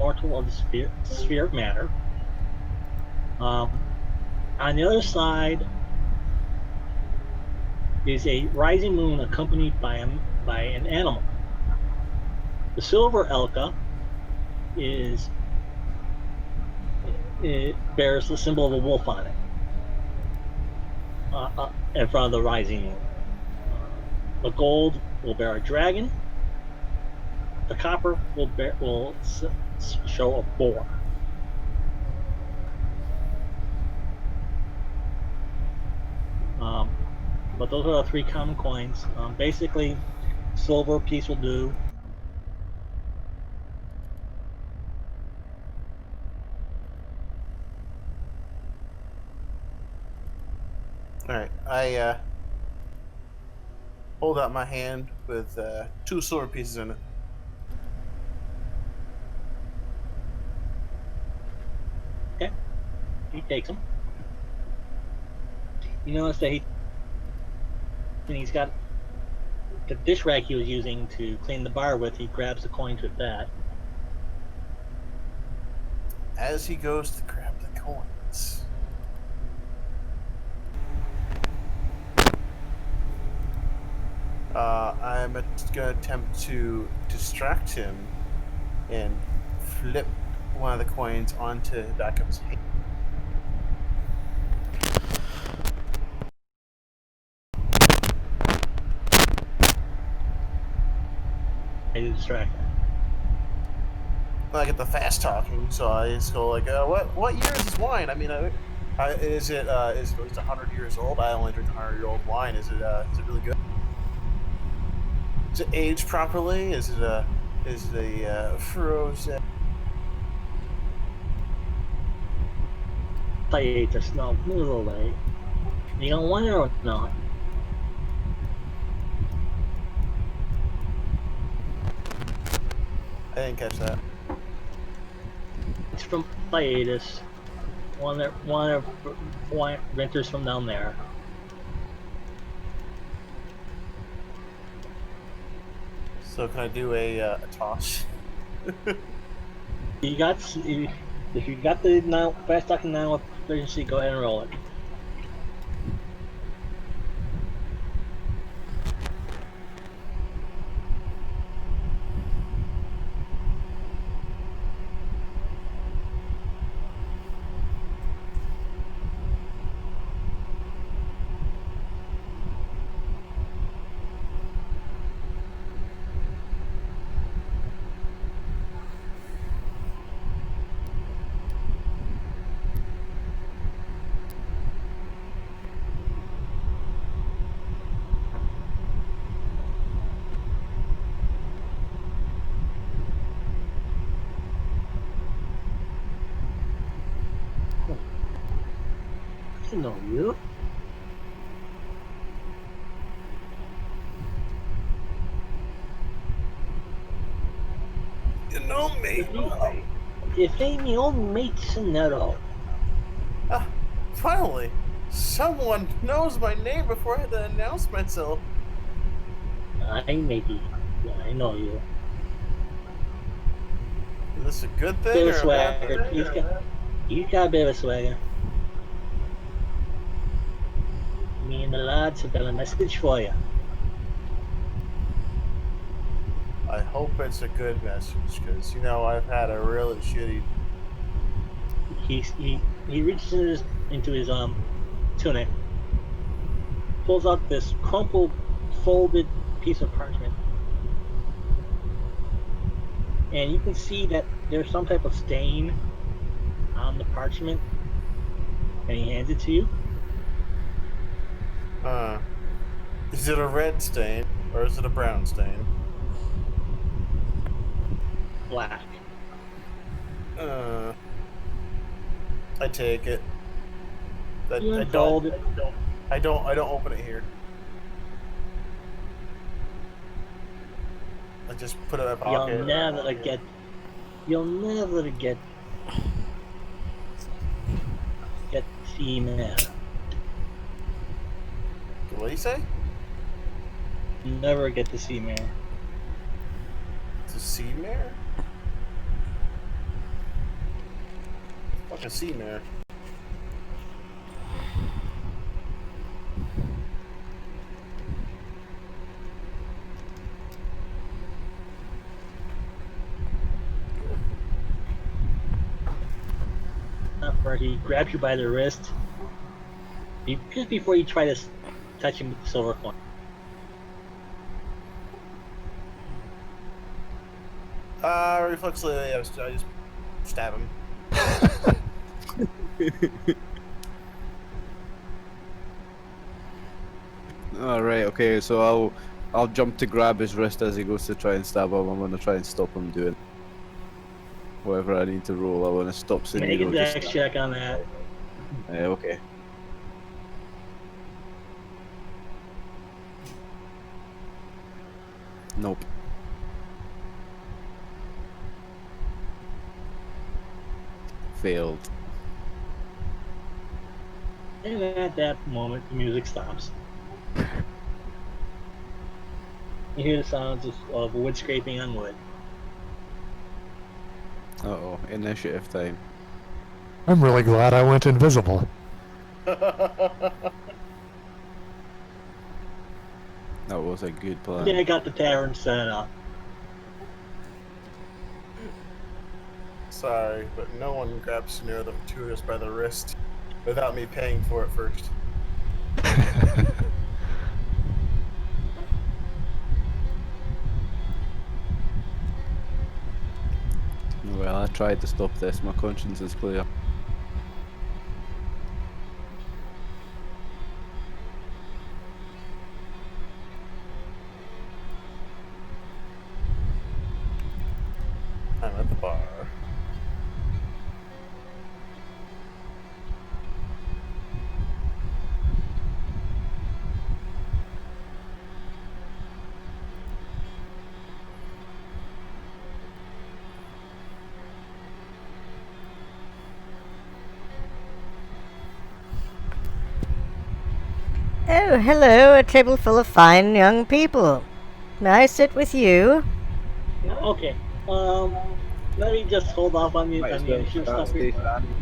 portal of the sphere of matter. On the other side is a rising moon accompanied by an animal. The silver Elka it bears the symbol of a wolf on it in front of the rising moon. The gold will bear a dragon. The copper will show a boar. But those are the three common coins. Basically, silver piece will do. Alright, I hold out my hand with 2 silver pieces in it. Okay, he takes them. You notice that he's got the dish rag he was using to clean the bar with. He grabs the coins with that. As he goes to grab the coins, I'm going to attempt to distract him and flip one of the coins onto the back of his hand. I distract him. I get the fast talking, so I just go like, "What year is this wine? I mean, is it at least 100 years old? I only drink 100-year-old wine. Is it really good? Is it aged properly? Is it frozen?" Play to snow a little late. You don't want it or not? I didn't catch that. It's from Pleiades. One of renters from down there. So can I do a toss? If you got the fast talking now with efficiency, go ahead and roll it. I know you. You know me. If ain't old mate Sonero. Ah, finally, someone knows my name before I had to announce myself. I matey. Yeah, I know you. Is this a good thing Bit of or a bad swagger. thing? He's got a bit of swagger. Me and the lads have got a message for you. I hope it's a good message, because, I've had a really shitty... He reaches into his tunic, pulls out this crumpled, folded piece of parchment, and you can see that there's some type of stain on the parchment, and he hands it to you. Is it a red stain, or is it a brown stain? Black. I take it. I Don't. don't open it here. I just put it in my pocket. You'll never get female. What do you say? Never get to see man. It's a sea mare? Fucking sea mare. Where he grabs you by the wrist just before you try to touch him with the silver coin. Reflexively, I just stab him. All right, okay, so I'll jump to grab his wrist as he goes to try and stab him. I'm gonna try and stop him doing whatever I need to roll. I want to stop Make a Suniro. dex check on that. Okay. Nope. Failed. And at that moment, the music stops. You hear the sounds of wood scraping on wood. Uh-oh, initiative time. I'm really glad I went invisible. That was a good plan. Then I got the tavern set up. Sorry, but no one grabs Suniro the Fortuitous by the wrist without me paying for it first. Well, I tried to stop this. My conscience is clear. I'm at the bar. Oh, hello, a table full of fine young people. May I sit with you? Okay. Let me just hold off on the Might as well initiative start stuff here. stay standing.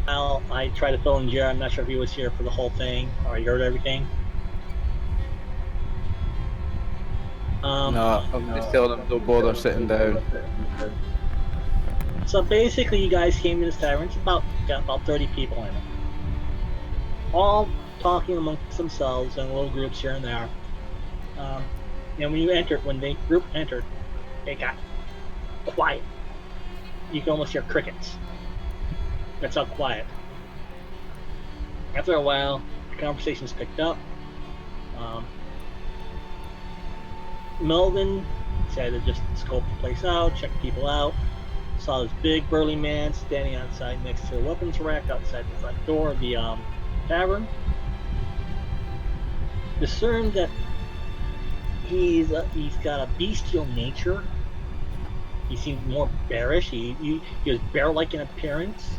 I try to fill in Jared. I'm not sure if he was here for the whole thing or he heard everything. No, I'm just telling him don't bother sitting down. So basically, you guys came to this tavern. It's got about 30 people in it, all talking amongst themselves in little groups here and there. And when the group entered, it got quiet. You can almost hear crickets. That's how quiet. After a while, the conversations picked up. Melvin decided to just scope the place out, check people out. Saw this big burly man standing outside next to the weapons rack outside the front door of the tavern. Discerned that he's got a bestial nature. He seemed more bearish. He was bear-like in appearance.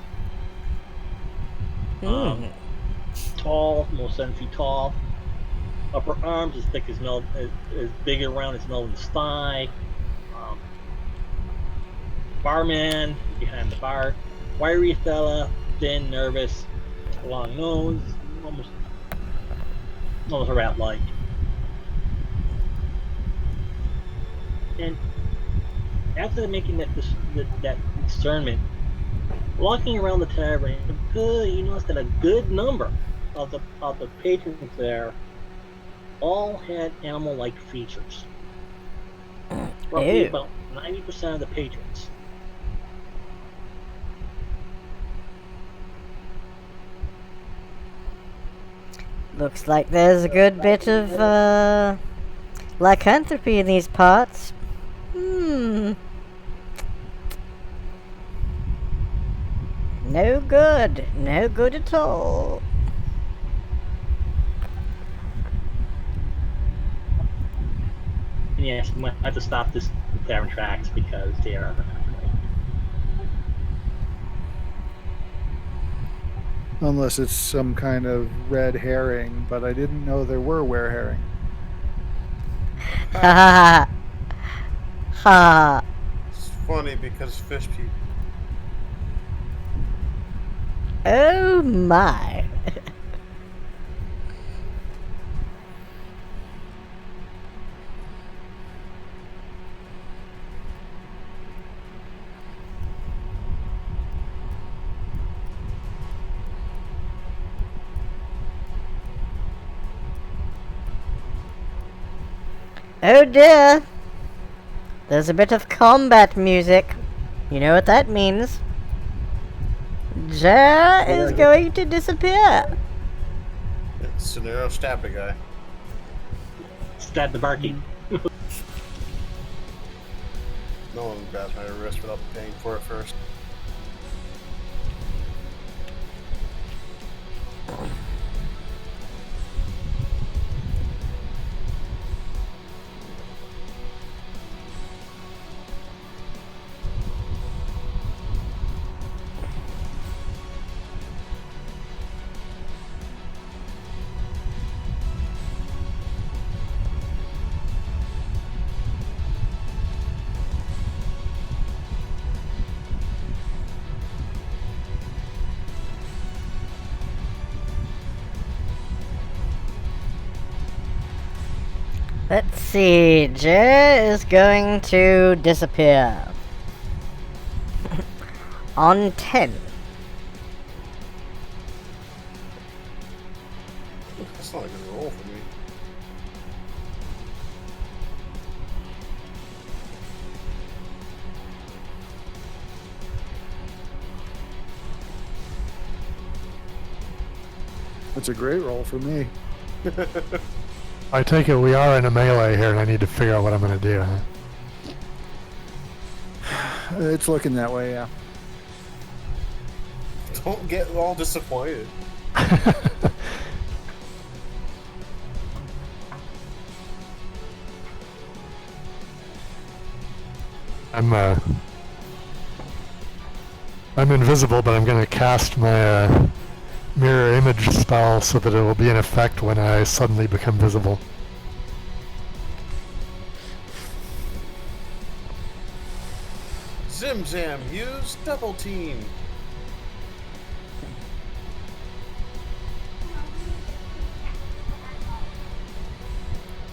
Tall, almost 7 feet tall. Upper arms as thick as big around as Melvin's thigh. Barman behind the bar. Wiry fella, thin, nervous, long nose, almost a rat-like. And after making that discernment, walking around the tavern, you noticed that a good number of the patrons there all had animal-like features. Roughly about 90% of the patrons. Looks like there's a good bit of lycanthropy in these parts. No good. No good at all. And yes, we might have to stop this tavern tracks because they are. Unless it's some kind of red herring, but I didn't know there were were herring. Ha ha ha. It's funny because fish people. Oh my. Oh dear. There's a bit of combat music. You know what that means. Jer is going to disappear. Scenario stabbed a guy. Stab the barkeep. No one grabs my wrist without paying for it first. Let's see. Jer is going to disappear. On 10. That's not a good roll for me. That's a great roll for me. I take it we are in a melee here, and I need to figure out what I'm going to do. Huh? It's looking that way, yeah. Don't get all disappointed. I'm invisible, but I'm going to cast my mirror image spell so that it will be in effect when I suddenly become visible. Zim use double team.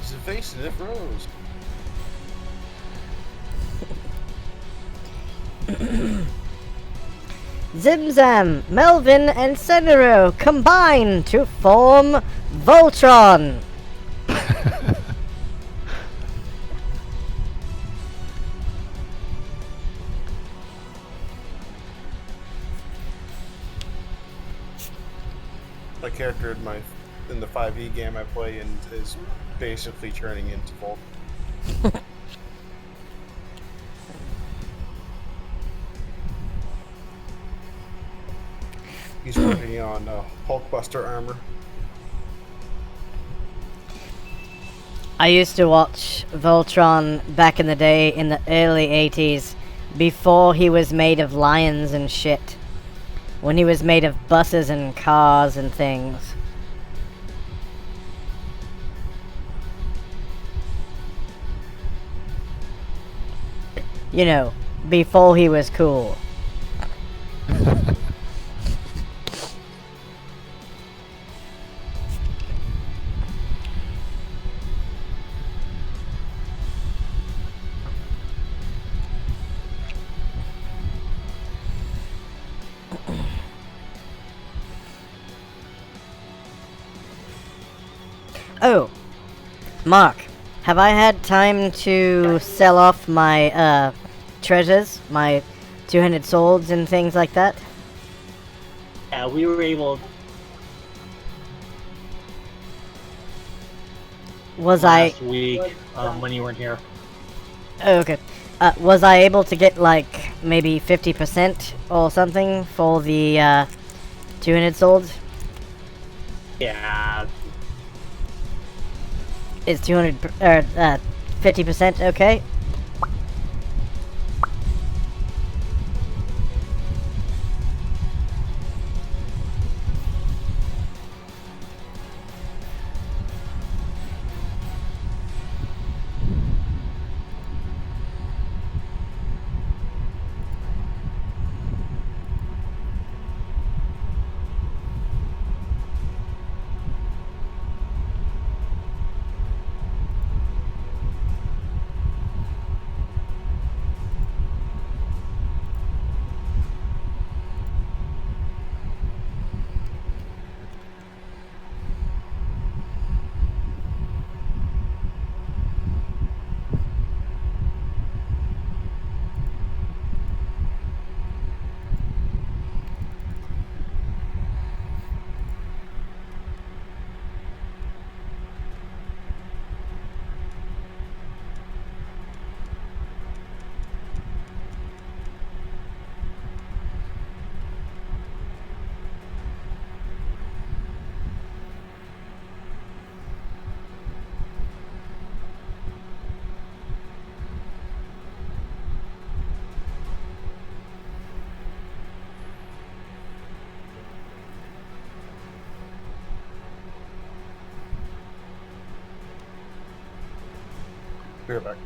He's evasive rose. Zimzam, Melvin, and Senero combine to form Voltron. My character in the 5e game I play and is basically turning into Volt. He's working on Hulkbuster armor. I used to watch Voltron back in the day in the early 80s, before he was made of lions and shit. When he was made of buses and cars and things. You know, before he was cool. Oh, Mark, have I had time to sell off my treasures, my two-handed swords and things like that? Yeah, we were able. Was last week when you weren't here. Oh, okay. Was I able to get like maybe 50% or something for the two-handed swords? Yeah. Is 50% okay? Be right back.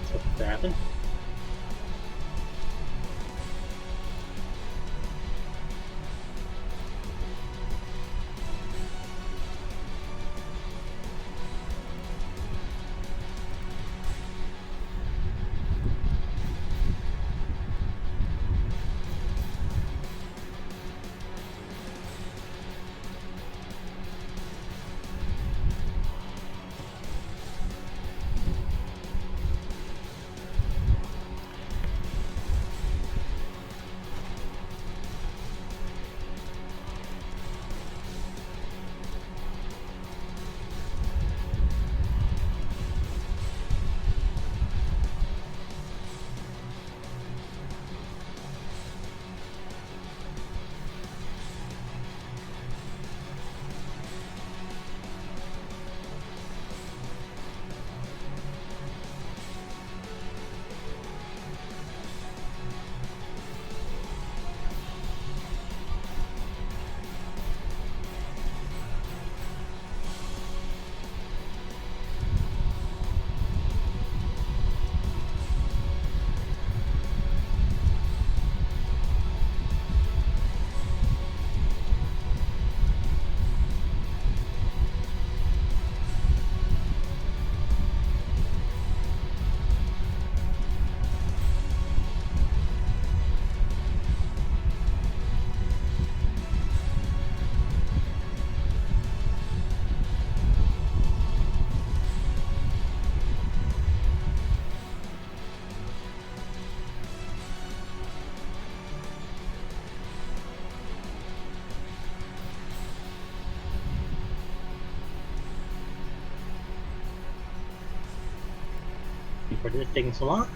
So what's happened? For this taking so long?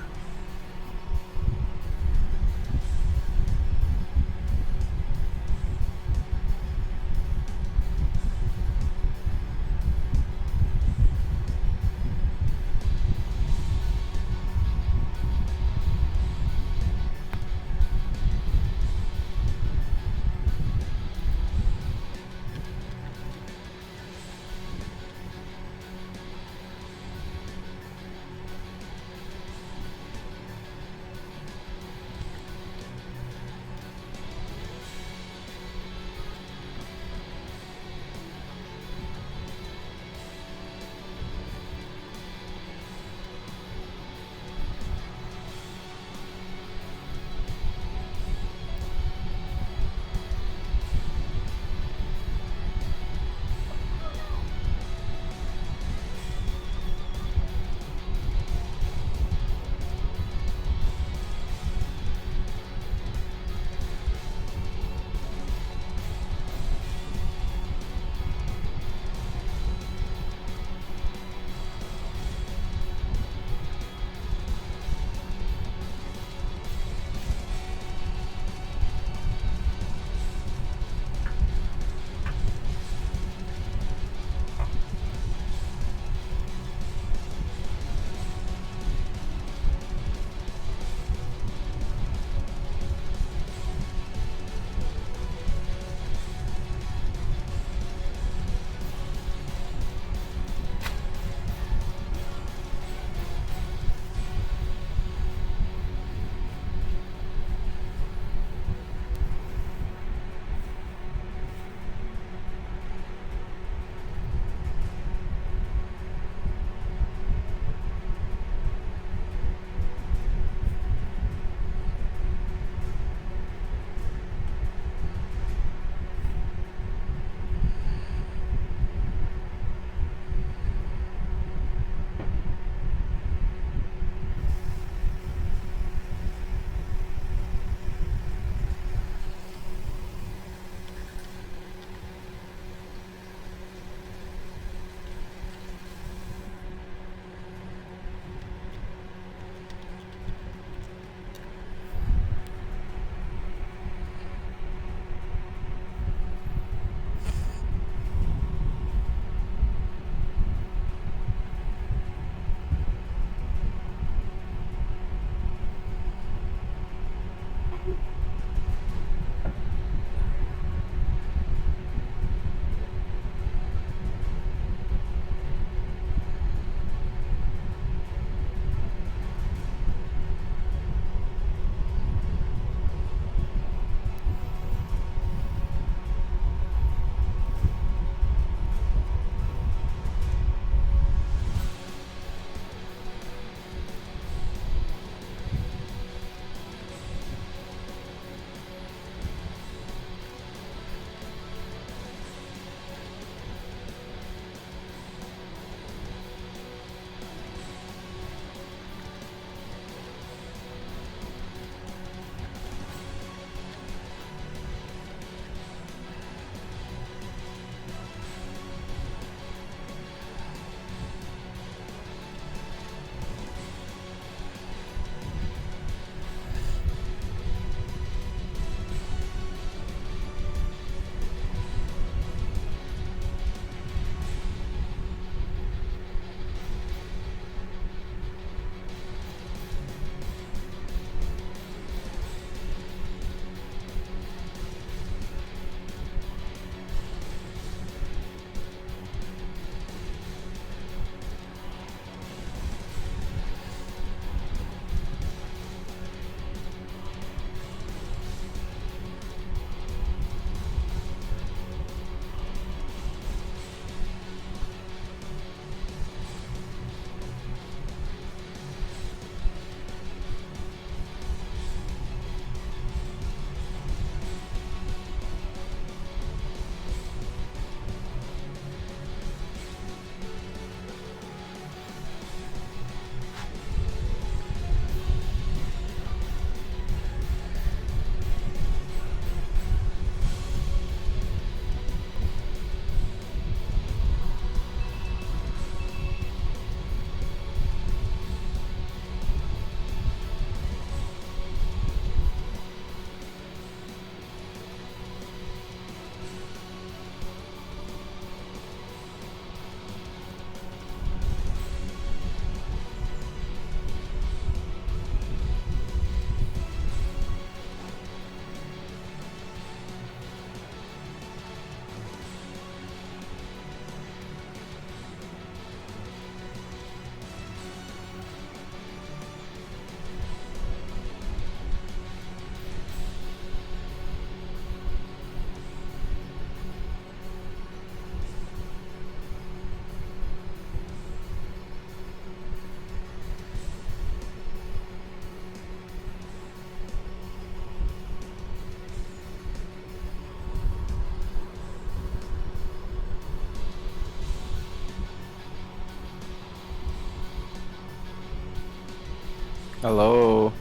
Hello.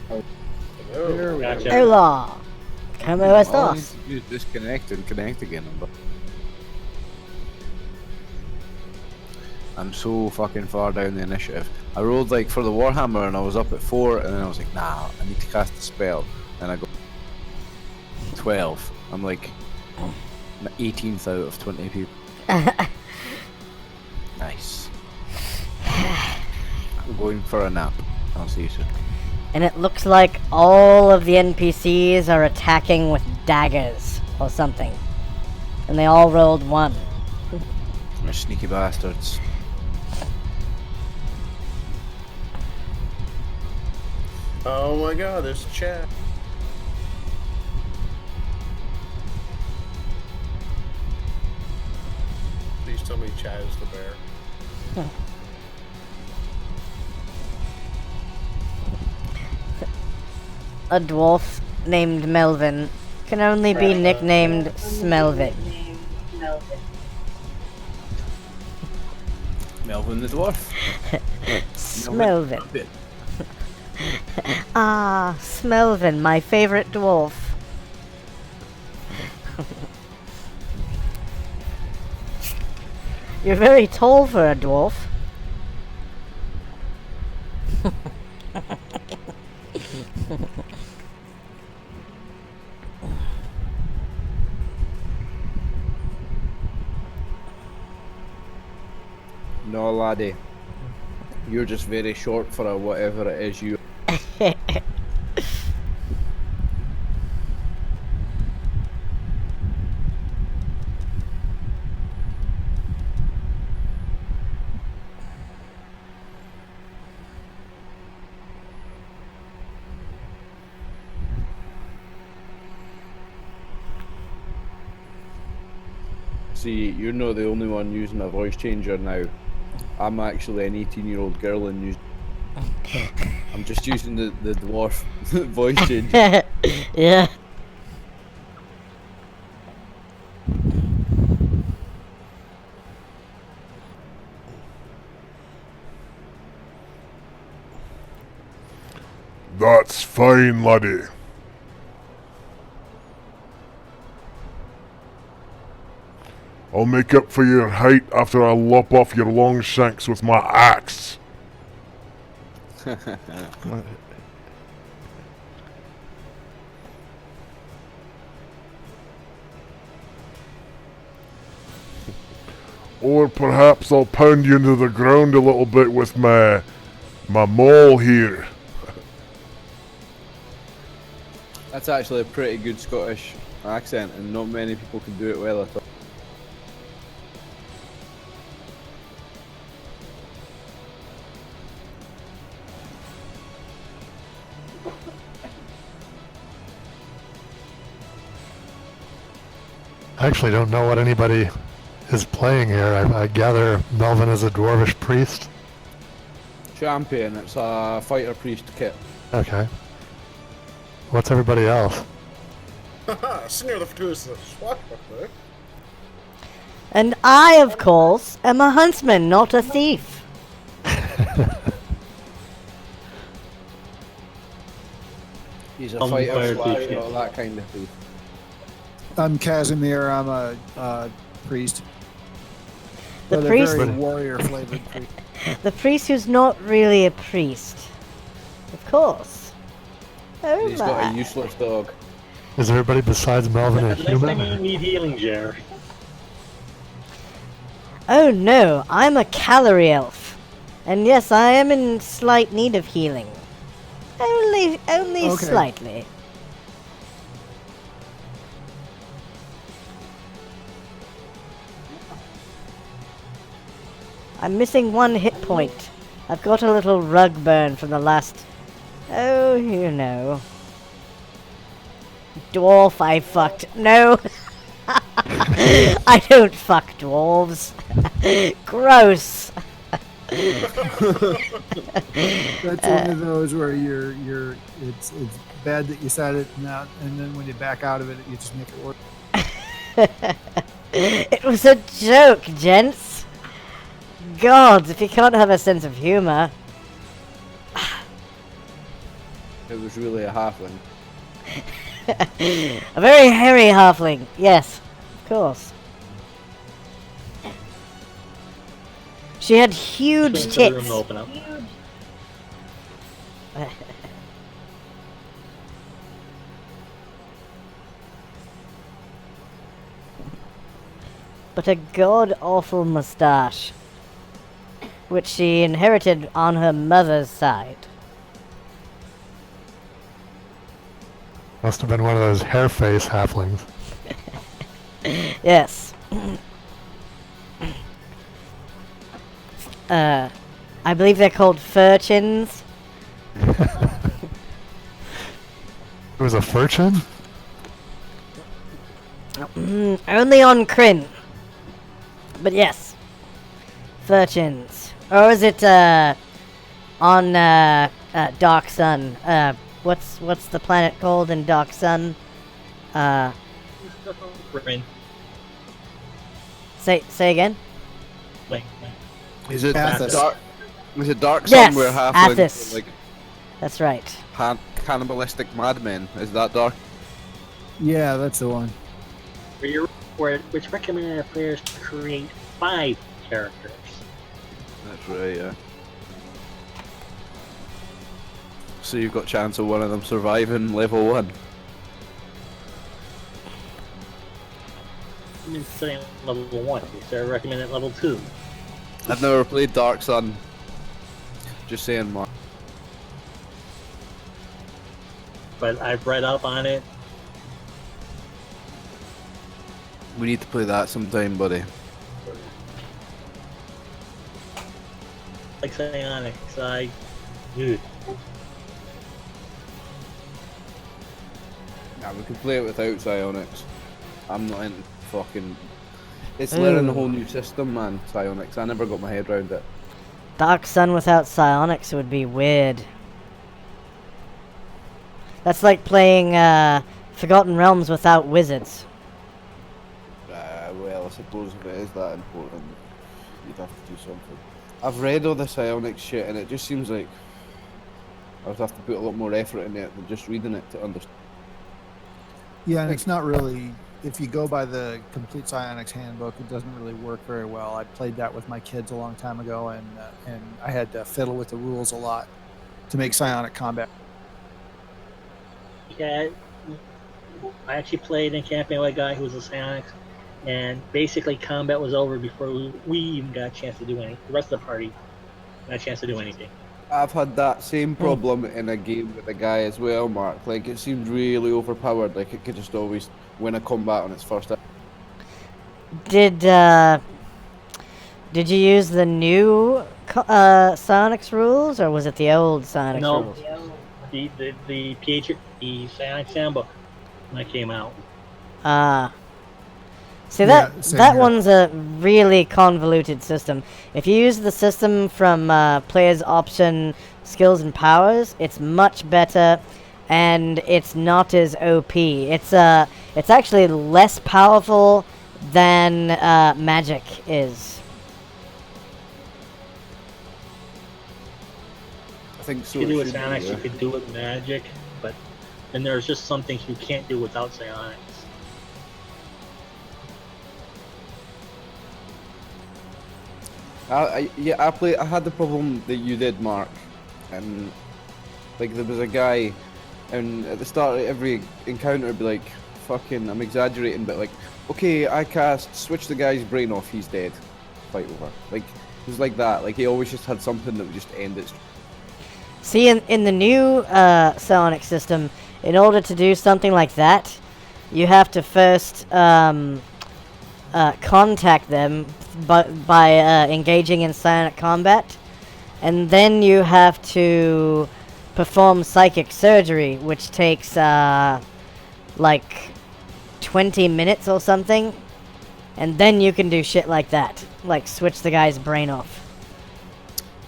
There we Gotcha. go. Hola. ¿Cómo All I need estás? to do is disconnect and connect again. I'm so fucking far down the initiative. I rolled like for the Warhammer and I was up at 4 and then I was like, nah, I need to cast a spell. And I go 12. I'm like 18th out of 20 people. Nice. I'm going for a nap. I'll see you soon. And it looks like all of the NPCs are attacking with daggers or something. And they all rolled 1. They're sneaky bastards. Oh my god, there's chat. Please tell me Chad is the bear. A dwarf named Melvin can only be nicknamed Smelvin. Melvin the Dwarf. Smelvin. Ah, Smelvin, my favorite dwarf. You're very tall for a dwarf. No, laddie. You're just very short for a whatever it is you. See, you're not the only one using a voice changer now. I'm actually an 18-year-old girl and I'm just using the dwarf voice changer. Yeah. That's fine, laddie. I'll make up for your height after I lop off your long shanks with my axe. Or perhaps I'll pound you into the ground a little bit with my maul here. That's actually a pretty good Scottish accent, and not many people can do it well at all. I actually don't know what anybody is playing here. I gather Melvin is a dwarvish priest. Champion, it's a fighter priest kit. Okay. What's everybody else? Haha, Singer the Fortuitous Swashbuckler. And I, of course, am a huntsman, not a thief. He's a Fire fighter slash, priest. not that kind of thief. I'm Casimir. I'm a priest. The But priest, a very warrior flavored priest. the priest who's not really a priest. Of course. Oh He's got a my. useless dog. Is everybody besides Melvin a Next time you human? need healing, Jerry. Oh no, I'm a calorie elf. And yes, I am in slight need of healing. Only Okay. slightly. I'm missing 1 hit point. I've got a little rug burn from the last... Oh, you know. Dwarf I fucked. No! I don't fuck dwarves. Gross. That's one of those where it's bad that you said it now, and then when you back out of it, you just make it worse. It was a joke, gents. Gods, if you can't have a sense of humor. it was really a halfling. A very hairy halfling. Yes, of course. She had huge Just waiting for the room tits. to open up. But a god-awful moustache, which she inherited on her mother's side. Must have been one of those hair face halflings. Yes. I believe they're called furchins. It was a furchin? Only on Kryn. But yes. Furchins. Or is it, on, Dark Sun? What's the planet called in Dark Sun? Rin. Say again? Wait. Is it Athos. dark? Is it Dark Yes, Sun where halflings Athos. are like That's right. cannibalistic madmen? Is that dark? Yeah, that's the one. Which recommended players to create 5 characters. That's right, yeah. So you've got chance of one of them surviving level 1. I mean, saying level 1. So I recommend it level 2. I've never played Dark Sun. Just saying, Mark. But I've read up on it. We need to play that sometime, buddy. Like psionics, dude. Yeah, we could play it without psionics. I'm not in fucking... It's learning a whole new system, man, psionics. I never got my head around it. Dark Sun without psionics would be weird. That's like playing Forgotten Realms without wizards. Well, I suppose if it is that important, you'd have to do something. I've read all the psionics shit, and it just seems like I would have to put a lot more effort in it than just reading it to understand. Yeah, and it's not really. If you go by the complete psionics handbook, it doesn't really work very well. I played that with my kids a long time ago, and I had to fiddle with the rules a lot to make psionic combat. Yeah, I actually played in campaign with a guy who was a psionics, and basically combat was over before we even got a chance to do anything. The rest of the party got a chance to do anything. I've had that same problem in a game with a guy as well, Mark. Like, it seemed really overpowered. Like, it could just always win a combat on its first. Did you use the new psionics rules, or was it the old psionics No, rules? the psionics handbook when that came out. See, Yeah, that same here. one's a really convoluted system. If you use the system from player's option skills and powers, it's much better, and it's not as OP. It's actually less powerful than magic is. I think so. You can do it with should be, psionics, yeah. you can do it with magic, but then there's just some things you can't do without psionics. I had the problem that you did, Mark, and like there was a guy, and at the start of every encounter, it'd be like, "Fucking, I'm exaggerating, but like, okay, I cast, switch the guy's brain off, he's dead, fight over." Like, it was like that. Like, he always just had something that would just end it. See, in the new psionic system, in order to do something like that, you have to first contact them by engaging in psionic combat, and then you have to perform psychic surgery, which takes like 20 minutes or something, and then you can do shit like that, like switch the guy's brain off.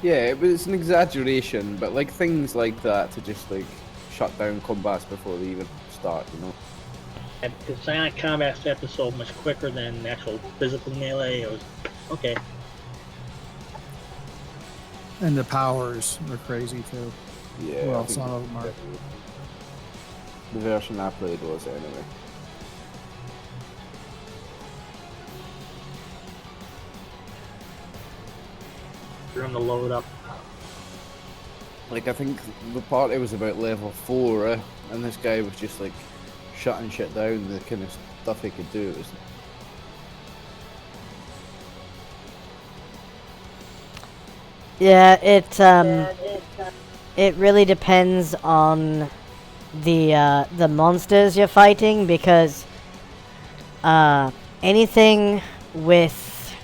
Yeah, it was an exaggeration, but like things like that to just like shut down combats before they even start, you know. And the psionic combat step is so much quicker than actual physical melee. It was okay. And the powers are crazy too. Yeah. Well, I think some of them are. The version I played was anyway. You're on the load up. Like, I think the party was about level 4, and this guy was just like shutting shit down, the kind of stuff he could do. It was Yeah, it really depends on the monsters you're fighting, because anything with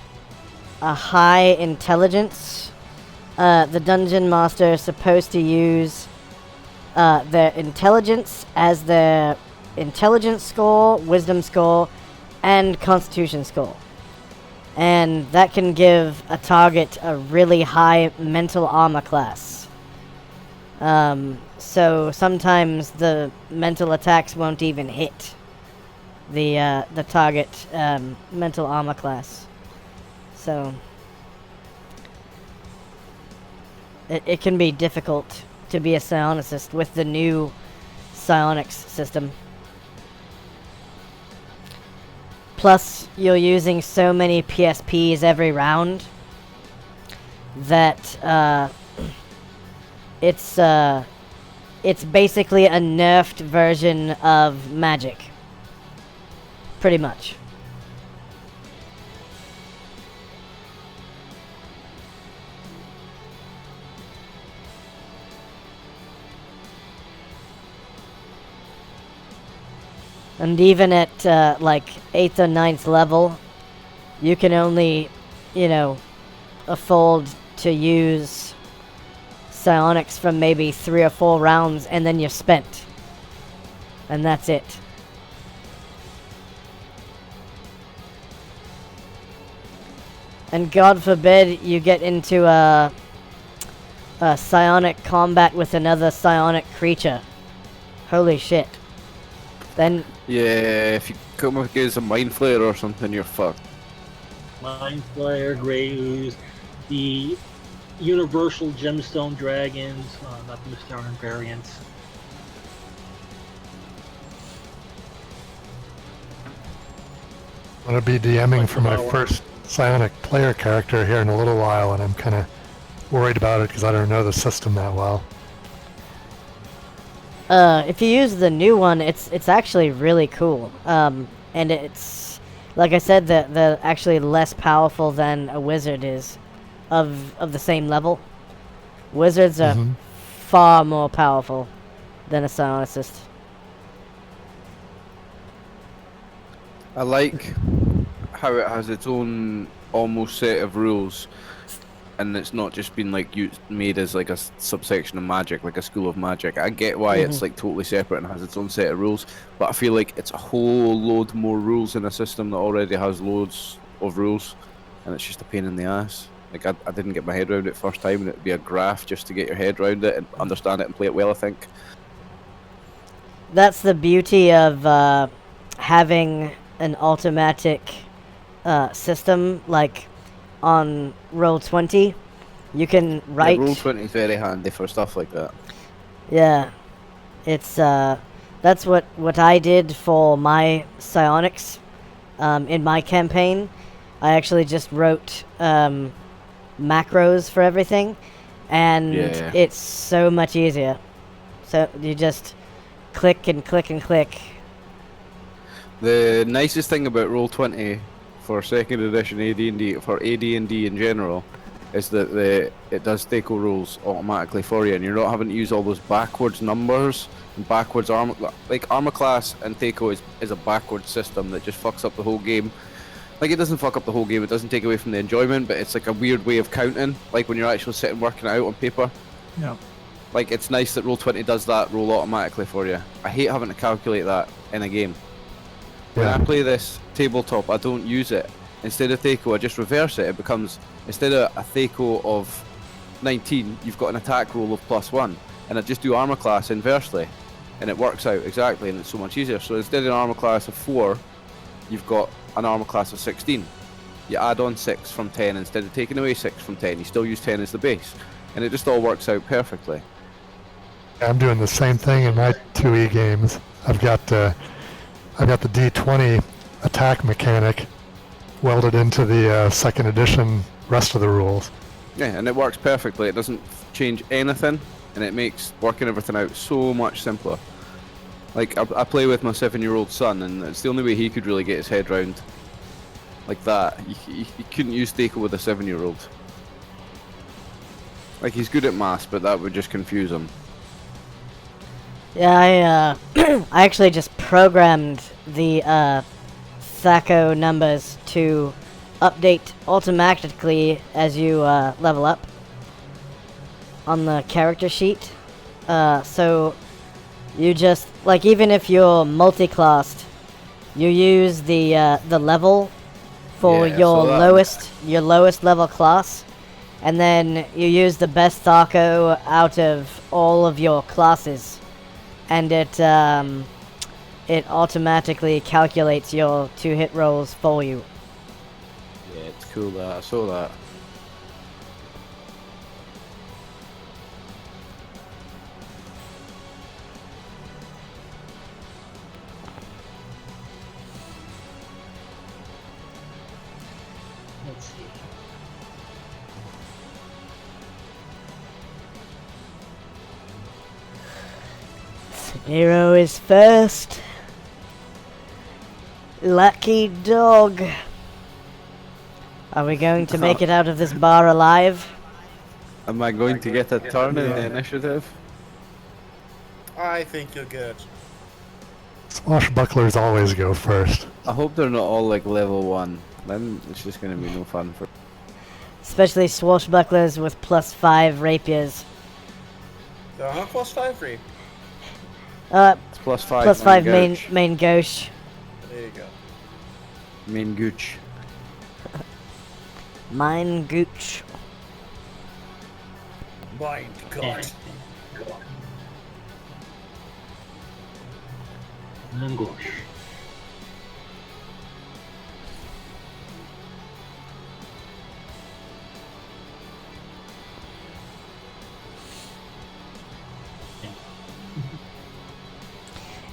a high intelligence, the dungeon master is supposed to use their intelligence as their intelligence score, wisdom score, and constitution score. And that can give a target a really high mental armor class. So sometimes the mental attacks won't even hit the target mental armor class. So it can be difficult to be a psionicist with the new psionics system. Plus, you're using so many PSPs every round that it's basically a nerfed version of Magic. Pretty much. And even at like 8th or 9th level, you can only, afford to use psionics from maybe 3 or 4 rounds, and then you're spent. And that's it. And God forbid you get into a psionic combat with another psionic creature. Holy shit. Then... yeah, if you come up against a Mind Flayer or something, you're fucked. Mind Flayer, Grey Ooze, the Universal Gemstone Dragons, not the Mystaran variants. I'm going to be DMing for my first psionic player character here in a little while, and I'm kind of worried about it because I don't know the system that well. If you use the new one, it's actually really cool. And it's, like I said, they're actually less powerful than a wizard is, of the same level. Wizards are far more powerful than a psionicist. I like how it has its own almost set of rules, and it's not just been like made as like a subsection of magic, like a school of magic. I get why it's like totally separate and has its own set of rules, but I feel like it's a whole load more rules in a system that already has loads of rules, and it's just a pain in the ass. Like I didn't get my head around it first time, and it'd be a graph just to get your head around it and understand it and play it well, I think. That's the beauty of having an automatic system, like on Roll20. You can write... yeah, Roll20 is very handy for stuff like that. Yeah. It's that's what I did for my psionics in my campaign. I actually just wrote macros for everything, and it's so much easier. So you just click and click and click. The nicest thing about Roll20 for 2nd edition AD&D, for AD&D in general, is that it does Theco rules automatically for you, and you're not having to use all those backwards numbers and backwards armor. Like armor class and Theco is a backwards system that just fucks up the whole game. Like, it doesn't fuck up the whole game, it doesn't take away from the enjoyment, but it's like a weird way of counting, like when you're actually sitting working it out on paper. Yeah. Like, it's nice that Roll20 does that roll automatically for you. I hate having to calculate that in a game. When I play this tabletop, I don't use it. Instead of Theco, I just reverse it. It becomes, instead of a Theco of 19, you've got an attack roll of +1. And I just do armor class inversely. And it works out exactly, and it's so much easier. So instead of an armor class of 4, you've got an armor class of 16. You add on 6 from 10 instead of taking away 6 from 10. You still use 10 as the base. And it just all works out perfectly. I'm doing the same thing in my 2E games. I've got the D20 attack mechanic welded into the second edition rest of the rules. Yeah, and it works perfectly. It doesn't change anything, and it makes working everything out so much simpler. Like, I play with my 7-year-old son, and it's the only way he could really get his head round like that. You couldn't use Stakel with a 7-year-old. Like, he's good at maths, but that would just confuse him. Yeah, I actually just programmed the Thaco numbers to update automatically as you level up on the character sheet. So you just, like, even if you're multi-classed, you use the level for Yeah, your so lowest level class, and then you use the best Thaco out of all of your classes, and it automatically calculates your 2-hit rolls for you. Yeah, it's cool that. I saw that. Let's see. Hero is first. Lucky dog. Are we going to make it out of this bar alive? Am I going to get a turn in the initiative? I think you'll get. Swashbucklers always go first. I hope they're not all like level 1. Then it's just gonna be no fun for. Especially swashbucklers with +5 rapiers. +5 free. It's +5. +5 gouge. main gauche. There you go. Main gooch. Mine gooch. Mind God. Gosh.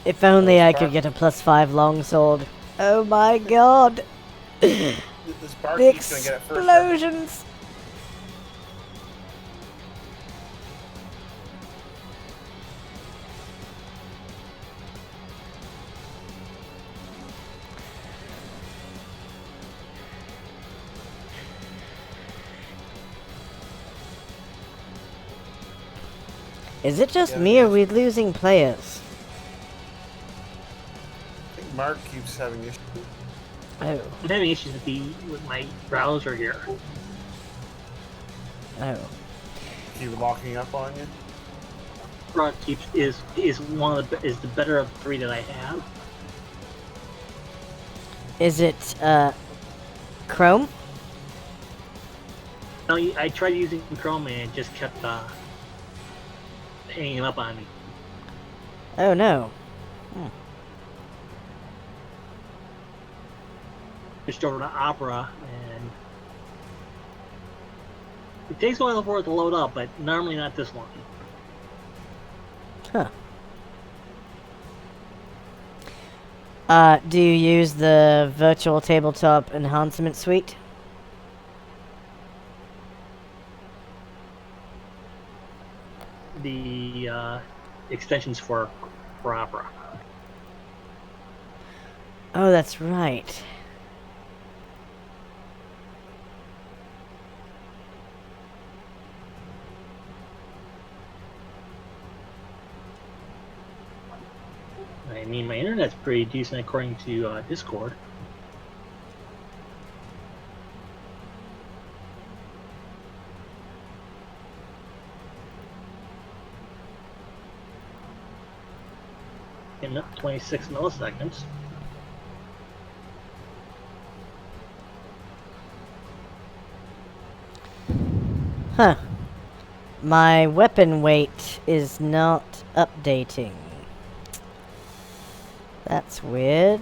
If only I could get a +5 longsword. Oh my god! This The barkeep's gonna get it first. explosions! Is it just Yeah, me, or it are we losing players? I think Mark keeps having issues. Oh, I'm having issues with my browser here. oh. Keep locking up on you. Broad keeps is the better of the 3 that I have. Is it, Chrome? No, I tried using Chrome and it just kept hanging up on me. Oh no. Switched over to Opera, and it takes a while for it to load up, but normally not this long. Huh. Do you use the virtual tabletop enhancement suite? The extensions for Opera. Oh, that's right. I mean, my internet's pretty decent according to Discord. In 26 milliseconds. Huh. My weapon weight is not updating. That's weird.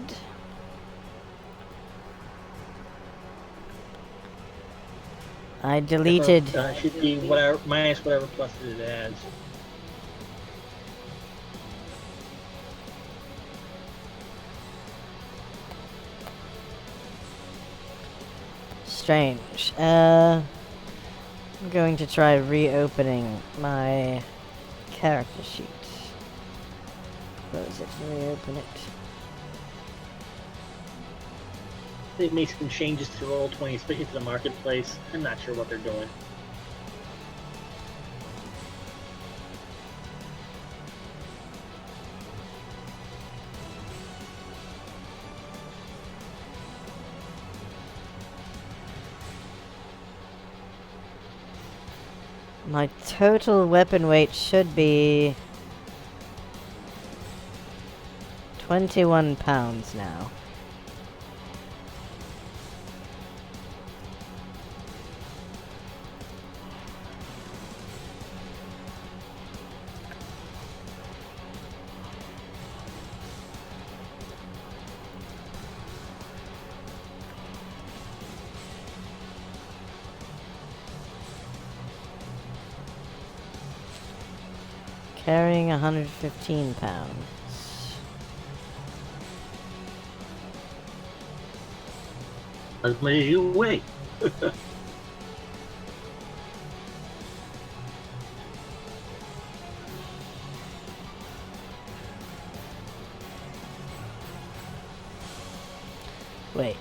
I deleted. Should be whatever minus whatever plus it adds. Strange. I'm going to try reopening my character sheet. Close it and reopen it. They made some changes to Roll20, especially to the marketplace. I'm not sure what they're doing. My total weapon weight should be 21 pounds now. Carrying 115 pounds. As much as you weigh. Wait,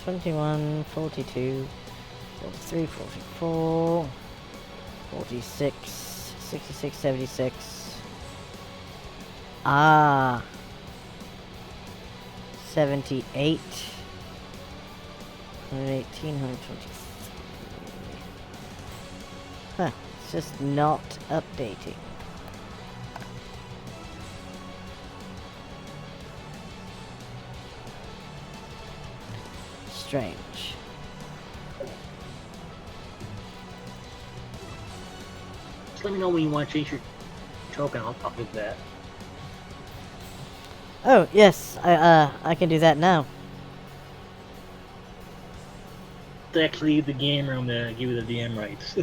21, 42, 43, 44, 46, 66, 76. Ah. 78. 118, 123. Huh, it's just not updating. Strange. Just let me know when you want to change your token. I'll talk with that. Oh, yes, I can do that now. To actually leave the game room to give you the DM rights.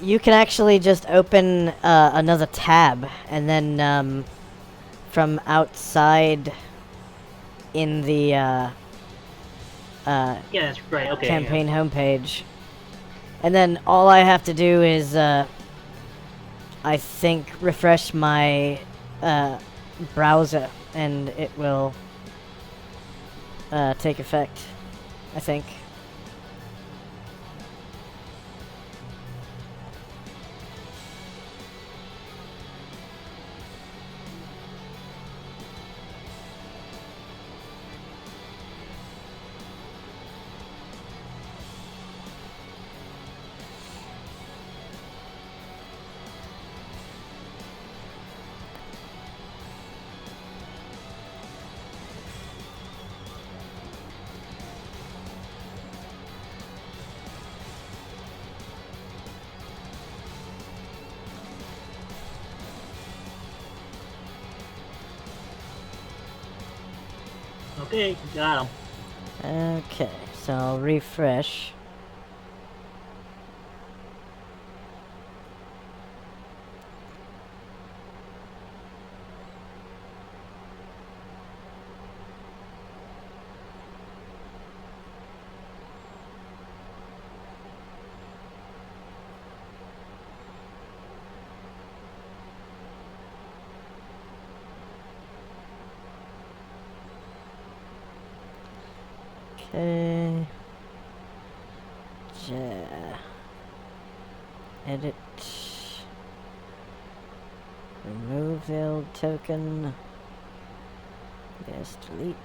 You can actually just open another tab, and then from outside in the yeah, that's right. Okay. campaign homepage, and then all I have to do is I think refresh my browser, and it will take effect, I think. Okay, got him. Okay, so I'll refresh. Okay. Edit. Remove the old token. Yes, delete.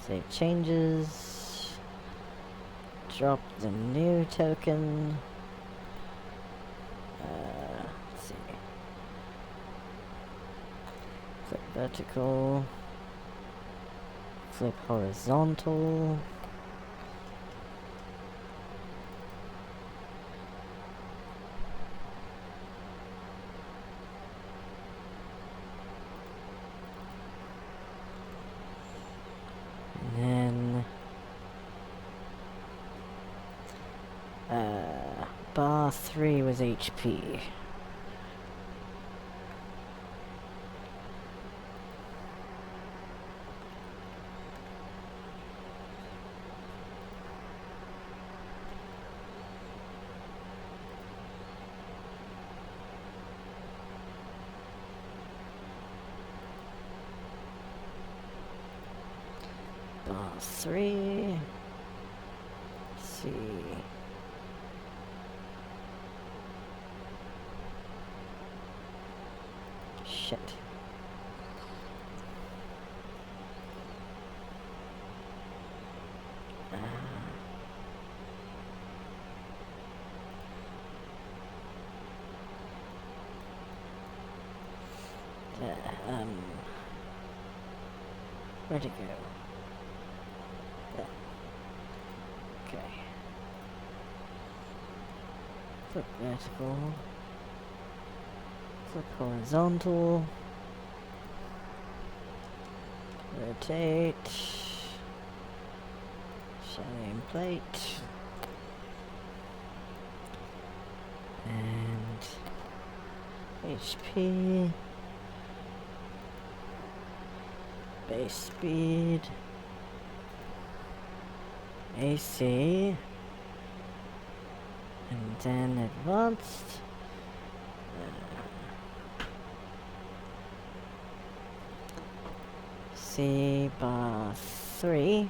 Save changes. Drop the new token. Let's see. Flip vertical. Flip horizontal. And then bar 3 was HP. bar 3. C. Shit. Where'd it go? There. Okay. Flip vertical. Flip horizontal. Rotate. Shine plate. And HP. Base speed. AC. And then advanced. C bar 3.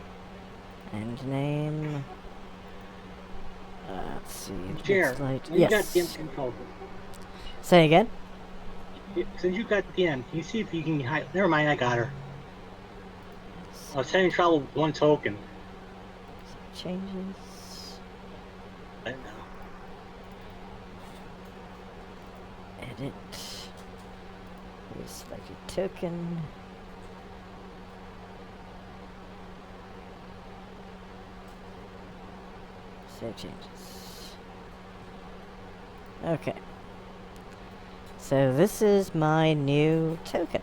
And name. Let's see. Jared, Light. when you got DM Yes. control, Say again? since you got DM, can you see if you can hide? Never mind, I got her. I was having trouble with one token. Changes. I don't know. Edit. Use like a token. Save changes. Okay. So this is my new token.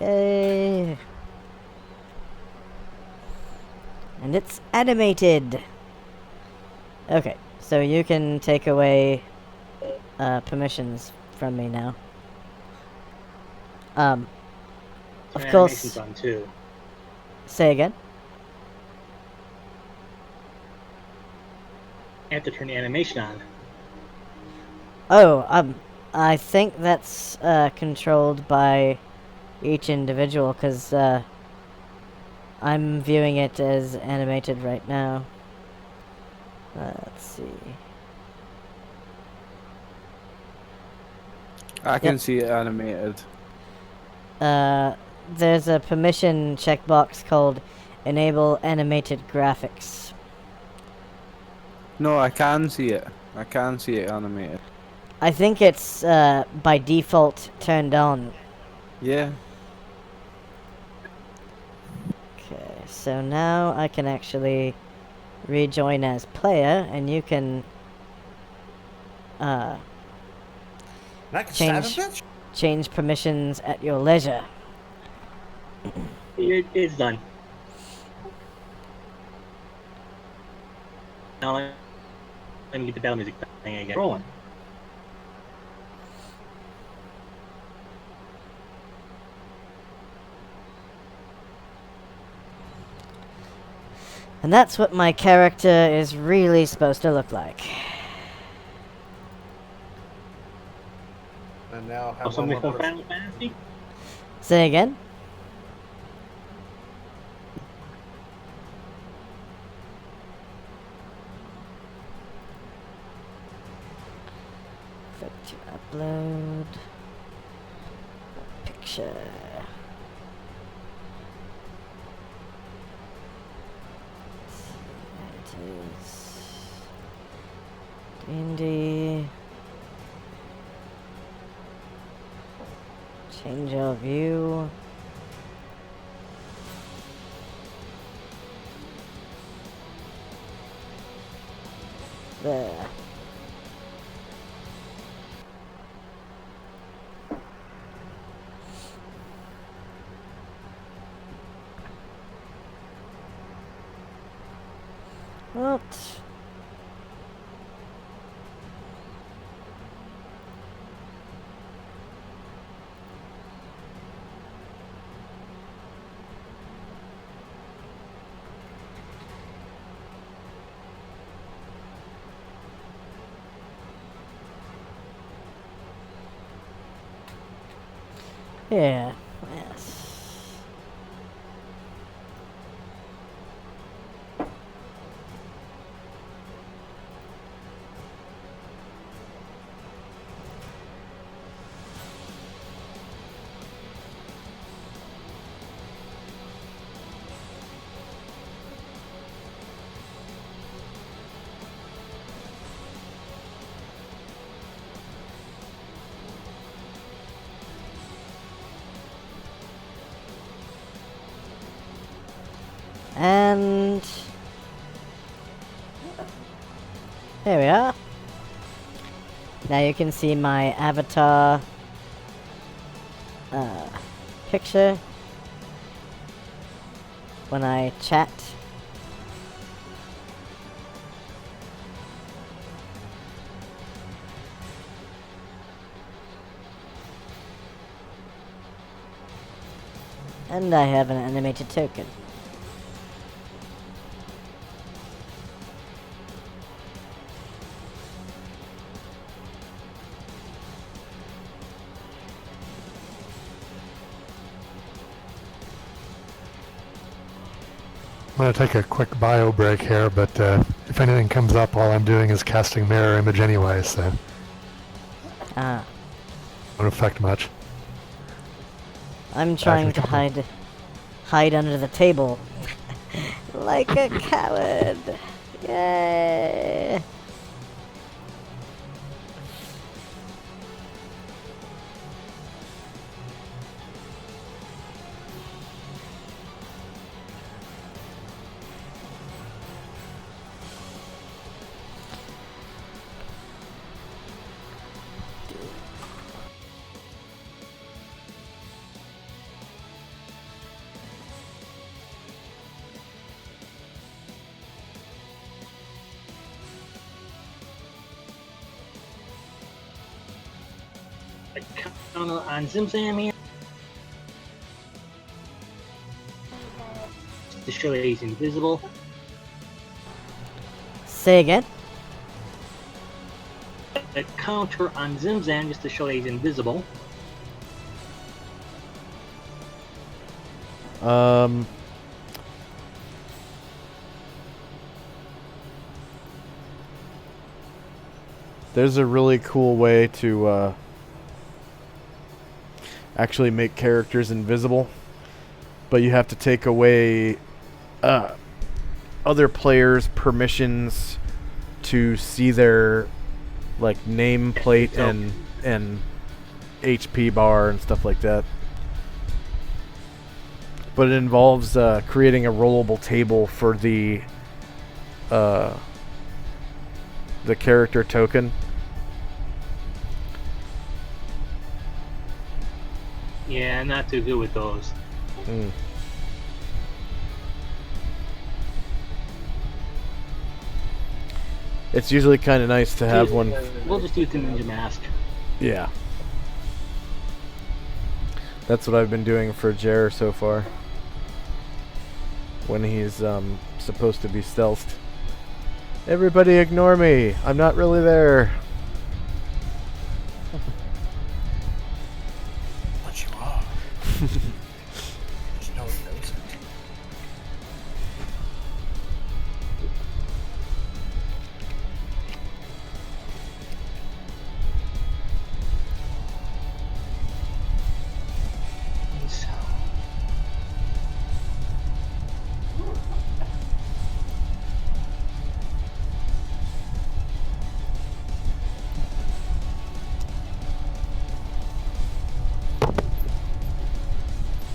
Yay! And it's animated. Okay, so you can take away permissions from me now. Of My course. animation's on too. Say again. I have to turn the animation on. Oh, I think that's controlled by each individual, because I'm viewing it as animated right now. Let's see. I can Yep. see it animated. There's a permission checkbox called Enable Animated Graphics. No, I can see it. I can see it animated. I think it's by default turned on. Yeah. Okay, so now I can actually rejoin as player, and you can And I can stab a Change. bitch. change permissions at your leisure. It's done. Now let me get the battle music thing again. Rolling. And that's what my character is really supposed to look like. And now have Also, one make more some person. Final Fantasy. Say again? Click to upload. Picture. There it is. D&D. Change our view. There. What? Yeah, yes. And here we are. Now you can see my avatar picture when I chat. And I have an animated token. I'm going to take a quick bio break here, but if anything comes up, all I'm doing is casting mirror image anyway, so Ah, won't affect much. I'm trying in a to couple. hide under the table. Like a coward. Yay! A counter on Zimzam here. To show that he's invisible. Say again? A counter on Zimzam just to show that he's invisible. There's a really cool way to actually make characters invisible, but you have to take away other players' permissions to see their like nameplate and HP bar and stuff like that. But it involves creating a rollable table for the character token. Yeah, not too good with those. Mm. It's usually kind of nice to have one. We'll just do the Ninja Mask. Yeah. That's what I've been doing for Jer so far. When he's supposed to be stealthed. Everybody ignore me. I'm not really there. But you are. Just no one knows it. So,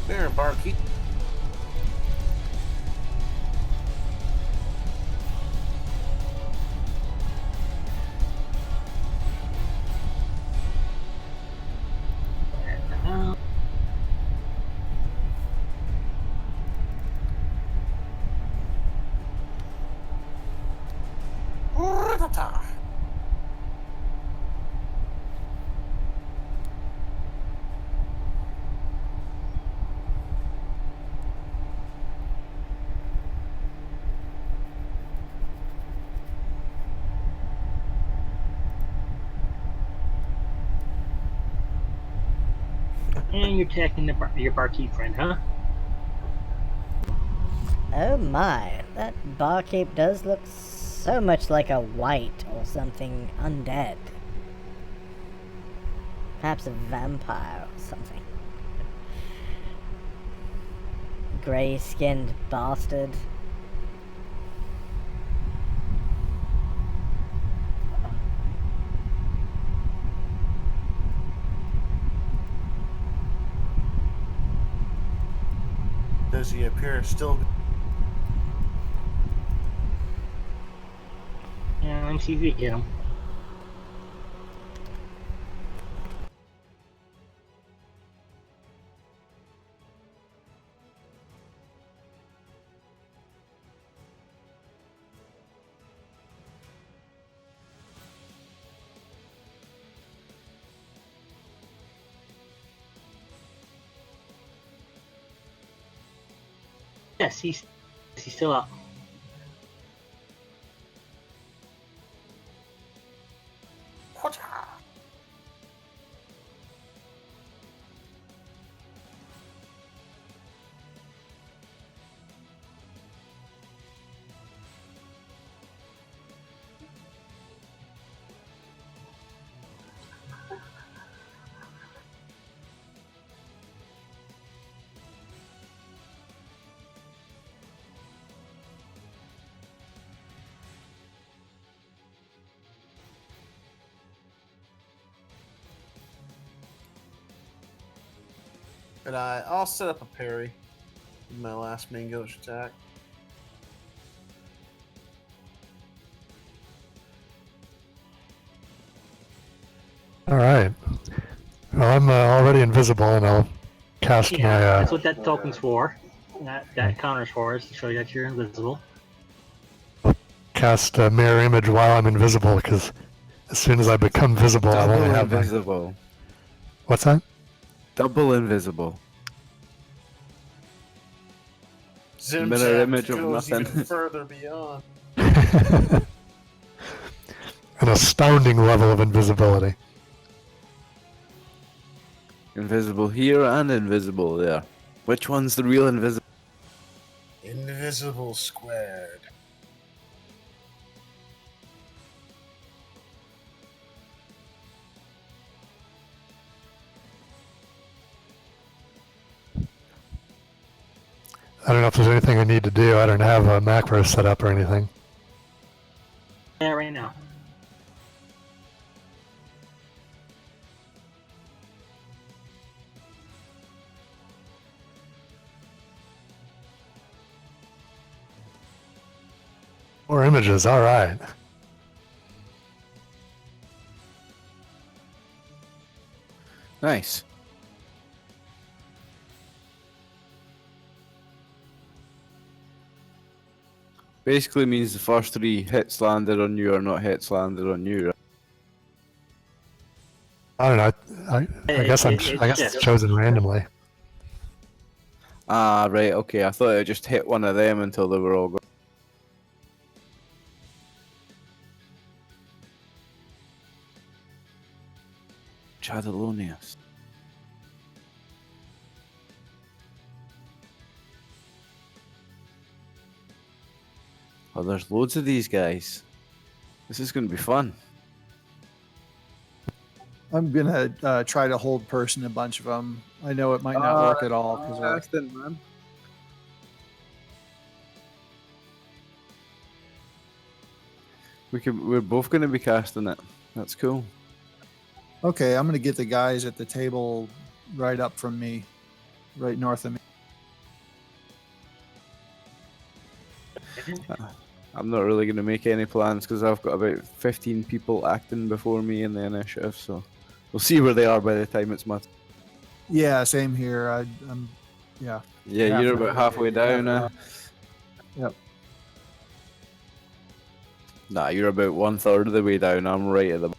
There, barkeep. and you're attacking your barkeep friend, huh? Oh my, that barkeep does look so much like a white or something undead. Perhaps a vampire or something. Gray-skinned bastard. Does he appear still see if you hit him. Yes, he's still up. And I'll set up a parry with my last main ghost attack. All right. Well, I'm already invisible, and I'll cast Yeah, my that's what that token's for. That counter's for is to show you that you're invisible. cast mirror image while I'm invisible, because as soon as I become visible, I Double won't have my. invisible. What's that? Double invisible. Zim Mirror Zap image of goes nothing. even further beyond. An astounding level of invisibility. Invisible here and invisible there. Which one's the real invisible? Invisible squared. I don't know if there's anything I need to do. I don't have a macro set up or anything. Yeah, right now. More images, all right. Nice. Basically means the first 3 hits landed on you are not hits landed on you. Right? I don't know. I guess I guess it's chosen randomly. Ah, right, okay. I thought it just hit one of them until they were all gone. Chadalonius. Oh, there's loads of these guys. This is going to be fun. I'm gonna try to hold person a bunch of them. I know it might not work at all because man. We're both going to be casting it. That's cool. okay, I'm gonna get the guys at the table right up from me, right north of me. I'm not really going to make any plans because I've got about 15 people acting before me in the initiative, so we'll see where they are by the time it's my. Yeah, same here. I'm yeah. Yeah, you're about halfway down now. Yep. Nah, you're about 1/3 of the way down. I'm right at the.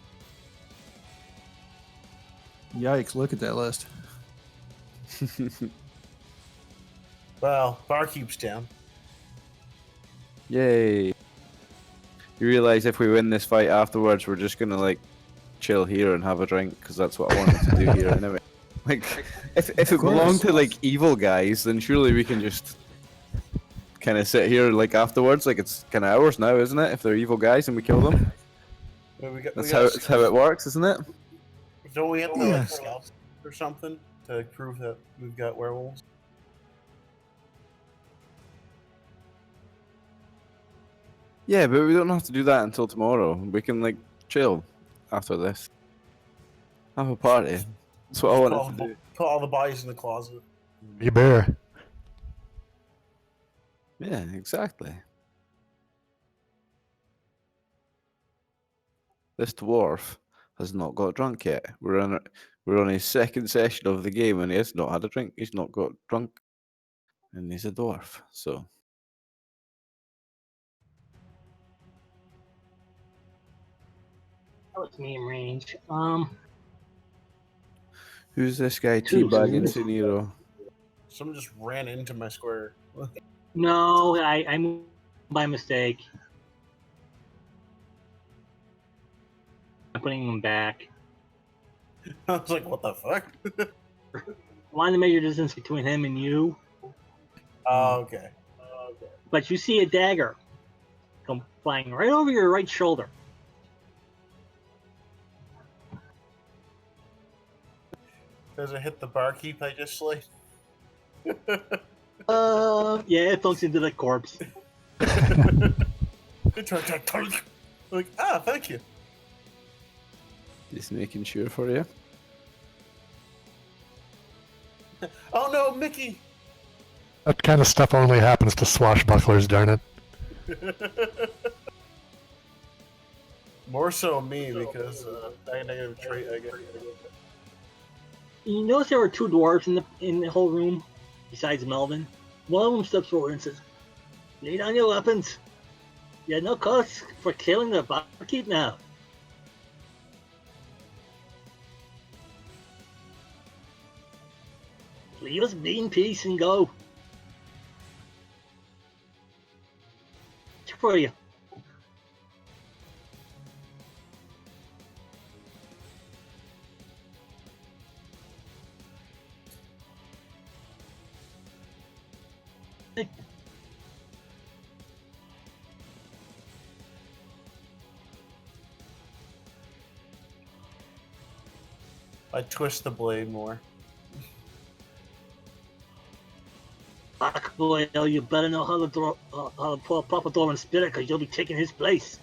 Yikes! Look at that list. Well, Barkeep's down. Yay! You realize if we win this fight afterwards, we're just gonna like chill here and have a drink because that's what I wanted to do here anyway. Like, if it belonged to like evil guys, then surely we can just kind of sit here like afterwards. Like it's kind of ours now, isn't it? If they're evil guys and we kill them, Well, that's how it works, isn't it? Don't we have to Yeah. like stealth or something to prove that we've got werewolves? Yeah, but we don't have to do that until tomorrow. We can like chill after this. Have a party. That's what I wanted to do. Put all the bodies in the closet. Be bear. Yeah, exactly. this dwarf has not got drunk yet. We're on his second session of the game, and he has not had a drink. He's not got drunk, and he's a dwarf. So That was me in range. who's this guy Two. teabagging Suniro? Someone just ran into my square. No, I moved by mistake. I'm putting him back. I was like, what the fuck? Wanted to measure distance between him and you, Oh, okay. but you see a dagger come flying right over your right shoulder. Does it hit the barkeep I just slayed? Yeah, it plunks into the corpse. Like, thank you. Just making sure for you. Oh no, Mickey! That kind of stuff only happens to swashbucklers, darn it. More so me, because negative trait, I guess. You notice there were two dwarves in the whole room, besides Melvin. One of them steps forward and says, "Lay down your weapons. You have no cause for killing the barkeep now." Leave us be in peace and go. Check for you. Hey. I twist the blade more. Fuck, boy, you better know how to pull a proper Dwarven spirit, because you'll be taking his place.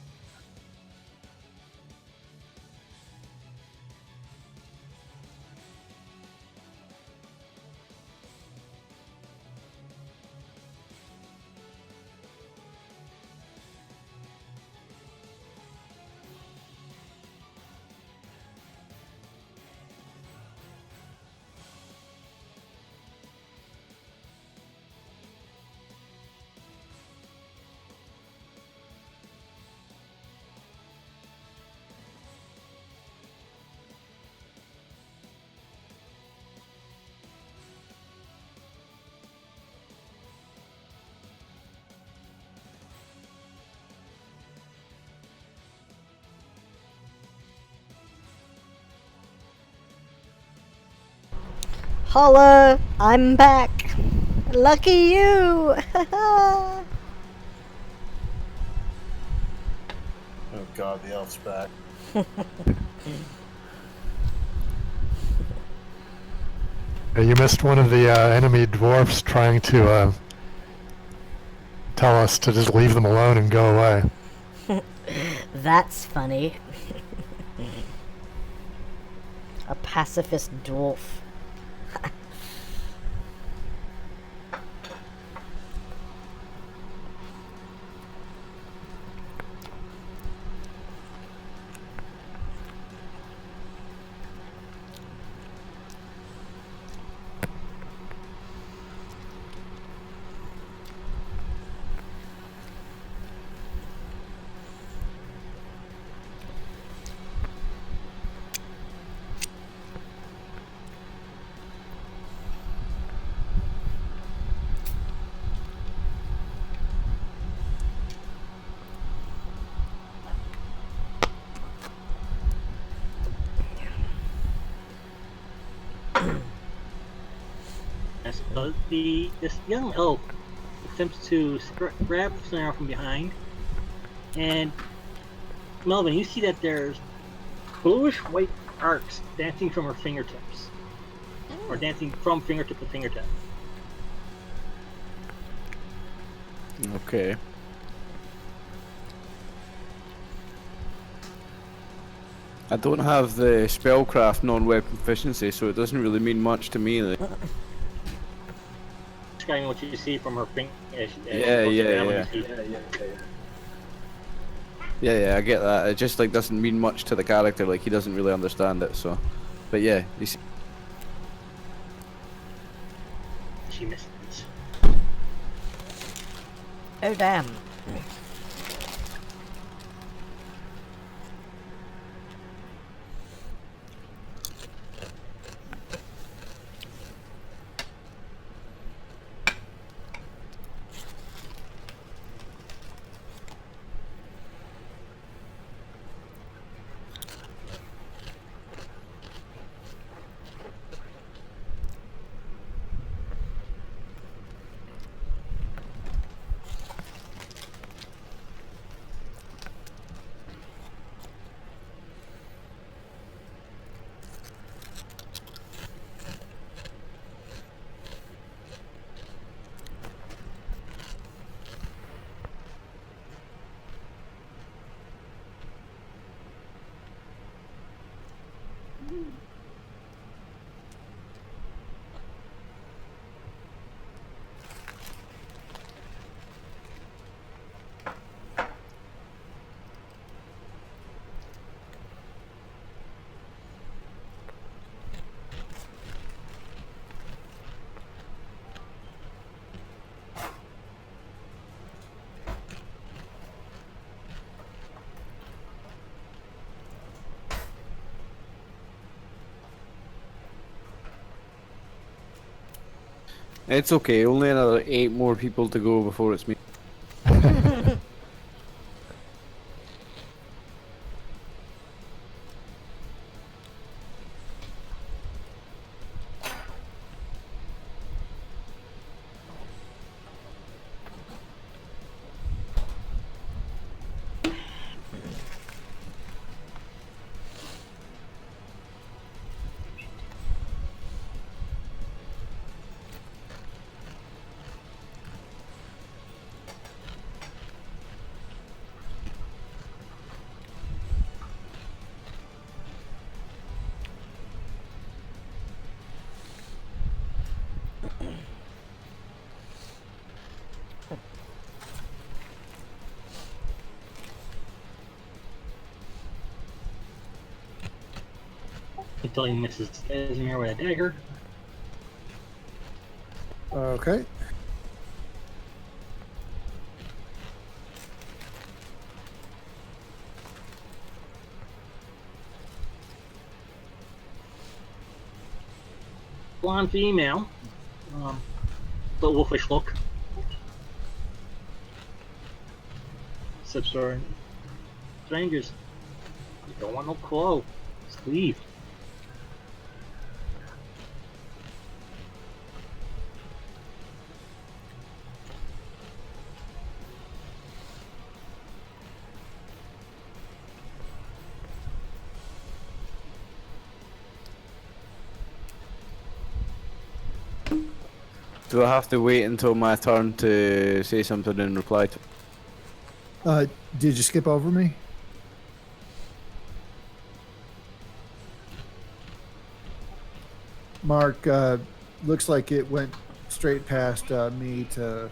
Holla! I'm back! Lucky you! Oh god, the elf's back. You missed one of the enemy dwarfs trying to tell us to just leave them alone and go away. That's funny. A pacifist dwarf. So this young elf attempts to grab Snarl from behind, and Melvin, you see that there's bluish white arcs dancing from her fingertips, or dancing from fingertip to fingertip. Okay. I don't have the spellcraft non-weapon efficiency, so it doesn't really mean much to me. Like. Describing what you see from her finger. Yeah. Yeah, I get that. It just like doesn't mean much to the character. Like he doesn't really understand it. So, but yeah, She misses. Oh damn. it's okay. Only another 8 more people to go before it's me. Until he misses Casimir with a dagger. Okay. Blonde female. But wolfish look. Substory. Strangers. You don't want no clothes. Just leave. Do I have to wait until my turn to say something in reply to? Did you skip over me? Mark, looks like it went straight past me to.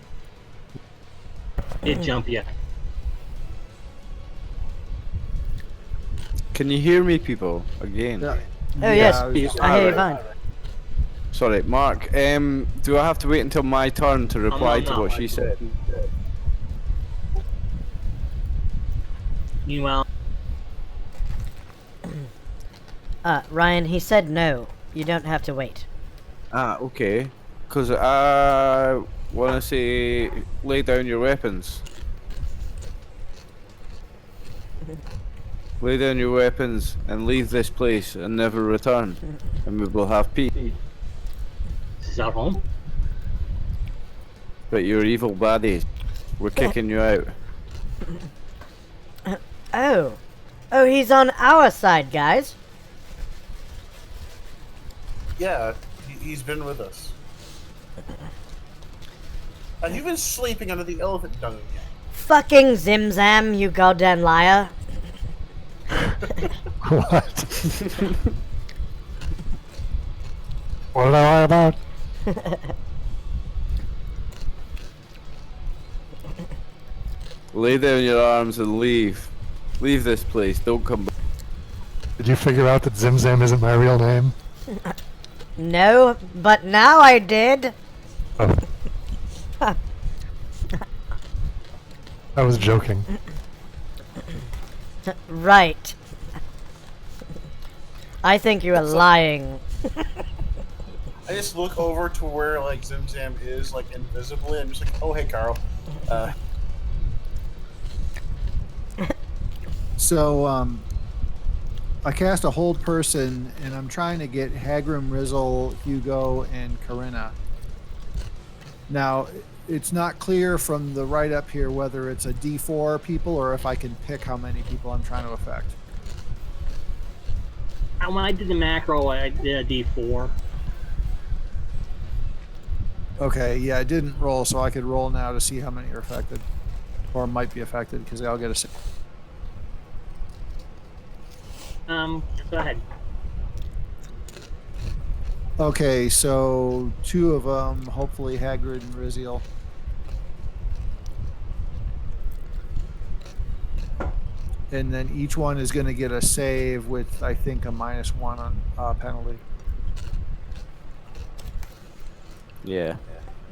Did jump yet? Can you hear me, people? Again. Yeah, Oh yes, I was- I hear you fine. Sorry, Mark. Do I have to wait until my turn to reply to no. what she said? Meanwhile, Ryan, he said no. You don't have to wait. Ah, okay. Because I want to say, lay down your weapons. Lay down your weapons and leave this place and never return, and we will have peace. this is our home. But you're evil baddies. We're kicking you out. Oh. Oh, he's on our side, guys. Yeah, he's been with us. Have you been sleeping under the elephant dung again? Fucking Zimzam, you goddamn liar. What? What did I lie about? Lay down your arms and leave. Leave this place. Don't come back. Did you figure out that Zimzam isn't my real name? No, but now I did. Oh. I was joking. Right. I think you are lying. I just look over to where like Zimzam is, like invisibly. I'm just like, oh hey, Carl. So, I cast a hold person, and I'm trying to get Hagrim, Rizzle, Hugo, and Corinna. Now, it's not clear from the write up here whether it's a D4 people or if I can pick how many people I'm trying to affect. When I did the macro, I did a D4. Okay, yeah, I didn't roll, so I could roll now to see how many are affected, or might be affected, because they all get a 6. Go ahead. Okay, so 2 of them, hopefully Hagrid and Riziel. And then each one is going to get a save with, I think, a -1 on penalty. Yeah,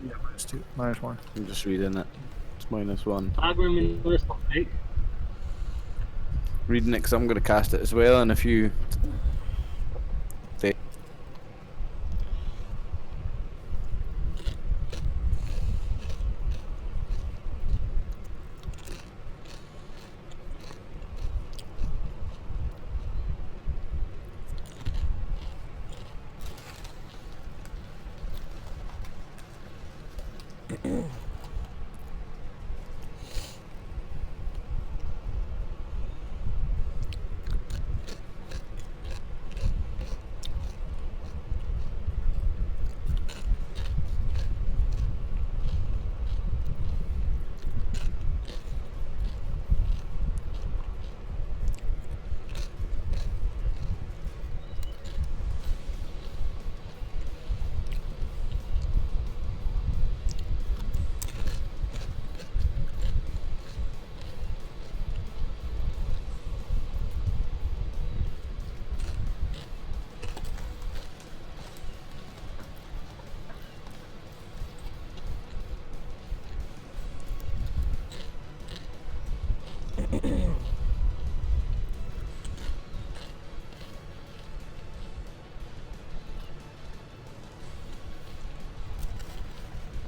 Yeah, -2, -1. I'm just reading it. It's -1. Hagrim and Rizzle, right? Reading it because I'm going to cast it as well, and if you...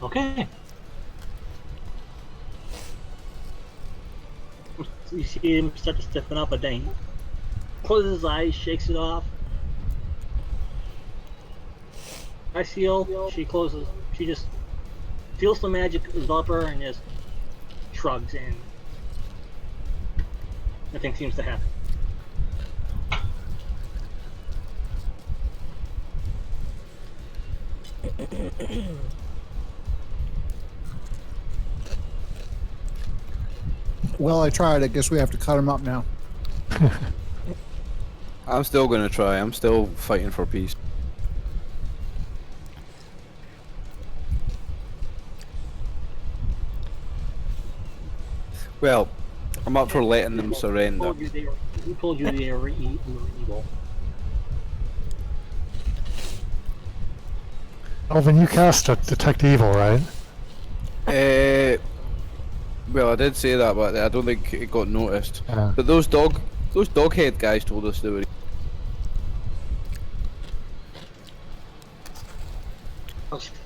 Okay. You see him start to stiffen up, but then he closes his eyes, shakes it off. I seal. She closes. She just feels the magic envelop her and just shrugs, and nothing seems to happen. Well, I tried. I guess we have to cut them up now. I'm still going to try. I'm still fighting for peace. Well, I'm up for letting them surrender. Who told you they were evil? Elvin, you cast a Detect Evil, right? Well, I did say that, but I don't think it got noticed. Yeah. But those dog head guys told us they were.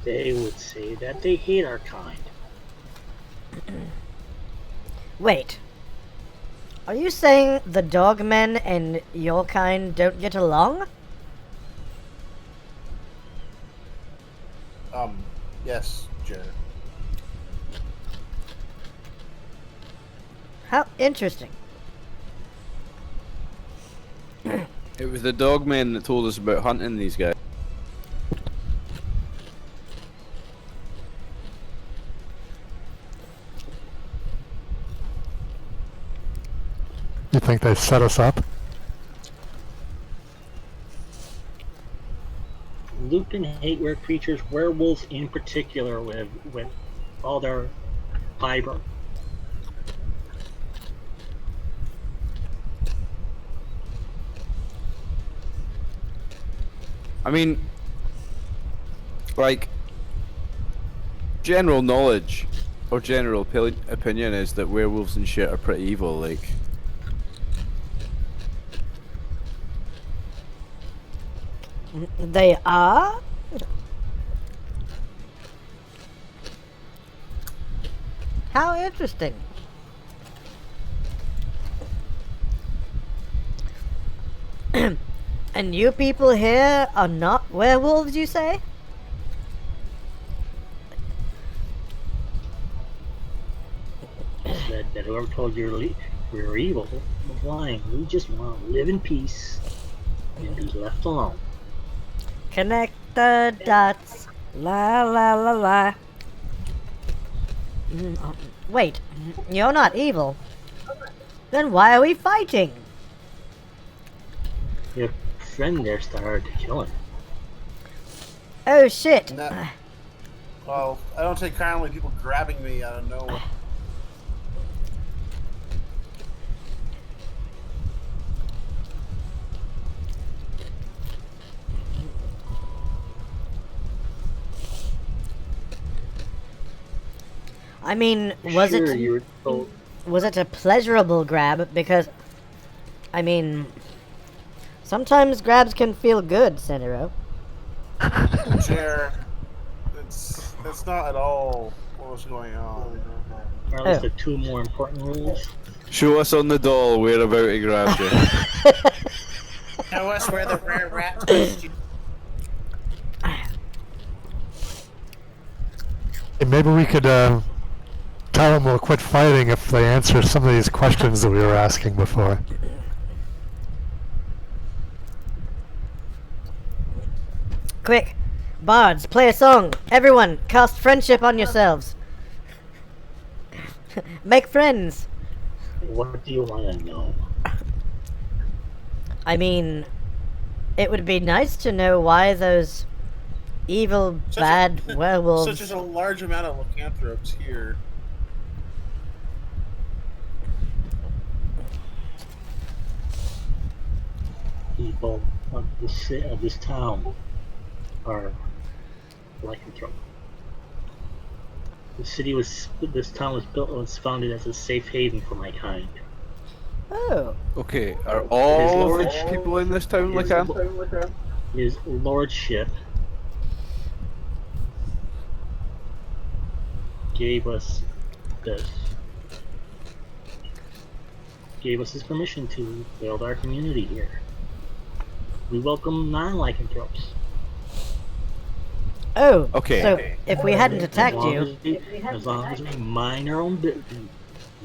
They would say that they hate our kind. Wait. Are you saying the dogmen and your kind don't get along? Yes, Jared. How interesting. It was the dogmen that told us about hunting these guys. You think they set us up? Lupin hate were creatures, werewolves in particular, with all their fiber. I mean, like, general knowledge or general opinion is that werewolves and shit are pretty evil. Like, They are? How interesting. And you people here are not werewolves, you say? Said that whoever told you you're evil was lying. We just want to live in peace and be left alone. Connect the dots. La la la la. Wait, you're not evil. Then why are we fighting? Your friend there started to kill him. Oh shit. No. Well, I don't take kindly people grabbing me out of nowhere. I mean, was Sure, it you were told. was it a pleasurable grab? Because, I mean, sometimes grabs can feel good, Senero. Chair. That's not at all what was going on. Or at least the two more important rules. show us on the doll where about he grabbed you. Show us where the rare rat touched you. Hey, maybe we could tell them we'll quit fighting if they answer some of these questions that we were asking before. Quick, bards, play a song. Everyone, cast friendship on yourselves. Make friends. What do you want to know? I mean, it would be nice to know why those evil, bad werewolves. Such as a large amount of lycanthropes here. People of this town are lycanthrope. This town was founded as a safe haven for my kind. Oh, Okay, are all His of the people in this town like that? His lordship gave us this. Gave us his permission to build our community here. We welcome non-lycanthropes. oh. Okay. So if we hadn't attacked As long you, as long as we mind our own business,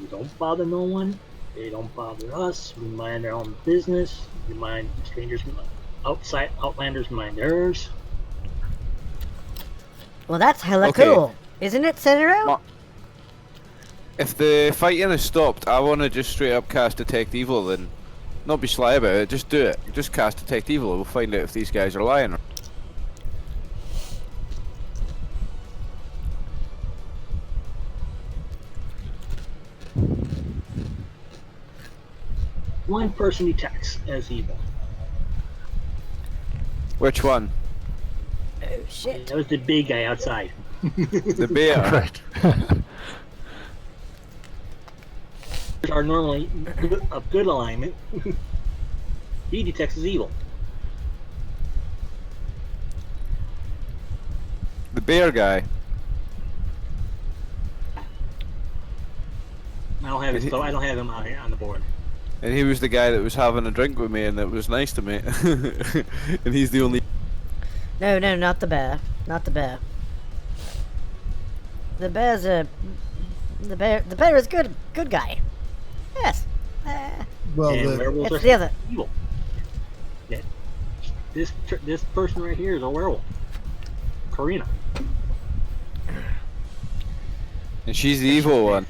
we don't bother no one. They don't bother us. We mind our own business. We mind strangers, outlanders mind theirs. well, that's hella Okay. cool, isn't it, Senero? If the fighting is stopped, I want to just straight up cast Detect Evil then. Not be sly about it, just do it. Just cast Detect Evil, we'll find out if these guys are lying. One person detects as evil. Which one? Oh shit. That was the big guy outside. The bear. Right. Are normally of good alignment. He detects as evil. The bear guy. I don't have him out here on the board. And he was the guy that was having a drink with me and that was nice to me. And he's the only... No, not the bear. Not the bear. The bear's a... The bear is good guy. Yes. Well, And werewolves it's are the other. evil. Yeah. This person right here is a werewolf. Karina. And she's the evil one.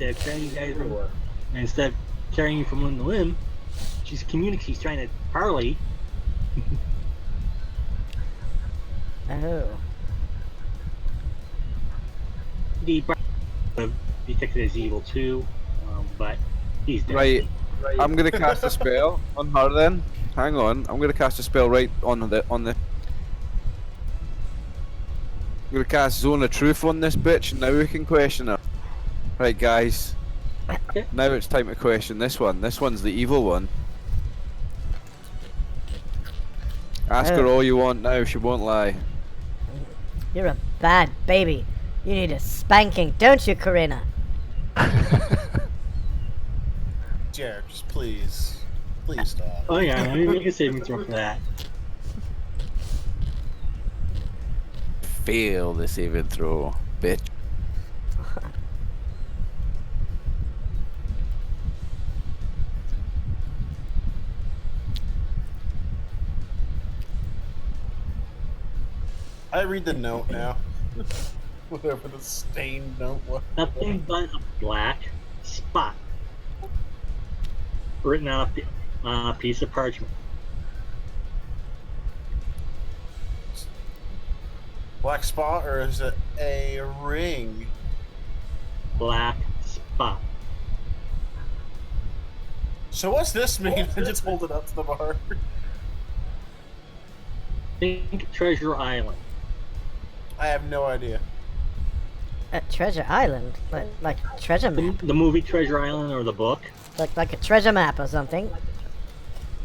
Instead of carrying you from limb to limb, she's trying to parlay. Oh. The detected as evil too, but he's dead. Right. I'm gonna cast a spell on her then. Hang on. I'm gonna cast a spell right on the I'm gonna cast Zone of Truth on this bitch, and now we can question her. Right, guys. Okay. Now it's time to question this one. This one's the evil one. Ask her Oh. all you want now, she won't lie. You're a bad baby. You need a spanking, don't you, Karina? Jared, just please stop. Oh yeah, let me make a saving throw for that. Fail the saving throw, bitch. I read the note now. Whatever the stained note was. Nothing but a black spot written on a piece of parchment. Black spot, or is it a ring? Black spot. So what's this mean? I just hold it up to the bar. Think Treasure Island. I have no idea. At Treasure Island? Like treasure map? The movie Treasure Island or the book? Like a treasure map or something?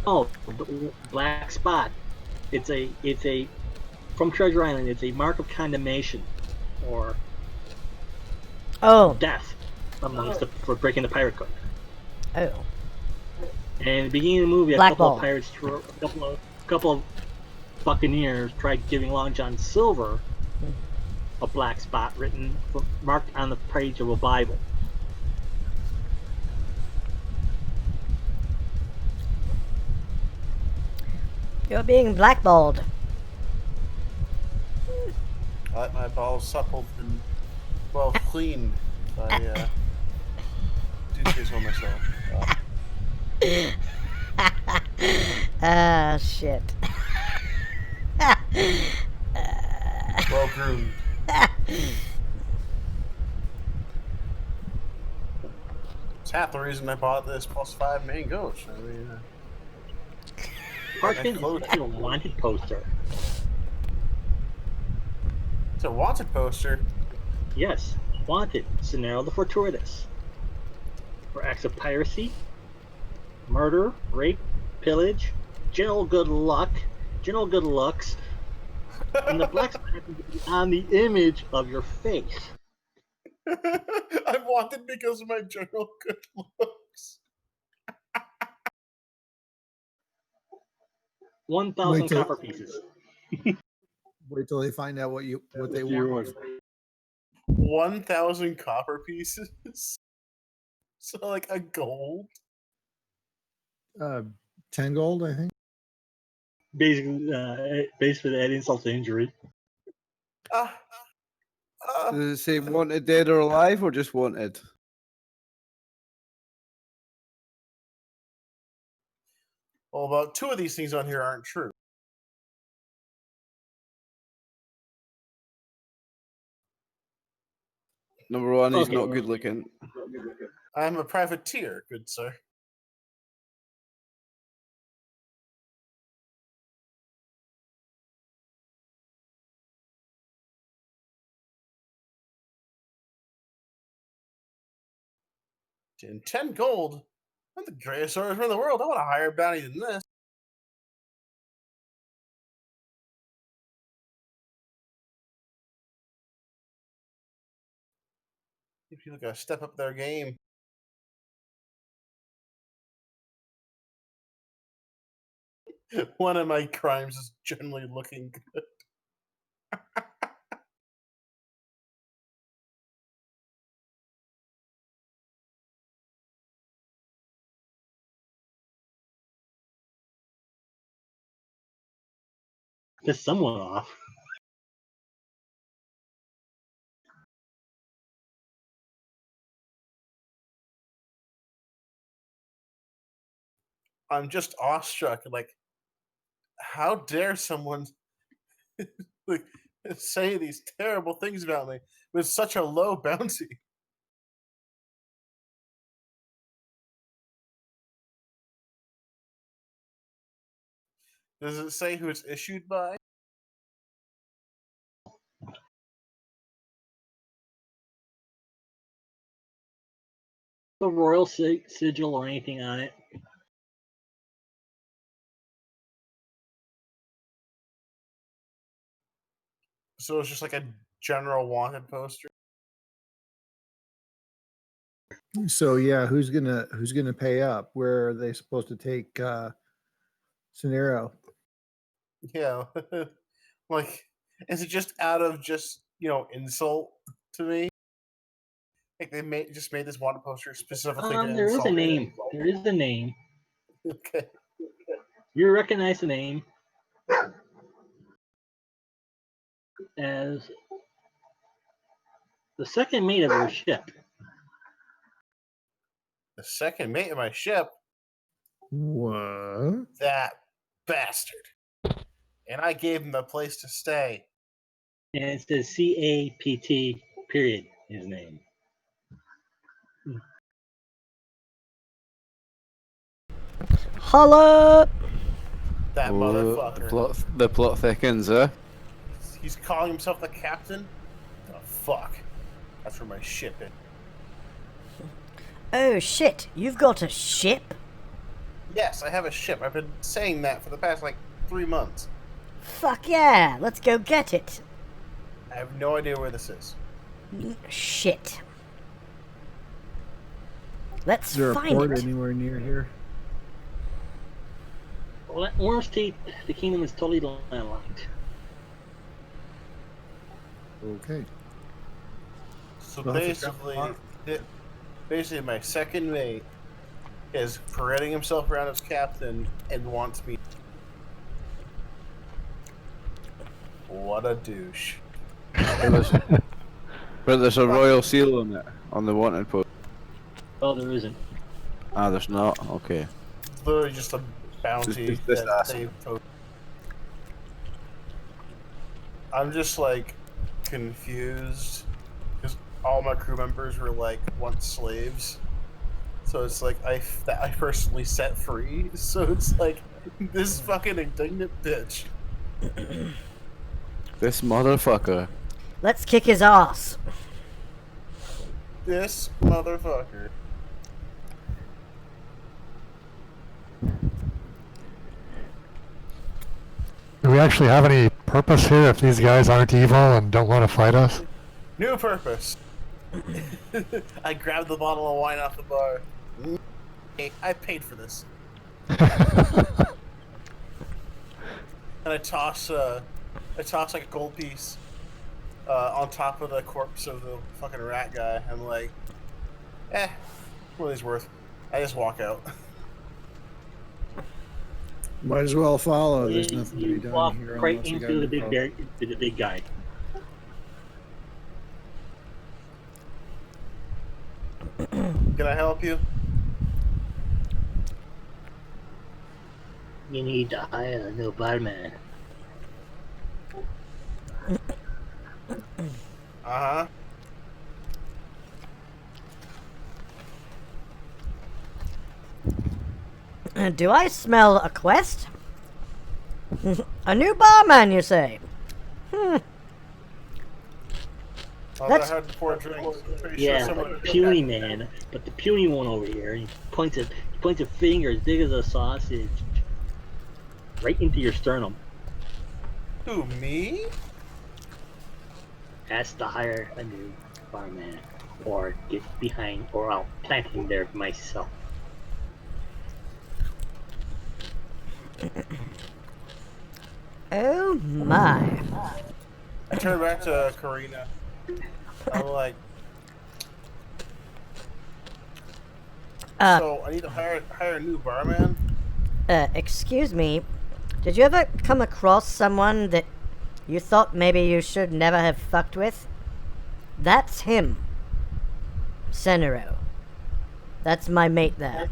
Oh, the black spot. It's a from Treasure Island. It's a mark of condemnation or Oh. death for breaking the pirate code. Oh. And in the beginning of the movie, Black a couple ball. of pirates, a couple of buccaneers tried giving Long John Silver a black spot marked on the page of a Bible. You're being blackballed. I like my balls suppled and well cleaned by do say so myself. Ah, shit. Well groomed. It's half the reason I bought this +5 mangoes. I mean, Parchment is actually a wanted poster. it's a wanted poster. Yes, wanted. Scenario the Fortuitous. For acts of piracy, murder, rape, pillage, general good looks, and the black spot happens to be on the image of your face. I'm wanted because of my general good looks. 1,000 Wait till- copper pieces. Wait till they find out what they want. 1,000 copper pieces. So like a gold. 10 gold, I think. Basically, to add insult to injury. Does it say wanted dead or alive, or just wanted? Well, about 2 of these things on here aren't true. Number one, he's Okay. not good looking. I'm a privateer, good sir. And 10 gold? I'm the greatest swordsman in the world. I want a higher bounty than this. If people gotta step up their game. One of my crimes is generally looking good. Just somewhat off. I'm just awestruck. Like, how dare someone like say these terrible things about me with such a low bounty? Does it say who it's issued by? a royal sigil or anything on it. So it's just like a general wanted poster. So yeah, who's gonna pay up? Where are they supposed to take Scenario? Yeah. Like, is it just out of just insult to me? Like they just made this wanted poster specifically to There is a insult me. name. There is a name. Okay. You recognize the name as the second mate of your ship. The second mate of my ship, What? that bastard. And I gave him a place to stay. And it says CAPT, period, his name. Holla! That Oh, motherfucker. the plot thickens, eh? He's calling himself the captain? The fuck? That's where my ship is. Oh shit, you've got a ship? Yes, I have a ship. I've been saying that for the past, 3 months. Fuck yeah, let's go get it. I have no idea where this is. Shit. Let's Is there a find port it. anywhere near here? Well, at Worm's Teeth, the kingdom is totally landlocked. Okay. So We'll have to jump basically my second mate is parading himself around as captain and wants me. What a douche. But there's a royal seal on it, on the wanted post. Oh, there isn't. Ah, there's not? Okay. It's literally just a bounty Just that awesome. they post. I'm just confused because all my crew members were once slaves, so it's that I personally set free. So it's this fucking indignant bitch. This motherfucker. Let's kick his ass. This motherfucker. Do we actually have any purpose here if these guys aren't evil and don't want to fight us? New purpose. I grabbed the bottle of wine off the bar. Hey, I paid for this. And I toss a gold piece on top of the corpse of the fucking rat guy. I'm like, what is worth? I just walk out. Might as well follow. There's nothing to be You done walk here. right unless you got into the any big problem. bear, into the big guy. Can I help you? You need to hire a new barman. Uh-huh. Do I smell a quest? A new barman, you say? Oh, That's- I had to pour drinks. I'm pretty Yeah, sure someone puny man, but the puny one over here. He points a finger as big as a sausage right into your sternum. Who, me? Has to hire a new barman, or get behind, or I'll plant him there myself. Oh my. I turn back to Karina. I'm like, so I need to hire a new barman. Excuse me. Did you ever come across someone that you thought maybe you should never have fucked with? That's him. Senero. That's my mate there.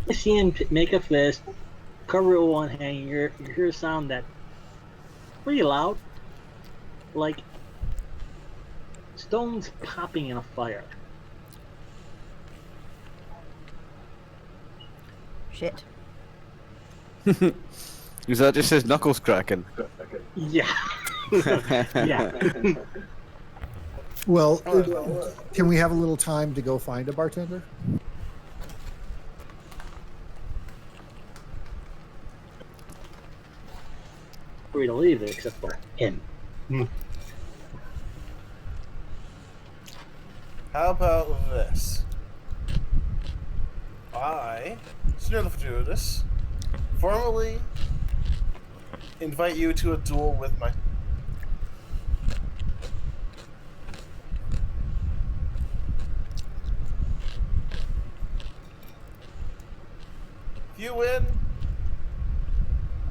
You see him make a fist, cover it with one hand. You hear a sound that pretty loud, like stones popping in a fire. Shit. Is that just his knuckles cracking? Yeah. Yeah. Well, can we have a little time to go find a bartender? Free to leave it except for him. How about this? I, Snurlifidus, formally invite you to a duel with my. If you win,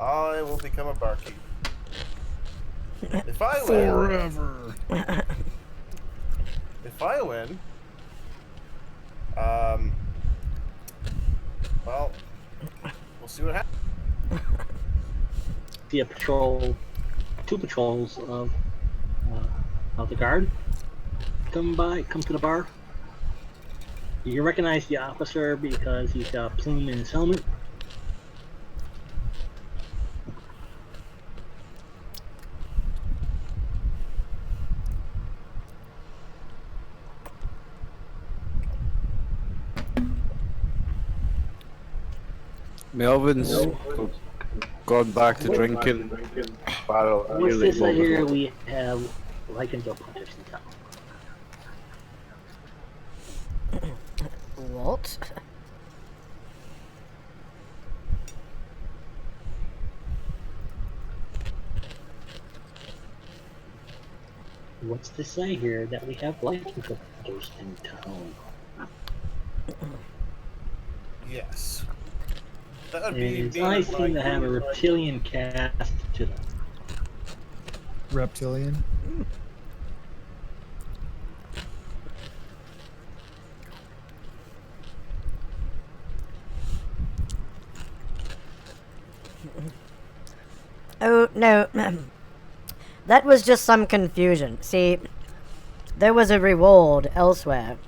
I will become a barkeep. If I win, Forever. if I win, well, we'll see what happens. See a patrol, 2 patrols of the guard come to the bar. You recognize the officer because he's got a plume in his helmet. Melvin's gone back to drinking. Barrel What's this right here? We have lycanthrope hunters in town. What? What's this say here? That we have lycanthrope hunters in town. Yes. That would And be I seem to have a reptilian cast to them. Reptilian. Oh, no. That was just some confusion. See, there was a reward elsewhere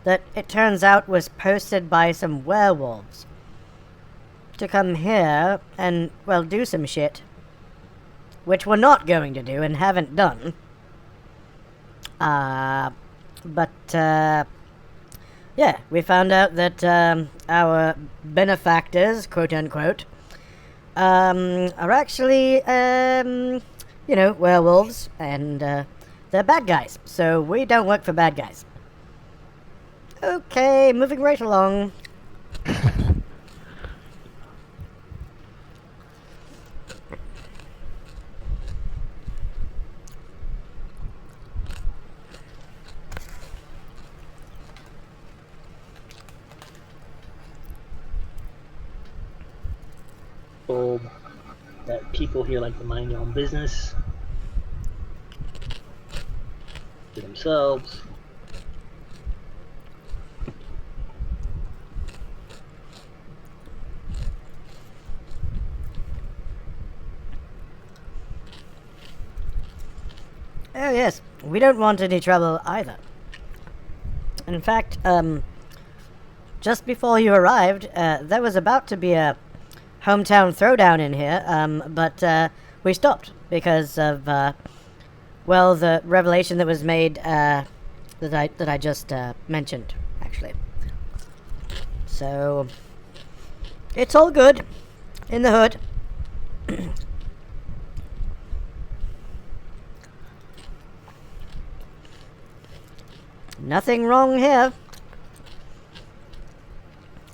that it turns out was posted by some werewolves to come here and, well, do some shit. Which we're not going to do and haven't done. Yeah, we found out that our benefactors, quote unquote, are actually, werewolves, and they're bad guys. So we don't work for bad guys. Okay, moving right along. Told that people here like to mind their own business for themselves. Oh yes, we don't want any trouble either. In fact, just before you arrived, there was about to be a hometown throwdown in here, but we stopped because of, the revelation that was made that I just mentioned, actually. So it's all good in the hood. Nothing wrong here.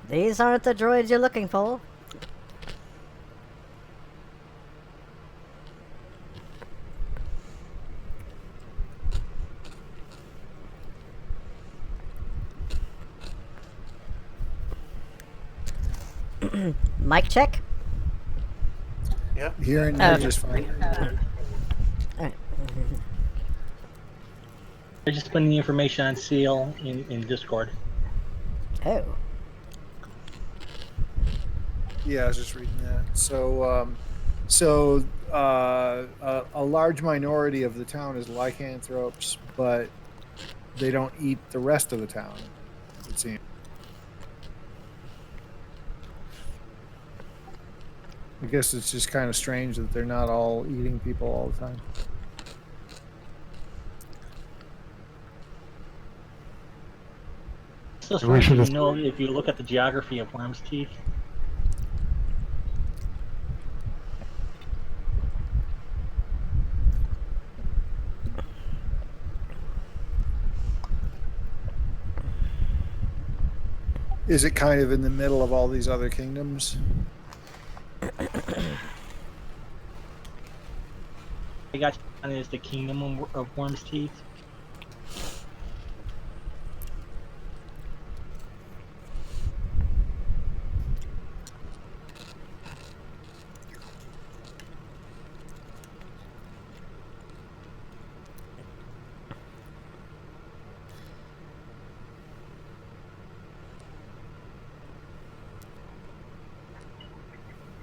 These aren't the droids you're looking for. Mic check. Yeah. Here and Oh, there, just fine. Alright. They're just putting the information on seal in Discord. Oh. Yeah, I was just reading that. A large minority of the town is lycanthropes, but they don't eat the rest of the town, it seems. I guess it's just kind of strange that they're not all eating people all the time. So We strange, should you just. know, if you look at the geography of Worm's Teeth. Is it kind of in the middle of all these other kingdoms? I got you is the kingdom of Worm's Teeth.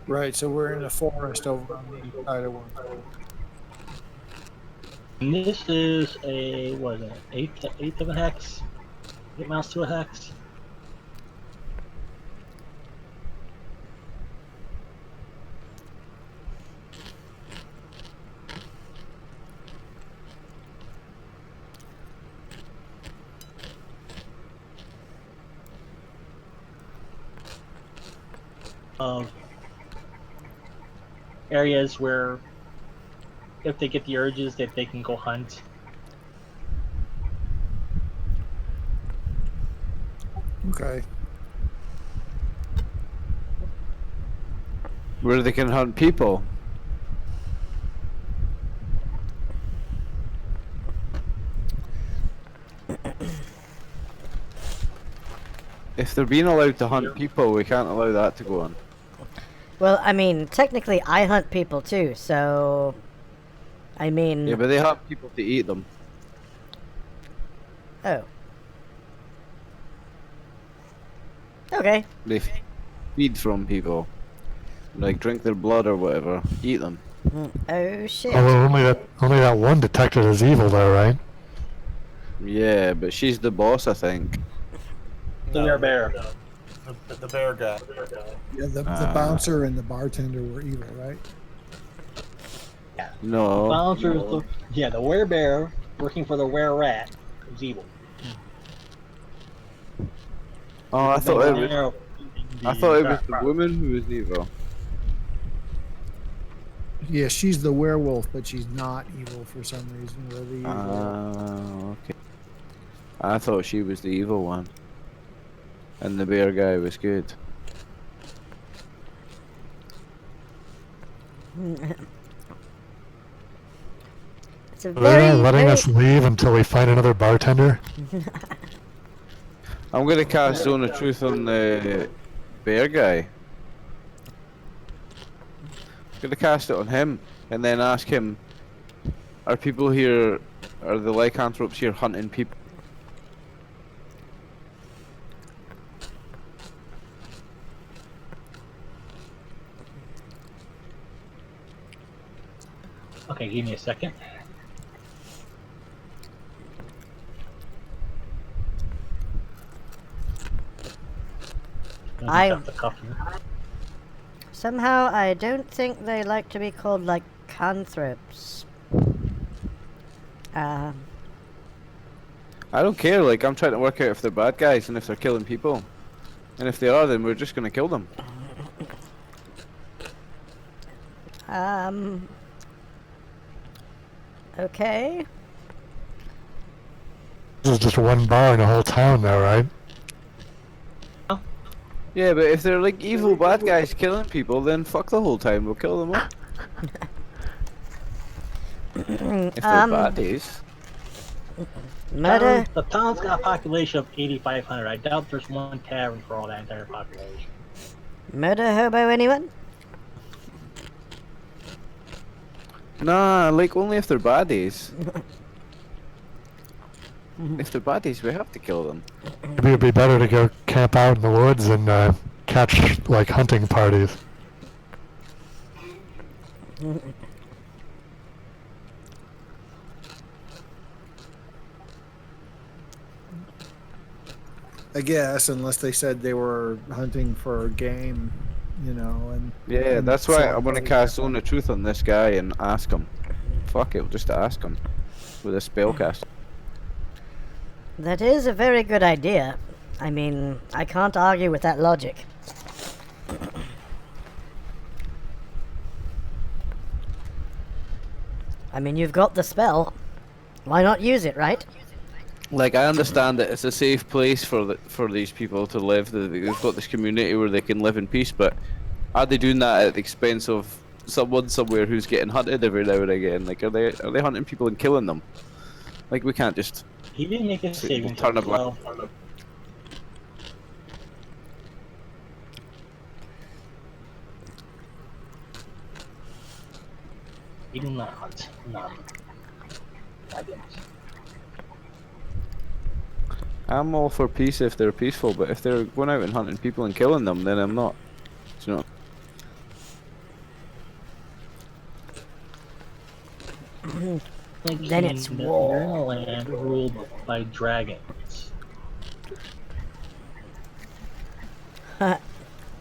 Right, so we're in a forest over on the side of one. And this is a what is it? Eighth of a hex. 8 miles to a hex. Of areas where if they get the urges that they can go hunt. Okay. Where they can hunt people. If they're being allowed to hunt people, we can't allow that to go on. Well, I mean, technically, I hunt people too, so. I mean. Yeah, but they hunt people to eat them. Oh. Okay. They feed from people. Like, drink their blood or whatever. Eat them. Oh shit. Although only that one detected as evil, though, right? Yeah, but she's the boss, I think. The bear. The bear guy. Yeah, the bouncer and the bartender were evil, right? No. Bouncer is the werebear working for the were rat is evil. Oh, I thought it was the Right. woman who was evil. Yeah, she's the werewolf, but she's not evil for some reason. We're the evil. Okay. I thought she was the evil one. And the bear guy was good. It's a They're not letting very. us leave until we find another bartender. I'm gonna cast Zone of Truth on the bear guy. I'm gonna cast it on him and then ask him, are the lycanthropes here hunting people? Okay, give me a second. Somehow, I don't think they like to be called lycanthropes. I don't care, like, I'm trying to work out if they're bad guys and if they're killing people. And if they are, then we're just gonna kill them. Okay. This is just one bar in a whole town now, right? Yeah, but if they're like evil bad guys killing people, then fuck the whole time, we'll kill them all. If they're baddies. Murder. The town's got a population of 8,500. I doubt there's one tavern for all that entire population. Murder hobo, anyone? Nah, like only if they're baddies. If they're baddies, we have to kill them. Maybe it'd be better to go camp out in the woods and catch, like, hunting parties. I guess, unless they said they were hunting for game, you know, and Yeah, and that's why so- I'm gonna cast Zone of Truth on this guy and ask him. Fuck it, just ask him. With a spellcast. That is a very good idea. I mean, I can't argue with that logic. I mean, you've got the spell. Why not use it, right? Like, I understand that it's a safe place for these people to live. They've got this community where they can live in peace, but are they doing that at the expense of someone somewhere who's getting hunted every now and again? Like, are they hunting people and killing them? Like, we can't just He didn't make a saving turn a blind. throw. He did not hunt. None. I didn't. I'm all for peace if they're peaceful, but if they're going out and hunting people and killing them, then I'm not. Do you know? Like Then it's saying that war. You're in a land ruled by dragons.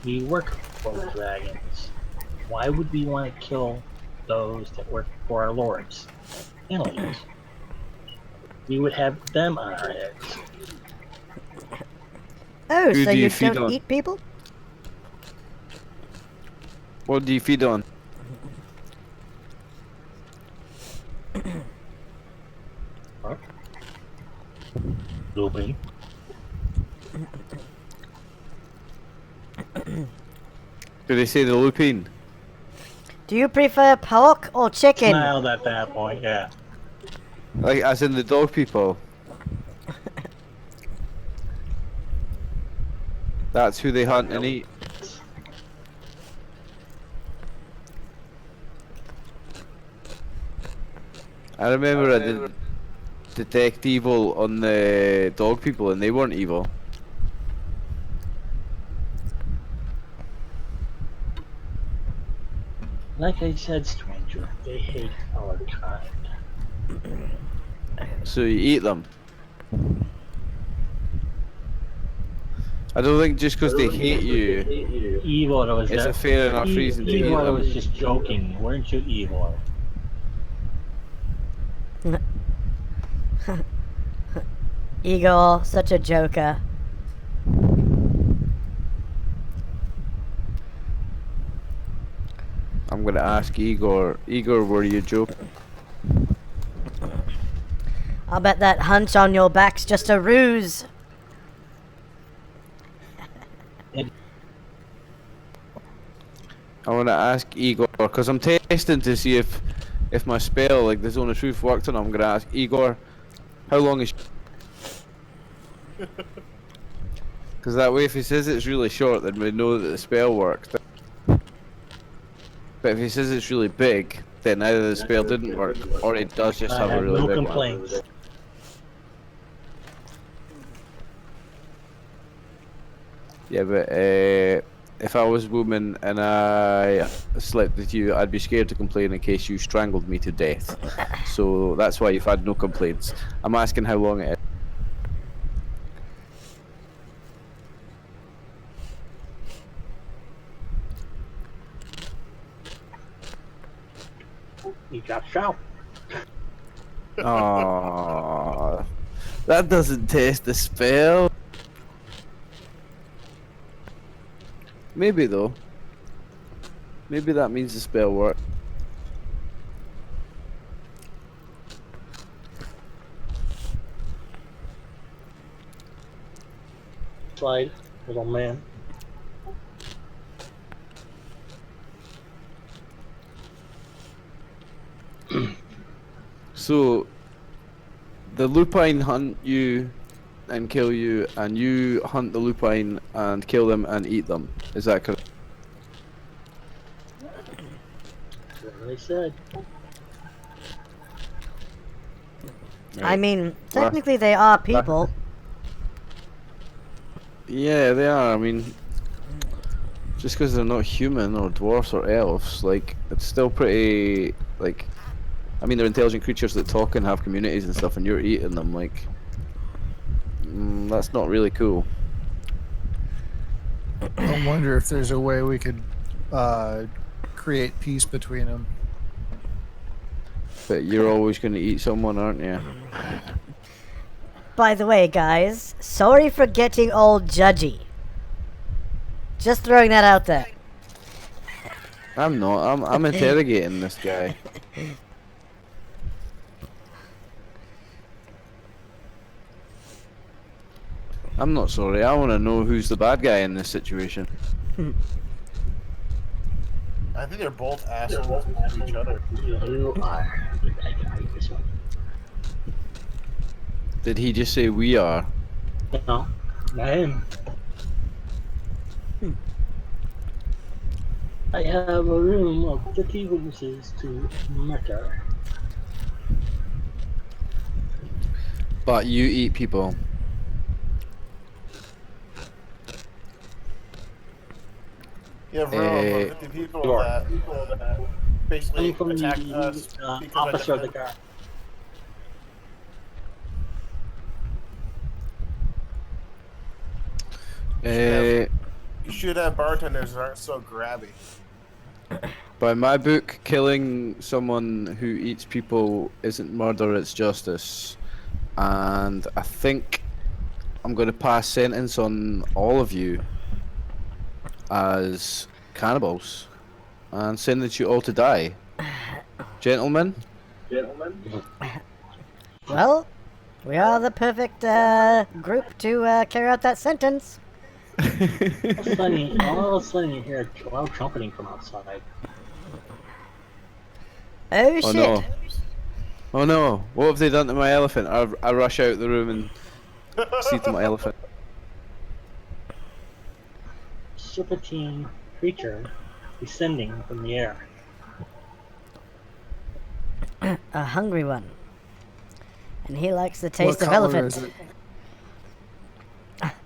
We work for the dragons. Why would we want to kill those that work for our lords? Enemies. We would have them on our heads. Oh, Who so do you you feed don't on? eat people? What do you feed on? Huh? Looping. Do they say the lupine? Do you prefer pork or chicken? Smiled at that point, yeah. Like, as in the dog people? That's who they hunt and eat. I remember I did detect evil on the dog people and they weren't evil. Like I said, stranger, they hate our kind. So you eat them. I don't think just because they hate you, Evil was it's a fair enough reason to eat Evil them. was just joking, weren't you, Evil? Igor, such a joker. I'm gonna ask Igor. Igor, were you joking? I'll bet that hunch on your back's just a ruse. I wanna ask Igor because I'm testing to see if my spell, like the Zone of Truth, worked on him. I'm gonna ask Igor, how long is? Because that way, if he says it's really short, then we know that the spell worked. But if he says it's really big, then either the spell didn't work or it does just I have a have really no big one. complaints. Yeah, but if I was a woman and I slept with you, I'd be scared to complain in case you strangled me to death. So that's why you've had no complaints. I'm asking how long it is. You got shot. Aww, that doesn't test the spell. Maybe though. Maybe that means the spell worked. Slide, little man. So, the lupine hunt you and kill you, and you hunt the lupine and kill them and eat them. Is that correct? What I said. I mean, technically they are people. Yeah, they are. I mean, just because they're not human or dwarfs or elves, like, it's still pretty, like, I mean, they're intelligent creatures that talk and have communities and stuff, and you're eating them, like, that's not really cool. I wonder if there's a way we could create peace between them. But you're always going to eat someone, aren't you? by the way, guys, sorry for getting all judgy. Just throwing that out there. I'm not. I'm interrogating this guy. I'm not sorry. I want to know who's the bad guy in this situation. I think they're both assholes to each other. You are the bad guy in this one. Did he just say we are? No, not him. I have a room of 50 witnesses to murder. But you eat people. You have room of 50 people Sure. that basically Coming from attacked the us because I officer of the defended. guard. You should have bartenders that aren't so grabby. By my book, killing someone who eats people isn't murder, it's justice. And I think I'm going to pass sentence on all of you as cannibals and sentence you all to die. Gentlemen? Well, we are the perfect group to carry out that sentence. All of a sudden you hear a loud trumpeting from outside. Oh Oh shit! no. Oh no, what have they done to my elephant? I rush out the room and see to my elephant. Serpentine creature descending from the air. A hungry one. And he likes the What taste of color elephant. is it?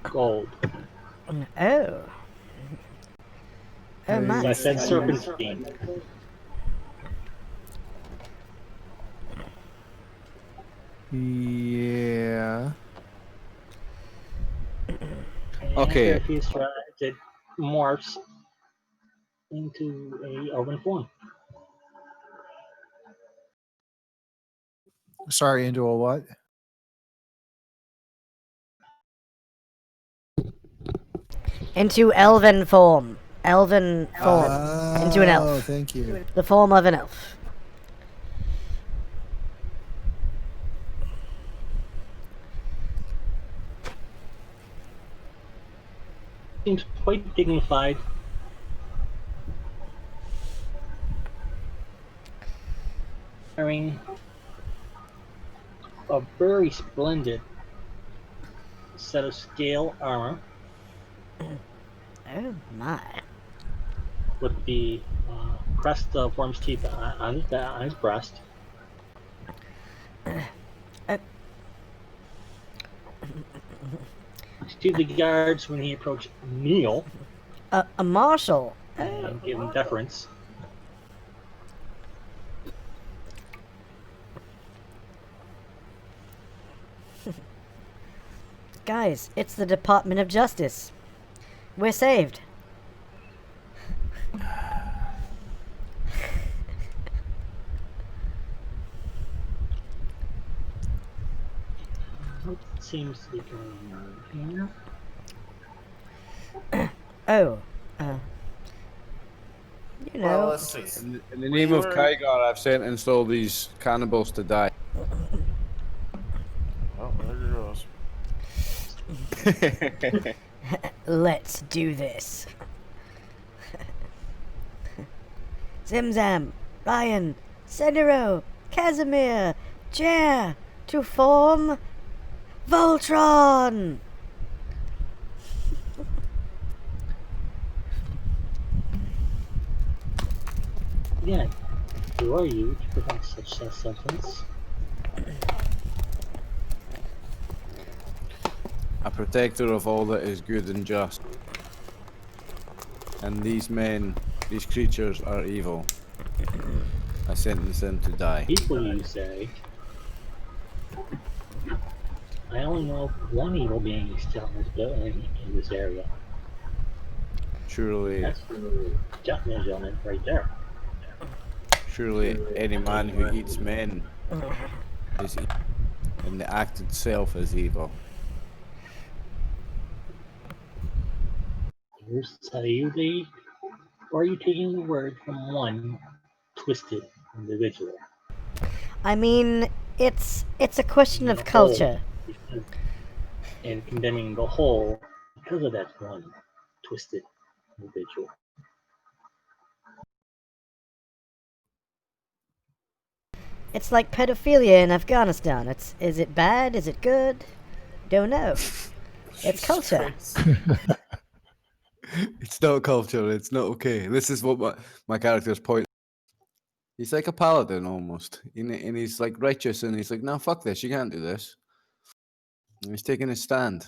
Gold. Oh. Oh my. I said serpentine. Yeah. And Okay. after a few strides, it morphs into a elven form. Sorry, into a what? Into elven form. Elven form. Into an elf. Oh, thank you. The form of an elf. Seems quite dignified. Wearing a very splendid set of scale armor Oh my. with the crest of worm's teeth on his breast. To the guards when he approached Neil A marshal. and gave him deference. Guys, it's the Department of Justice. We're saved. What seems to be going on here? Oh. You know. Well, let's see. In the name of were- Kygar, I've sentenced all these cannibals to die. Oh, there it goes. Let's do this. Zimzam, Ryan, Seniro, Casimir, Jer, to form Voltron! Again, who are you to pronounce such a sentence? A protector of all that is good and just. And these men, these creatures are evil. I sentence them to die. People, you say. I only know of one evil being still in this area. Surely, That's the gentleman right there. surely any man who eats men is evil. and the act itself is evil. Here's to tell you, Lee, or are you taking the word from one twisted individual? I mean, it's a question Condemning of the whole culture. and condemning the whole because of that one twisted individual. It's like pedophilia in Afghanistan. Is it bad? Is it good? Don't know. It's Jesus culture. Christ. It's not culture. It's not okay. This is what my character's point. He's like a paladin almost, and he's like righteous, and he's like, "No, fuck this. You can't do this." And he's taking his stand.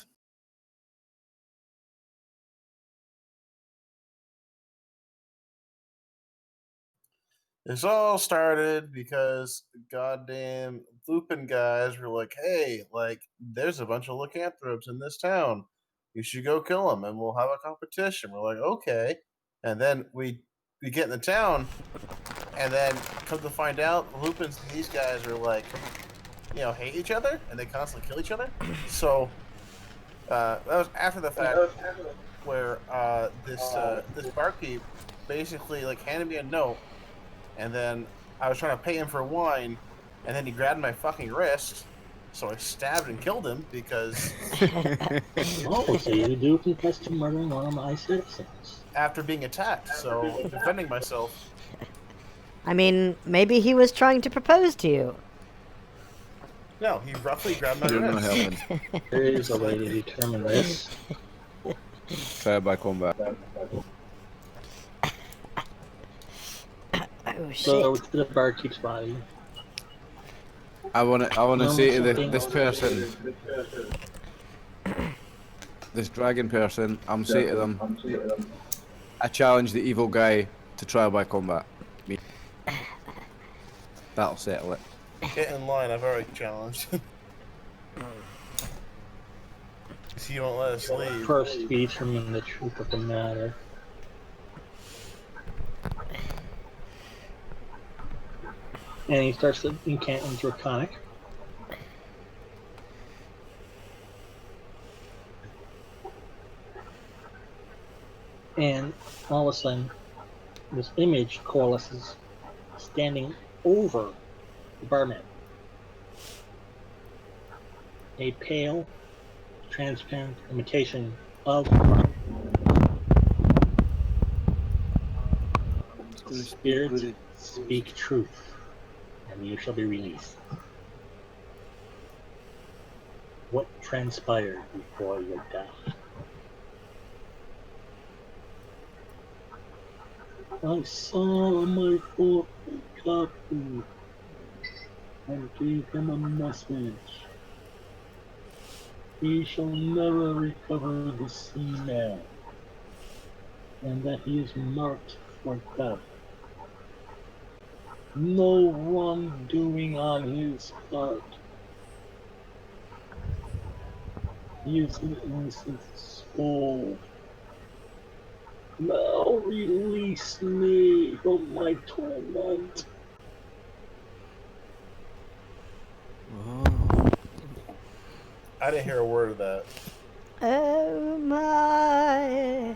This all started because goddamn Lupin guys were like, "Hey, like, there's a bunch of lycanthropes in this town. You should go kill them, and we'll have a competition." We're like, "Okay," and then we get in the town, and then come to find out, Lupins and these guys are like, hate each other, and they constantly kill each other. So that was after the fact, where this barkeep basically like handed me a note, and then I was trying to pay him for wine, and then he grabbed my fucking wrist, so I stabbed and killed him because Oh, so you do confess to murdering one of my citizens. after being attacked, so I'm defending myself. I mean, maybe he was trying to propose to you. No, he roughly grabbed my You're not wrist. helping. There is a way to determine this. Trial by combat. Oh So shit. it's the barkeep's body. I wanna Normally say to something- this person, this dragon person, I'm saying to them, I challenge the evil guy to trial by combat. Me. That'll settle it. Get in line, I've already challenged. He won't let us leave. First, we determine the truth of the matter. And he starts to incant in Draconic. And all of a sudden, this image coalesces standing over the barman. A pale, transparent imitation of Christ. Spirit, speak truth, and you shall be released. What transpired before your death? I saw my fourth copy and gave him a message. He shall never recover the seaman, and that he is marked for death. No wrongdoing on his part. He is an innocent soul. Now release me from my torment. Oh. I didn't hear a word of that. Oh my.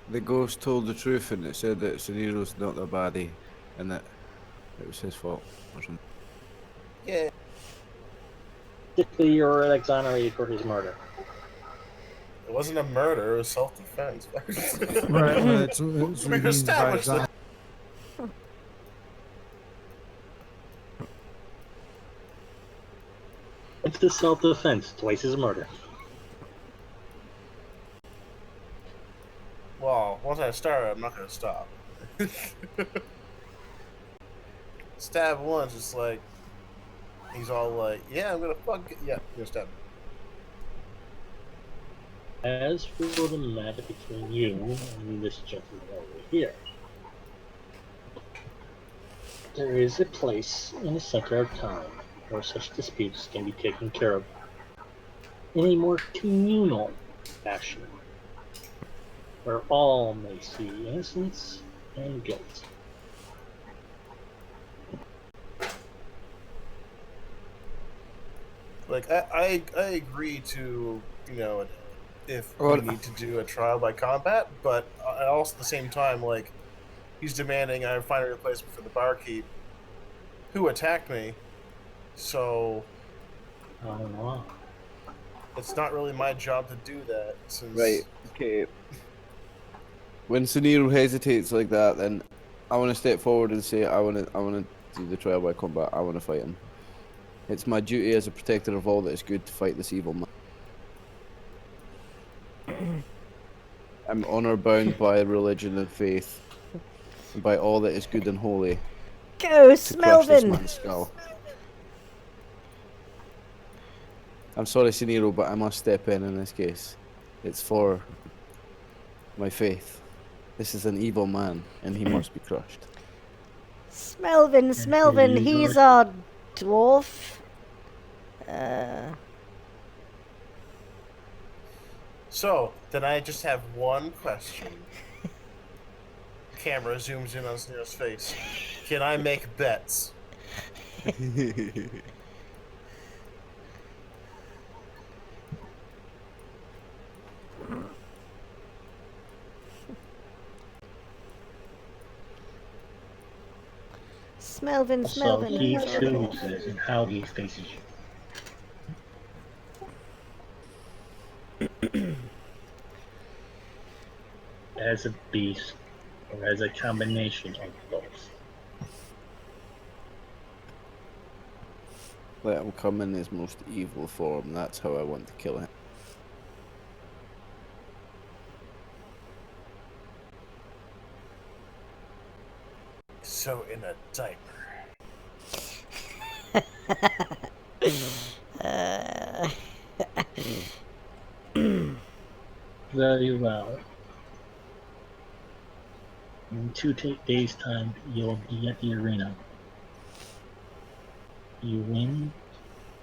The ghost told the truth, and it said that Soniro's not the baddie, and that it was his fault or something. Yeah. Basically, you're exonerated for his murder. It wasn't a murder, it was self-defense. Right. Well, that's what We he means by established exotic. It's the self-defense, twice his murder. Well, once I start, I'm not gonna stop. Stab once, it's like he's all like, "Yeah, I'm gonna fuck." Yeah, you're gonna stab me. As for the matter between you and this gentleman over here, there is a place in the center of town where such disputes can be taken care of in a more communal fashion, where all may see innocence and guilt. Like I agree to if we Well- need to do a trial by combat, but I also at the same time like he's demanding I find a replacement for the barkeep who attacked me. So I don't know. it's not really my job to do that Right. since Okay. When Suniro hesitates like that, then I want to step forward and say, I want to do the trial by combat. I want to fight him. It's my duty as a protector of all that is good to fight this evil man. I'm honor bound by religion and faith, and by all that is good and holy, Go, to crush this Smelvin! man's skull. I'm sorry, Suniro, but I must step in this case. It's for my faith. This is an evil man, and he must be crushed. Smelvin, Smelvin, he's our dwarf. so then I just have one question. Camera zooms in on Sneer's face. Can I make bets? Smelvin, So Smelvin, he he's our dwarf. chooses and how he faces you. As a beast or as a combination of both. Let him come in his most evil form. That's how I want to kill him. So in a diaper. Very well. In 2 days' time, you'll be at the arena. You win,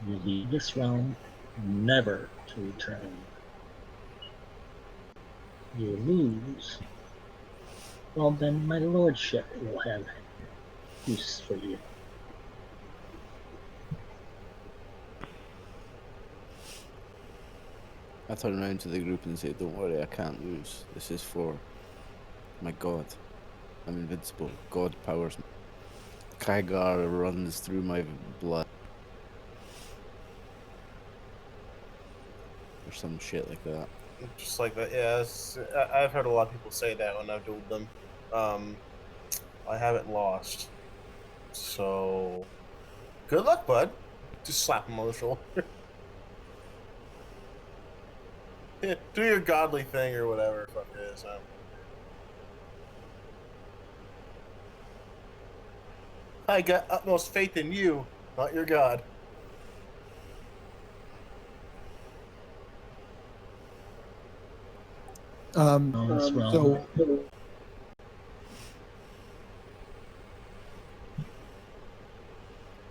you leave this realm, never to return. You lose, well then my lordship will have use for you. I turn around to the group and say, don't worry, I can't lose. This is for my god. I'm invincible. God powers me. Kygar runs through my blood. Or some shit like that. Just like that, yeah. I've heard a lot of people say that when I've dueled them. I haven't lost. So, good luck, bud. Just slap him on the shoulder. Yeah, do your godly thing or whatever the fuck it is. I got utmost faith in you, not your god.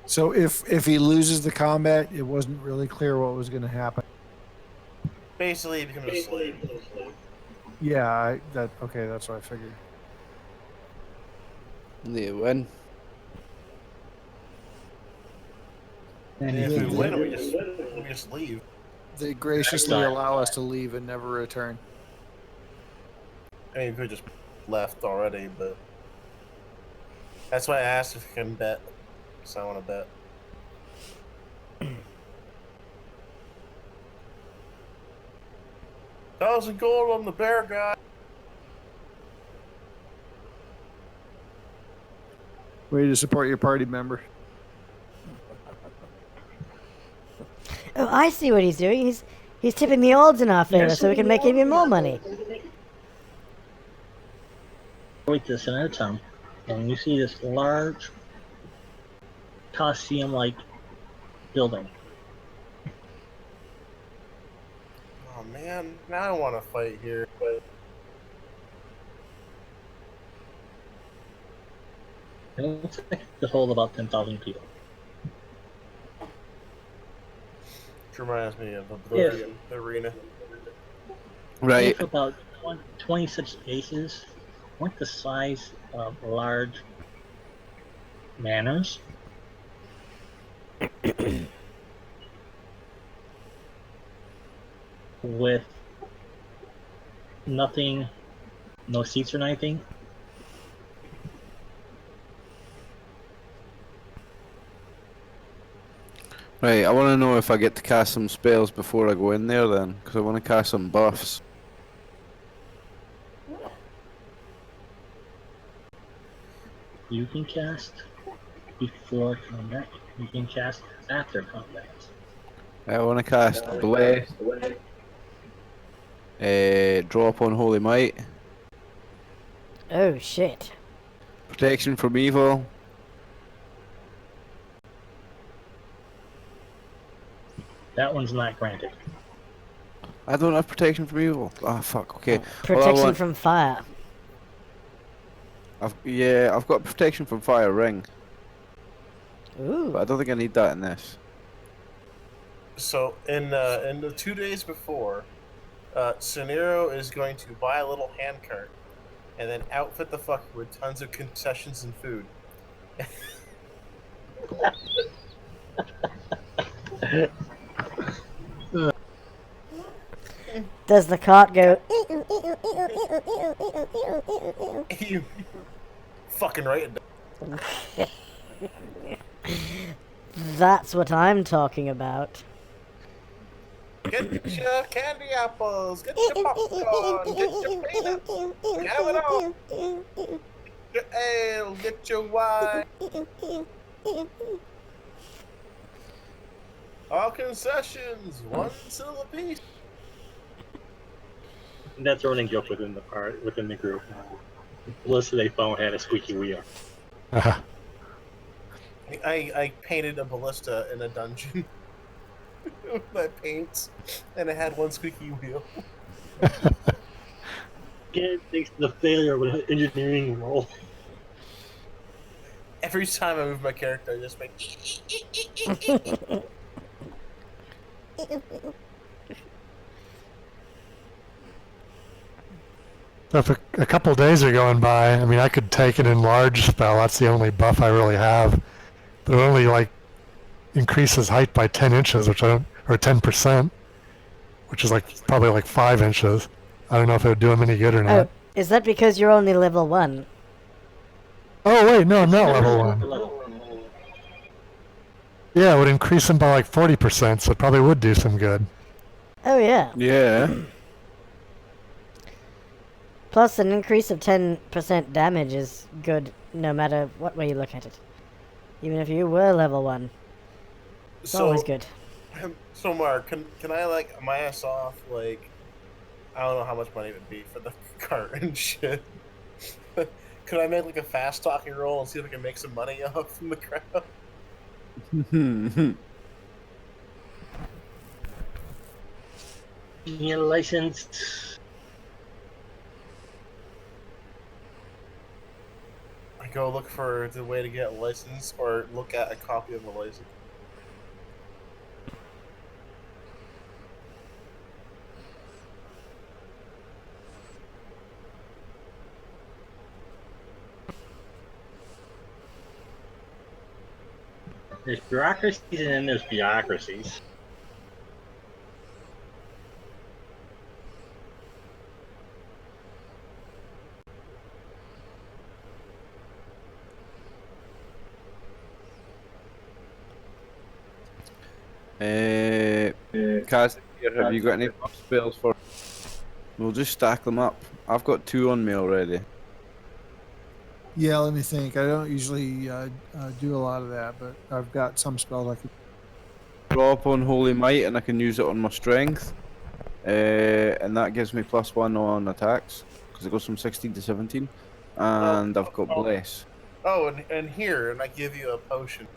So if he loses the combat, it wasn't really clear what was going to happen. Basically, he becomes a slave. Yeah, okay. That's what I figured. They win. And if we win, we just leave. They graciously allow us to leave and never return. I mean, we could just left already, but that's why I asked if you can bet. Because I want to bet. $1,000 on the bear guy. Way to support your party member. Oh, I see what he's doing. He's tipping the odds in our favor so we can make even more money. Wait to the center of town, and you see this large Coliseum-like building. Oh man, now I want to fight here, but It looks like it could hold about 10,000 people. it reminds me of Oblivion Arena. Right. If about 20 such spaces weren't the size of large manors, with nothing, no seats or anything. Right, I want to know if I get to cast some spells before I go in there then, because I want to cast some buffs. You can cast before combat. You can cast after combat. I want to cast Bless, Draw upon Holy Might, Oh shit. Protection from Evil, That one's not granted. I don't have Protection from Evil. Ah, fuck, okay. All I Protection want, from fire. I've got Protection from Fire Ring, Ooh. but I don't think I need that in this. So in the 2 days before, Scenario is going to buy a little handcart and then outfit the fucker with tons of concessions and food. Does the cart go? You fucking right. It does. That's what I'm talking about. Get your candy apples, get your popcorn, get your peanuts, have it all. Get your ale, get your wine. All concessions, $1 piece. That's a running joke within the group. Melissa they found had a squeaky wheel. I painted a ballista in a dungeon with my paints, and it had one squeaky wheel. Again, thanks to the failure with an engineering roll. Every time I move my character, I just make. So if a couple days are going by, I mean, I could take an enlarge spell. That's the only buff I really have. But it only like increases height by 10 inches, which I don't, or 10%, which is like probably like 5 inches. I don't know if it would do him any good or Oh, not. is that because you're only level 1? Oh wait, no, I'm not level 1. Yeah, it would increase him by like 40%, so it probably would do some good. Oh yeah. Yeah. Plus an increase of 10% damage is good no matter what way you look at it. Even if you were level 1. It's always good. So Mark, can I like my ass off like I don't know how much money it would be for the cart and shit. Could I make like a fast talking roll and see if I can make some money off from the crowd? Your license. I go look for the way to get a license or look at a copy of a license. There's bureaucracies and then there's bureaucracies. Kaz, have you got any buff spells for? We'll just stack them up. I've got 2 on me already. Yeah, let me think. I don't usually do a lot of that, but I've got some spells I could. Draw upon Holy Might, and I can use it on my strength. And that gives me +1 on attacks, because it goes from 16 to 17. And I've got Bless. Oh, and here, and I give you a potion.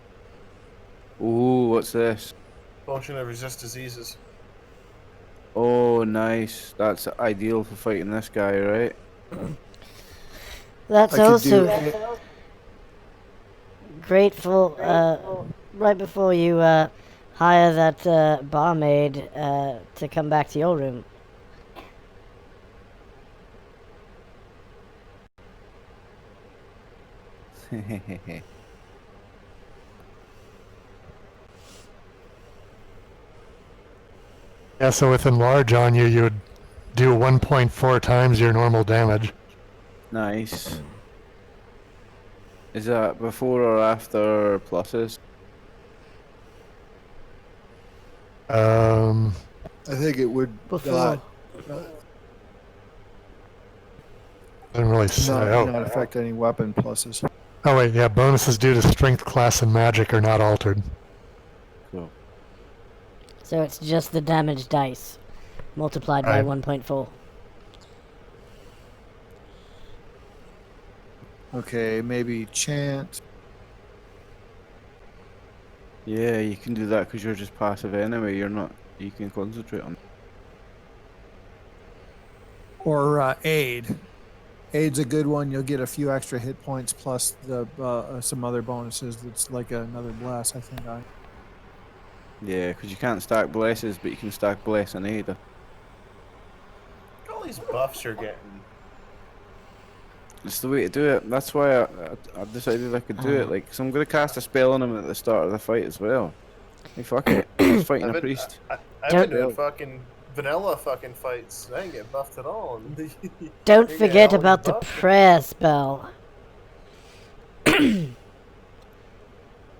Ooh, what's this? Potion of resist diseases. Oh, nice. That's ideal for fighting this guy, right? That's I could also do- grateful, right before you hire that barmaid to come back to your room. Yeah, so with enlarge on you, you would do 1.4 times your normal damage. Nice. Is that before or after pluses? I think it would Before. Doesn't really say. not affect any weapon pluses. Oh wait, yeah. Bonuses due to strength, class, and magic are not altered. Cool. So it's just the damage dice multiplied by Right. 1.4. Okay, maybe chant. Yeah, you can do that because you're just passive anyway. You're not. You can concentrate on. Or aid. Aid's a good one. You'll get a few extra hit points plus the some other bonuses. That's like another bless. I think. Yeah, because you can't stack blesses, but you can stack bless and aid. All these buffs you're getting. It's the way to do it. That's why I decided I could do it. Like, so I'm gonna cast a spell on him at the start of the fight as well. Hey, fuck it. He's fighting I've a been priest. I've been doing fucking vanilla fucking fights. I didn't get buffed at all. Don't You're getting forget all these about the buffs. prayer spell.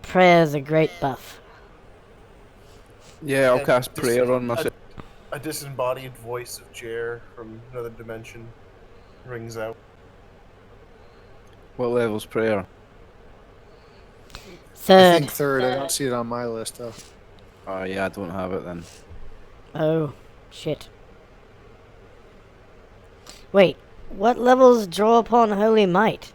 Prayer is a great buff. Yeah, I'll And cast prayer on myself. A disembodied voice of Jer from another dimension rings out. What level's prayer? I Third. think third. I don't see it on my list though. Oh yeah, I don't have it then. Oh, shit. Wait, what levels draw upon Holy Might?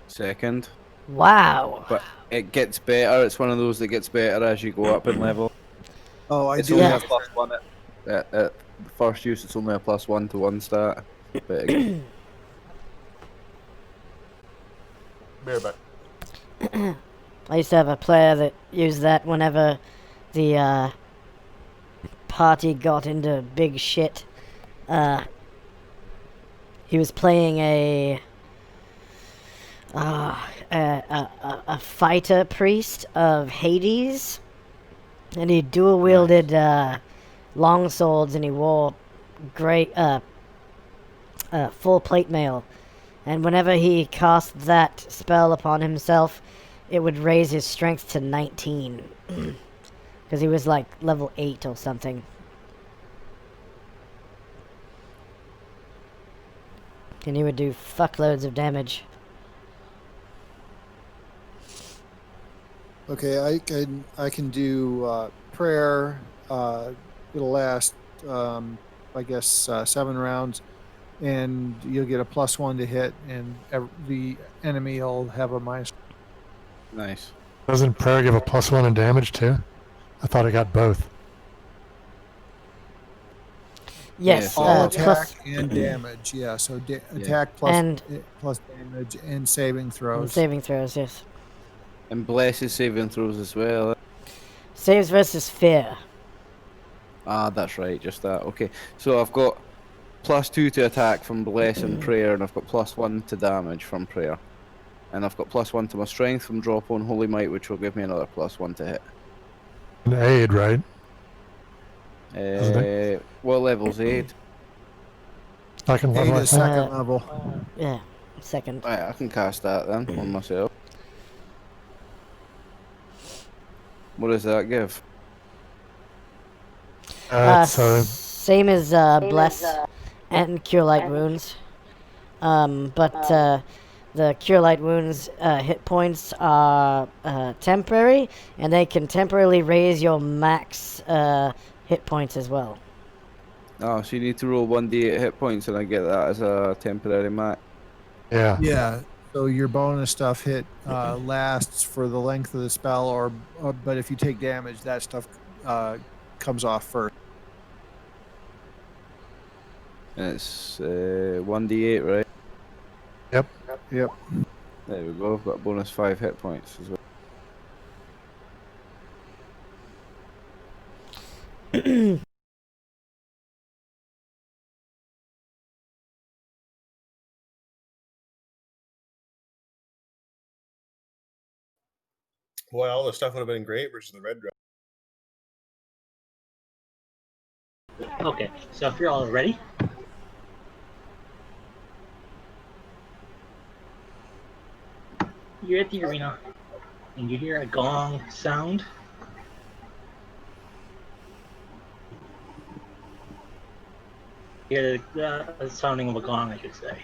Second. Wow. But it gets better. It's one of those that gets better as you go up in level. Oh, I It's do only Yeah. a +1 at first use. It's only a +1 to one stat. But Bareback. I used to have a player that used that whenever the party got into big shit. He was playing a fighter priest of Hades, and he dual wielded long swords, and he wore great full plate mail. And whenever he cast that spell upon himself, it would raise his strength to 19. Because he was like level 8 or something. And he would do fuckloads of damage. Okay, I can do prayer. It'll last, I guess, 7 rounds, and you'll get a +1 to hit, and the enemy will have a minus. nice. Doesn't prayer give a +1 in damage too? I thought it got both. Yes, All so- attack plus and damage. Yeah, so attack plus And- plus damage and saving throws. and saving throws, yes. And blesses saving throws as well. Saves versus fear. Ah, that's right, just that. Okay, so I've got +2 to attack from bless and prayer, and I've got +1 to damage from prayer. And I've got +1 to my strength from drop on Holy Might, which will give me another +1 to hit. An aid, right? Isn't What level's aid? Second level, Aid I is think. second level. Yeah, second. Right, I can cast that then on myself. What does that give? So Same as Bless and Cure Light Wounds. But the Cure Light Wounds hit points are temporary, and they can temporarily raise your max hit points as well. Oh, so you need to roll 1d8 hit points, and I get that as a temporary max. yeah. Yeah. So your bonus stuff hit lasts for the length of the spell, or but if you take damage, that stuff comes off first. And it's 1d8, right? Yep. There we go. I've got a bonus 5 hit points as well. Boy, all this stuff would have been great versus the red drop. Okay, so if you're all ready, you're at the arena and you hear a gong sound. You hear the sounding of a gong, I should say.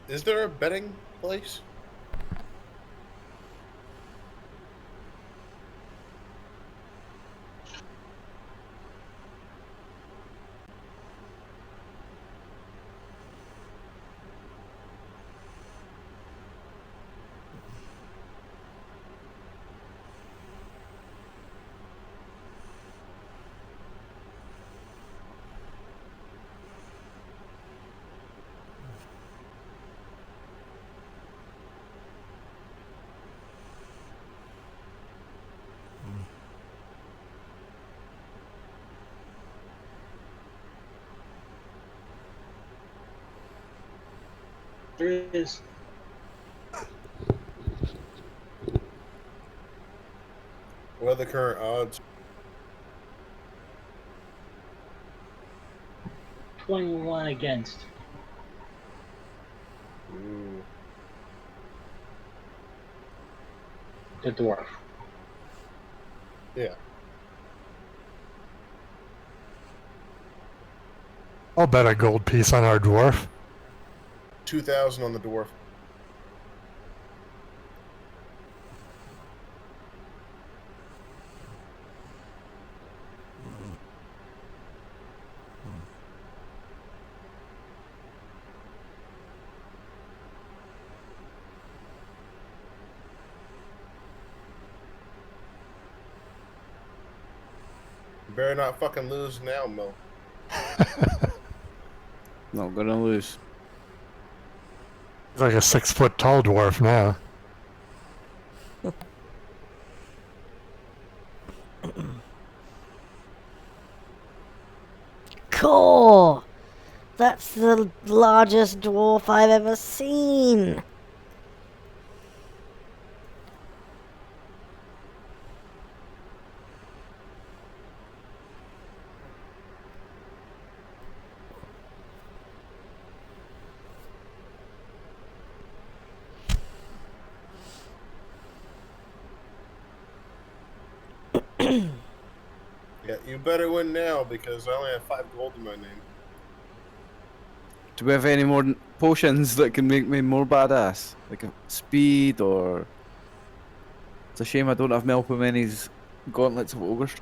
Is there a betting place? There is. What are the current odds? 21 against. Ooh. The dwarf. Yeah. I'll bet a gold piece on our dwarf. 2,000 on the dwarf. You better not fucking lose now, Mo. Not gonna lose. He's like a 6 foot tall dwarf now. Cool! That's the largest dwarf I've ever seen. Yeah, you better win now because I only have 5 gold in my name. Do we have any more potions that can make me more badass? Like a speed or... It's a shame I don't have Melpomene's gauntlets of ogres.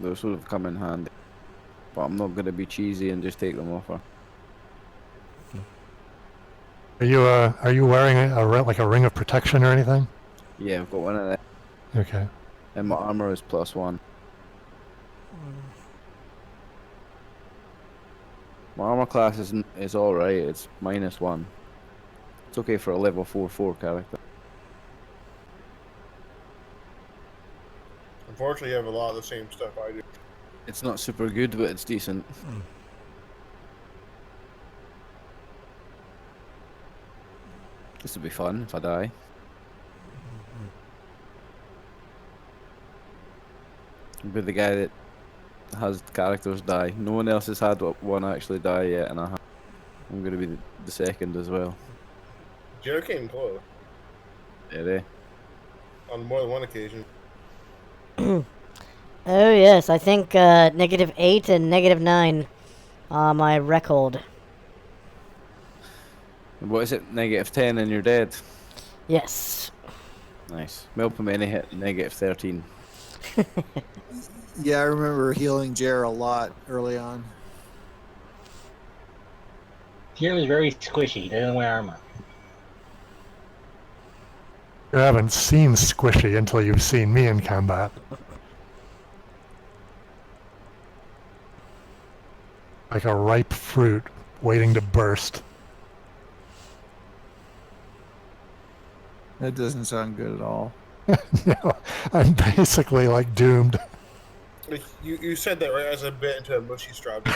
Those would have come in handy. But I'm not gonna be cheesy and just take them off her. Are you wearing like a ring of protection or anything? Yeah, I've got one of them. Okay. And my armor is +1. My armor class is alright, it's -1. It's okay for a level 4 character. Unfortunately, you have a lot of the same stuff I do. It's not super good, but it's decent. This would be fun if I die. I'll be the guy that has characters die. No one else has had one actually die yet, and I'm gonna be the second as well. Joe came close Yeah, on more than one occasion. Oh yes, I think -8 and -9 are my record. What is it? -10 and you're dead. Yes. Nice. Melpomene hit -13. Yeah, I remember healing Jer a lot early on. Jeremy's very squishy. He doesn't wear armor. You haven't seen Squishy until you've seen me in combat. Like a ripe fruit waiting to burst. That doesn't sound good at all. No, I'm basically like doomed. Like, you said that right as I bit into a mushy strawberry.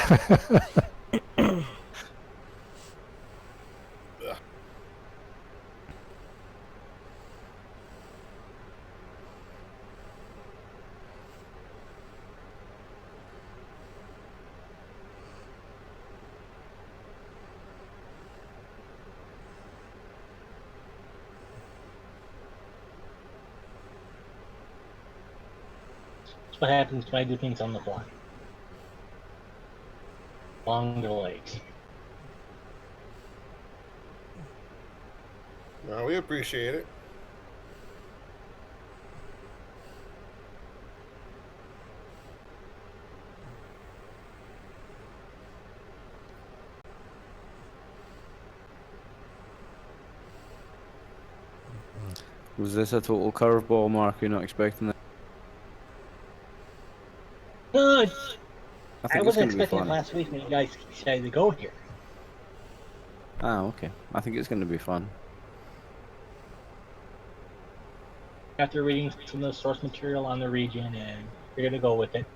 That's what happens when I do things on the fly. Long delays. No, we appreciate it. Was this a total curveball, Mark? You're not expecting that? No, I I think it's wasn't going to be expecting it fun. last week when you guys decided to go here. Ah, okay. I think it's going to be fun. After reading some of the source material on the region, and we're gonna go with it.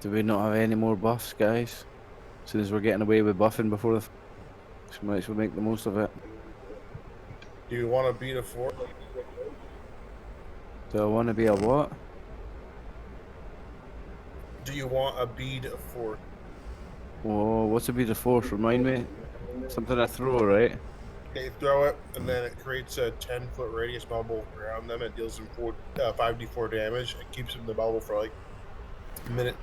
Do we not have any more buffs, guys? Soon as we're getting away with buffing before the so might as well make the most of it. Do you want to beat a 4? Do I want to be a what? Do you want a bead of 4? Oh, what's a bead of force? Remind me. Something I throw, right? Okay, throw it, and then it creates a 10-foot radius bubble around them. It deals them 5d4 damage. It keeps them in the bubble for like a minute.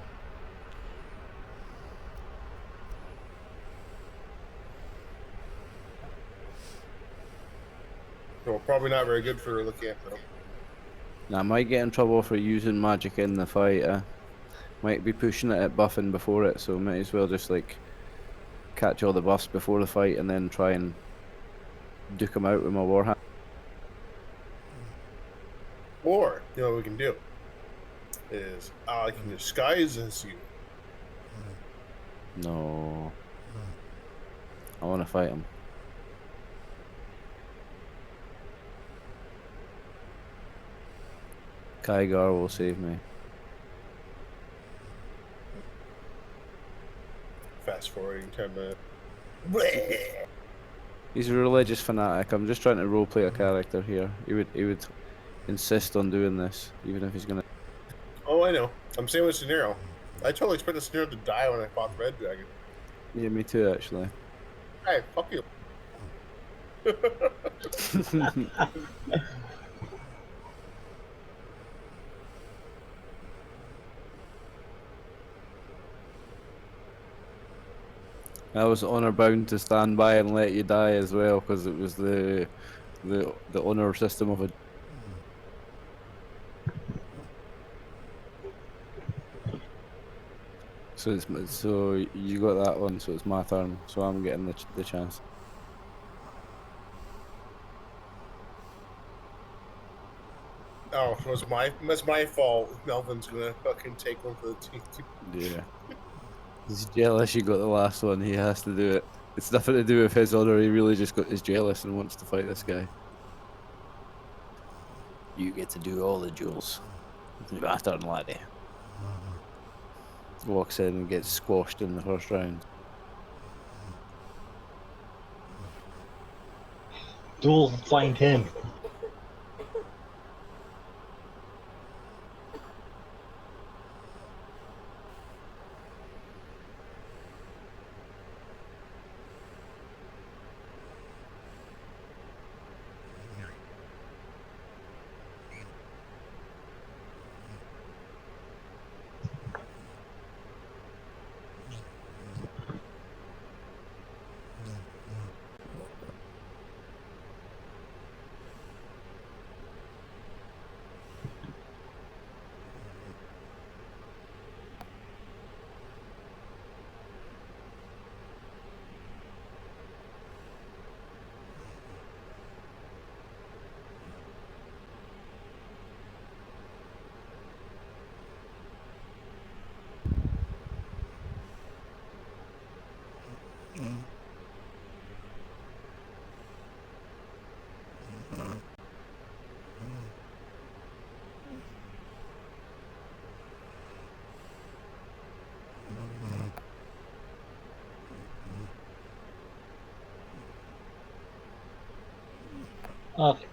So probably not very good for the camp though. Now, I might get in trouble for using magic in the fight. Might be pushing it at buffing before it, so might as well just like catch all the buffs before the fight and then try and duke them out with my warhammer. Or you know what we can do is I can disguise as you. No, I want to fight him. Kygar will save me. Fast forwarding 10 minutes. He's a religious fanatic. I'm just trying to roleplay a character here. He would insist on doing this, even if he's gonna. Oh, I know. I'm saying with Scenario. I totally expected Scenario to die when I fought the Red Dragon. Yeah, me too, actually. Hey, fuck you. I was honor bound to stand by and let you die as well, because it was the honor system of it. So you got that one, so it's my turn. So I'm getting the chance. Oh, that's my fault. Melvin's gonna fucking take one for the team. Yeah, he's jealous. You got the last one. He has to do it. It's nothing to do with his honor. He really just is jealous and wants to fight this guy. You get to do all the duels. My turn, laddie. Walks in and gets squashed in the first round. Duel find him. Okay.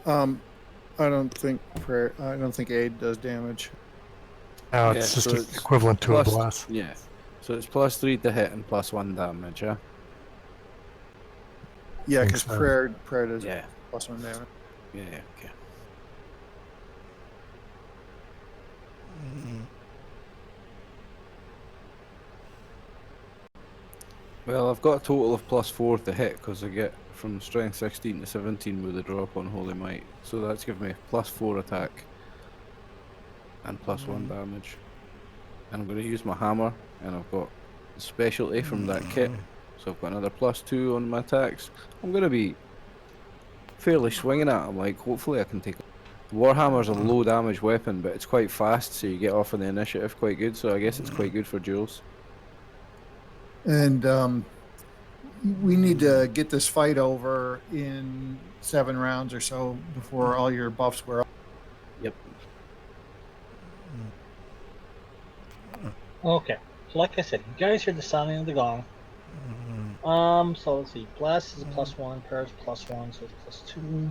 I don't think aid does damage. No, Yeah, it's just so it's equivalent to a plus. bless. Yeah, so it's +3 to hit and +1 damage. Yeah. Yeah, Think because so. prayer does Yeah. +1 damage. Yeah. Okay. Well, I've got a total of +4 to hit because I get from strength 16 to 17 with the drop on Holy Might. So that's given me +4 attack and +1 damage. And I'm going to use my hammer, and I've got the specialty from that kit. So I've got another +2 on my attacks. I'm going to be fairly swinging at him. Like, hopefully I can take. Warhammer's a low damage weapon, but it's quite fast, so you get off on the initiative quite good. So I guess it's quite good for duels. And we need to get this fight over in 7 rounds or so before all your buffs wear off. Yep. Okay. So like I said, you guys heard the sounding of the gong. So let's see. Blast is a +1, Parrish +1, so it's +2.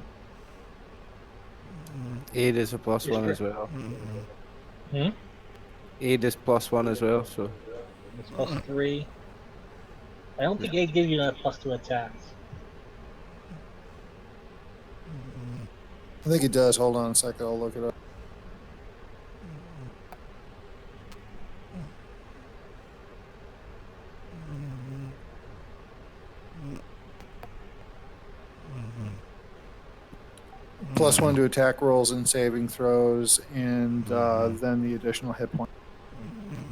Aid is a +1 Your as well. Hmm? Aid is +1 as well, so. It's +3. I don't think it gave you a +2 attacks. I think it does. Hold on a second. I'll look it up. +1 to attack rolls and saving throws, and then the additional hit point.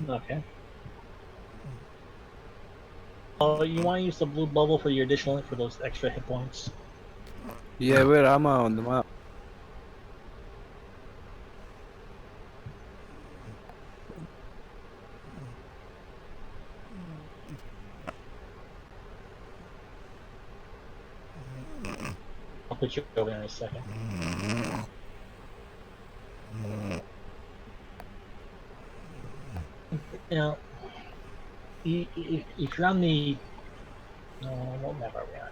Okay. Oh, you want to use the blue bubble for your additional for those extra hit points. Yeah, where am I on the map? I'll put you over there in a second. You know, if you're on the what map are we on?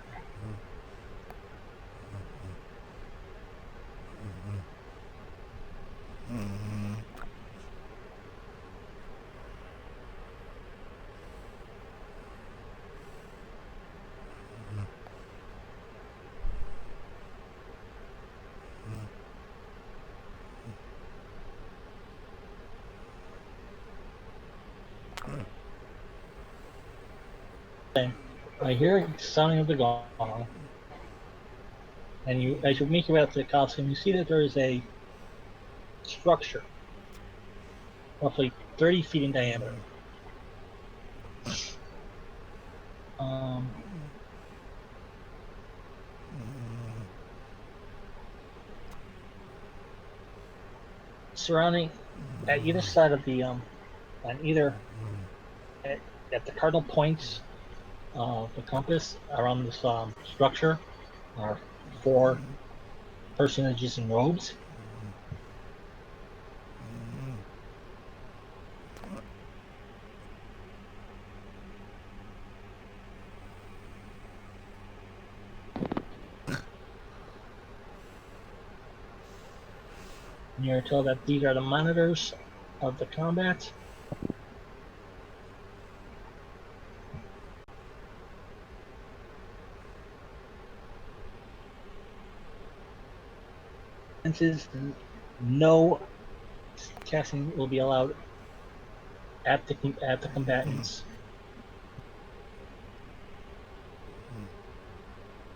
I hear sounding of the gong, and you, as you make your way up to the costume, you see that there is a structure, roughly 30 feet in diameter. Um, Surrounding at either side of the on either at the cardinal points of the compass around this structure are 4 personages in robes. And you're told that these are the monitors of the combat. No casting will be allowed at the combatants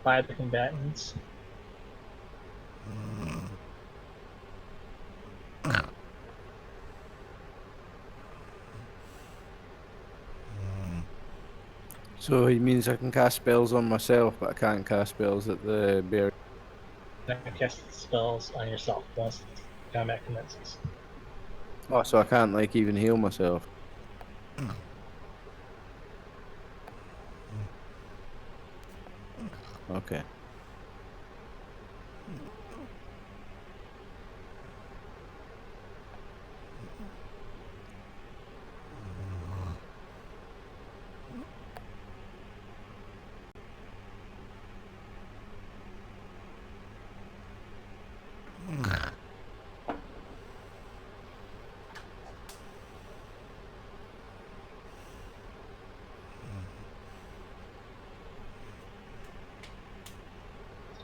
by the combatants. So he means I can cast spells on myself, but I can't cast spells at the bear. Not cast spells on yourself once combat commences. Oh, so I can't like even heal myself. Okay.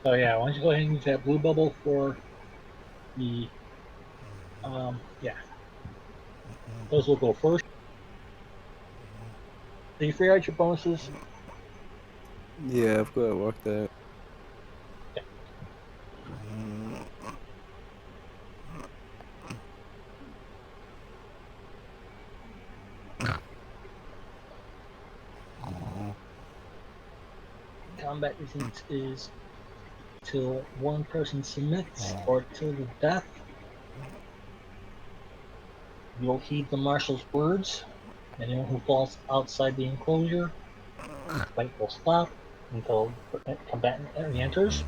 So yeah, why don't you go ahead and use that blue bubble for the yeah. Those will go first. Do you figure out your bonuses? Yeah, I've got it worked out. Combat resistance is till one person submits or till the death. You'll heed the marshal's words. Anyone who falls outside the enclosure, fight will stop until the combatant re-enters.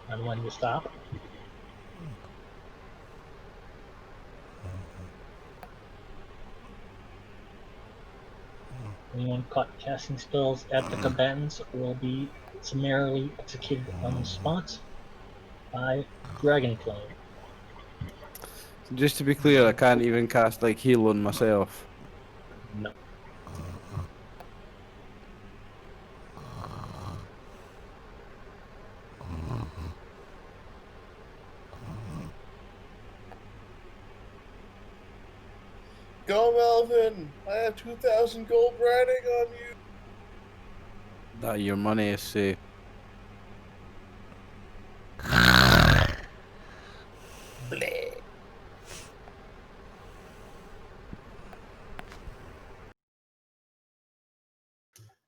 And when you stop, anyone caught casting spells at the combatants will be summarily executed on the spot by Dragon Flame. Just to be clear, I can't even cast like heal on myself. No. Go, Melvin! I have 2,000 gold riding on you. That your money is safe. Bleh.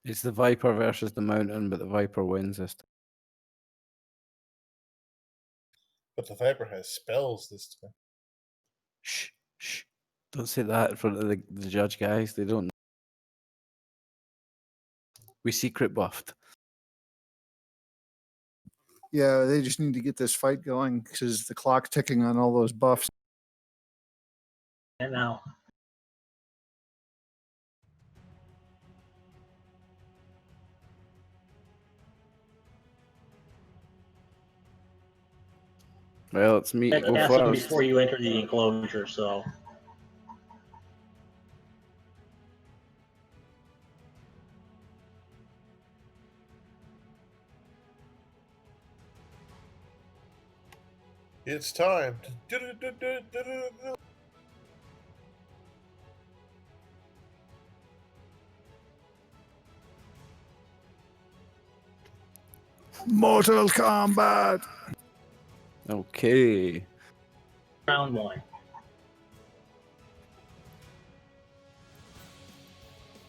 It's the Viper versus the Mountain, but the Viper wins this time. But the Viper has spells this time. Shh, shh. Don't say that in front of the judge, guys. They don't know. We secret buffed. Yeah, they just need to get this fight going because the clock's ticking on all those buffs. And now, Well, it's me to that go cast them first. before you enter the enclosure, so It's time. Mortal Kombat. Okay. round one.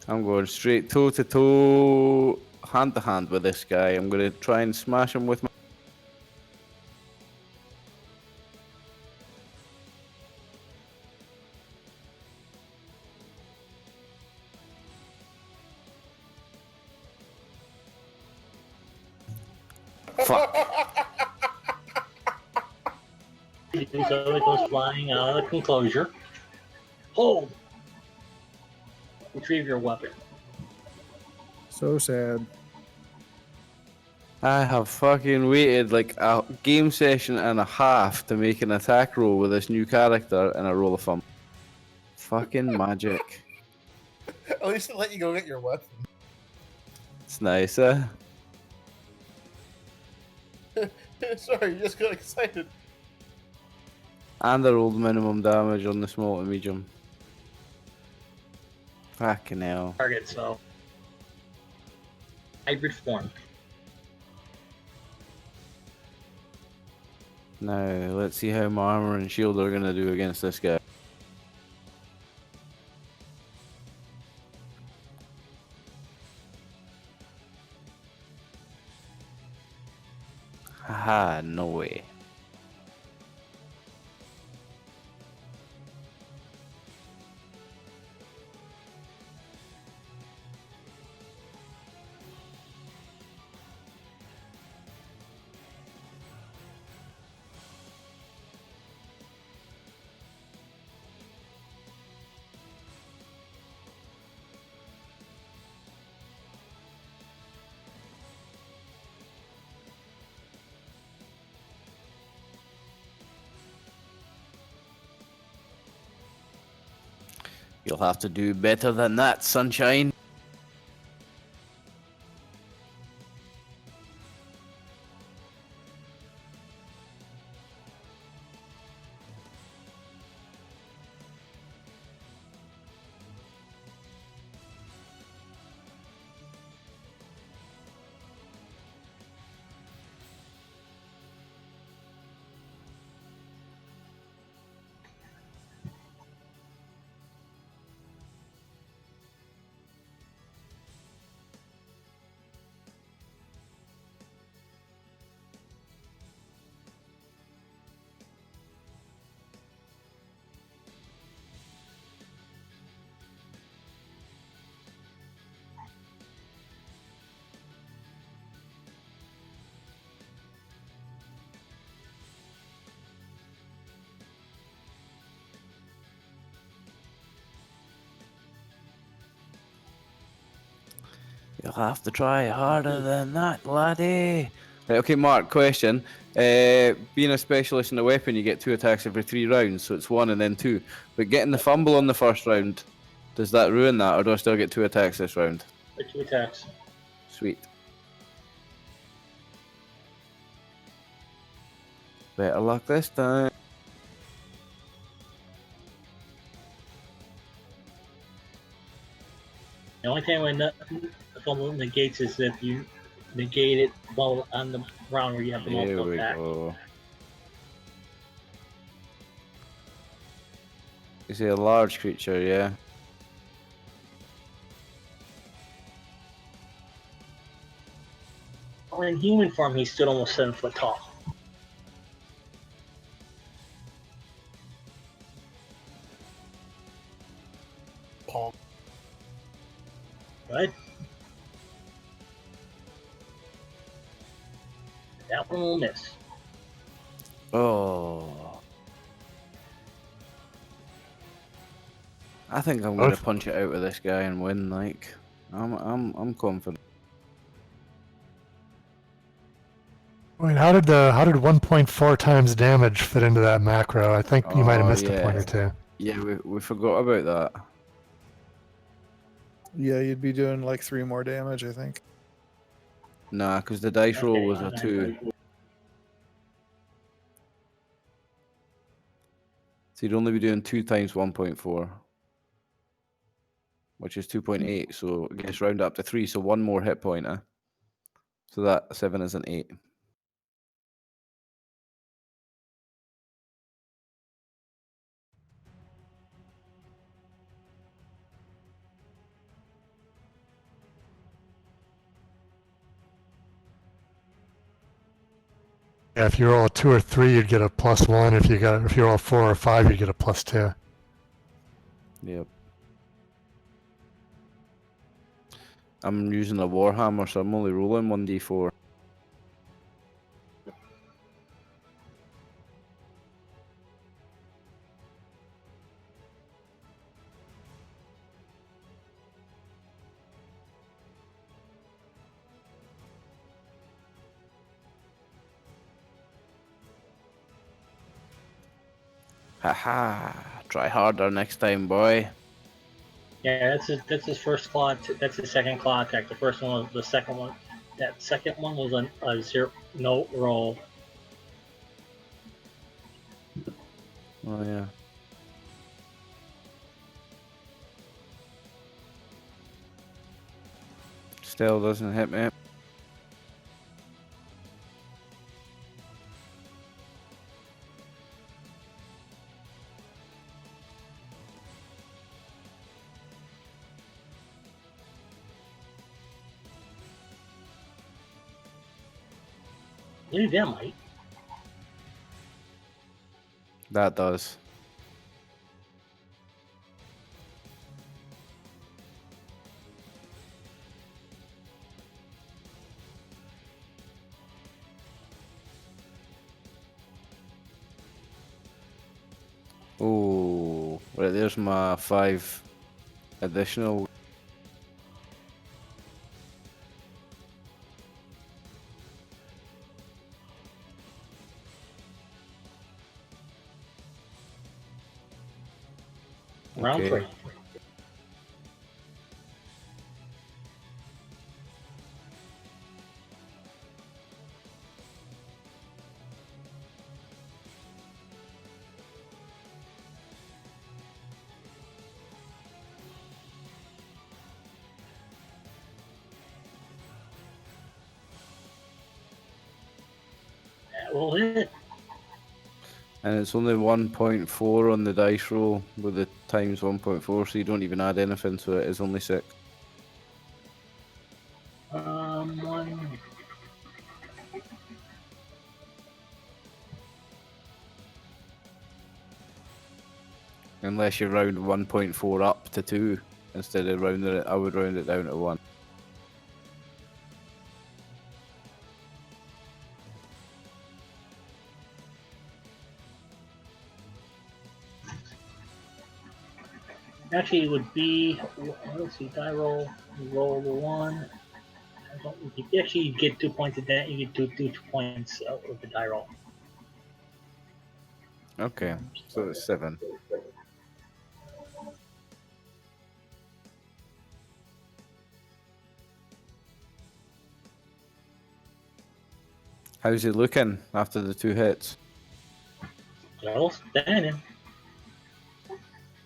I'm going straight toe to toe, hand to hand with this guy. I'm going to try and smash him with my. Fuck. So it goes flying out of the enclosure. Hold! Retrieve your weapon. So sad. I have fucking waited like a game session and a half to make an attack roll with this new character and a roll of fun. Fucking magic. At least they let you go get your weapon. It's nice, eh? Sorry, you just got excited. And I rolled minimum damage on the small to medium. Fucking hell. Target, so. Hybrid form. Now, let's see how my armor and shield are gonna do against this guy. Haha, no way. You'll have to do better than that, sunshine. You'll have to try harder than that, laddie. Right, okay, Mark, question. Being a specialist in a weapon, you get 2 attacks every 3 rounds, so it's 1 and then 2. But getting the fumble on the first round, does that ruin that, or do I still get 2 attacks this round? 2 attacks. Sweet. Better luck this time. The only time when the fumble negates is if you negate it while on the round where you have the Here multiple we attack. go. Is he a large creature? Yeah. Or in human form, he's still almost 7 foot tall. Palm. Right? That one will miss. Oh. I think I'm gonna punch it out with this guy and win. Like, I'm confident. I mean, how did 1.4 times damage fit into that macro? I think you might have Oh, missed a yeah. point or two. Yeah, we forgot about that. Yeah, you'd be doing like 3 more damage, I think. Nah, because the dice roll was a 2. So you'd only be doing 2 times 1.4, which is 2.8. So I guess round up to 3. So 1 more hit point, eh? So that 7 is an 8. Yeah, if you roll a 2 or 3, you'd get a +1. If you roll a 4 or 5, you'd get a +2. Yep. I'm using a Warhammer, so I'm only rolling 1d4. Haha! Try harder next time, boy. Yeah, that's his first claw. That's his second claw attack. The first one was the second one. That second one was a 0 no roll. Oh yeah. Still doesn't hit me. Maybe that might. That does. Oh, right, there's my 5 additional. Round Okay. 3. Roll it. And it's only 1.4 on the dice roll with the times 1.4, so you don't even add anything, so it is only 6. One. Unless you round 1.4 up to 2 instead of rounding it, I would round it down to 1. Actually, it would be. Let's see. Die roll. You roll the 1. Actually, you get 2 points of that. You get 2 points with the die roll. Okay, so it's 7. How's he looking after the 2 hits? Well, standing.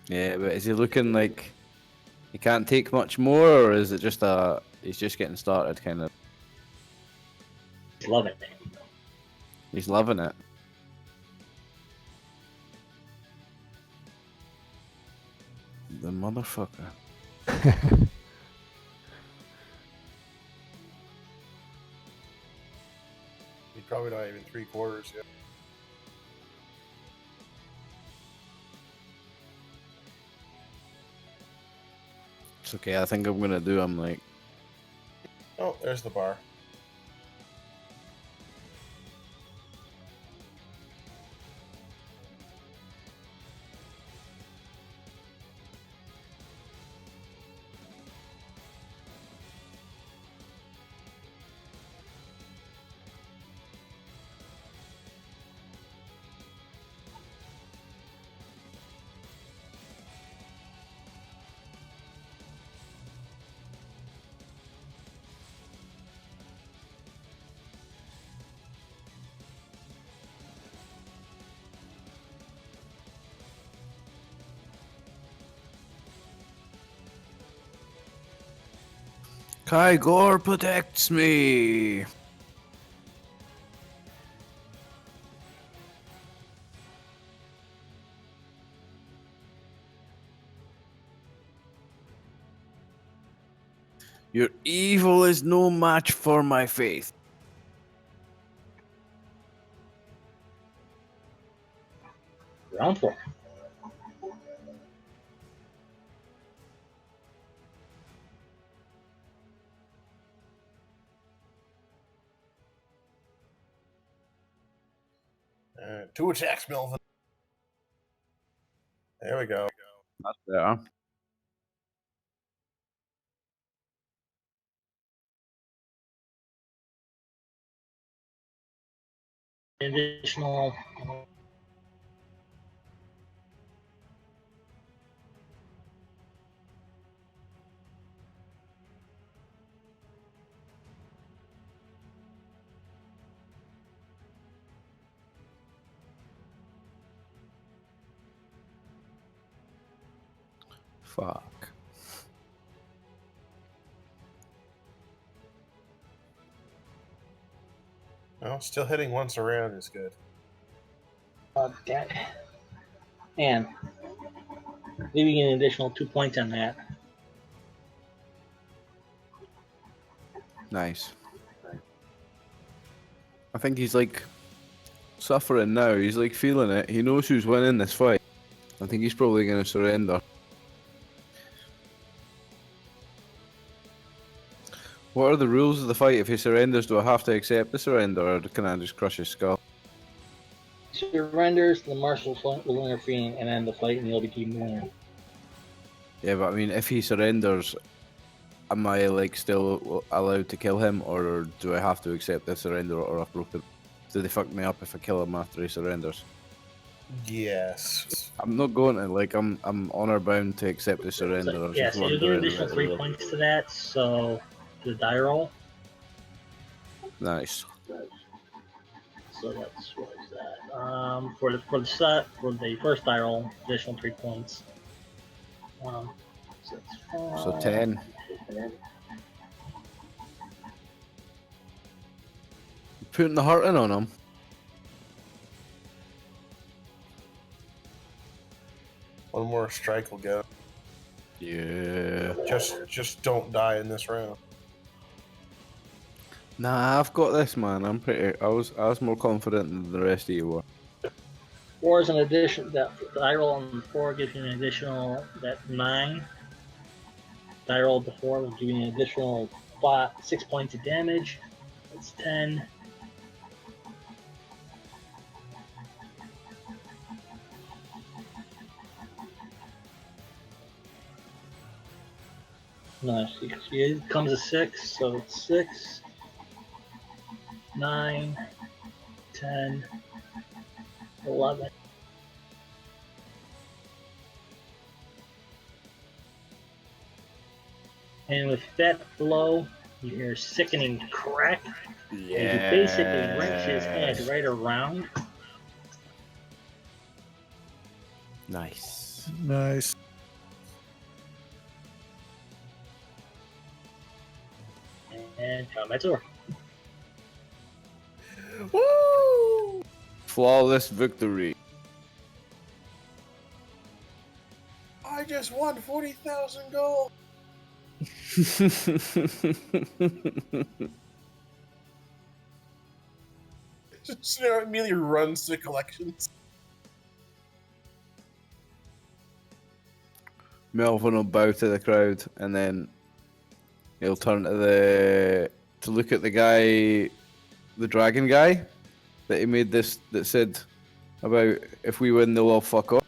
Yeah, but is he looking like he can't take much more, or is it just he's just getting started kind of? Love it. He's loving it. The motherfucker. He's probably not even 3/4 yet. It's okay, I think I'm gonna do him like. Oh, there's the bar. Kygor protects me. Your evil is no match for my faith. Round 4. Two attacks, Melvin. There we go. That's better. Additional. Fuck. Well, still hitting once around is good. Damn it. And leaving an additional 2 points on that. Nice. I think he's like suffering now. He's like feeling it. He knows who's winning this fight. I think he's probably going to surrender. What are the rules of the fight? If he surrenders, do I have to accept the surrender, or can I just crush his skull? Surrenders, the marshal will intervene and end the fight, and you'll be team winner. Yeah, but I mean, if he surrenders, am I like still allowed to kill him, or do I have to accept the surrender, or I've broken? Do they fuck me up if I kill him after he surrenders? Yes. I'm not going to like. I'm honor bound to accept the surrender. So, I was yeah, just so you'll get an wondering. additional 3 points to that. So the die roll. Nice. So that's what is that? For the first die roll, additional 3 points. So, So 10. Putting the hurting on him. One more strike will get him. Yeah. Just don't die in this round. Nah, I've got this, man. I was more confident than the rest of you were. 4 is an addition. That die roll on the 4 gives you an additional 9. Die roll before will give you an additional 6 points of damage. That's 10. No, it comes a 6, so it's 6, 9, 10, 11. And with that blow, you hear a sickening crack. As you basically wrench his head right around. Nice. Nice. And combat's over. Woo! Flawless victory. I just won 40,000 gold. Just immediately runs to collections. Melvin will bow to the crowd, and then he'll turn to look at the guy, the dragon guy, that he made this that said about if we win they'll all fuck off.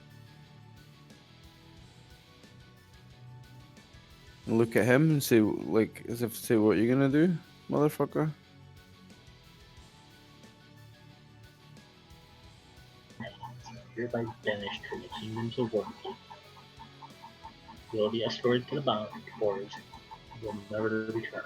And look at him and say, like, as if to say, what are you gonna do, motherfucker? Hereby banished from the kingdoms of Wormwood. You will be escorted to the boundary forge. You will never return.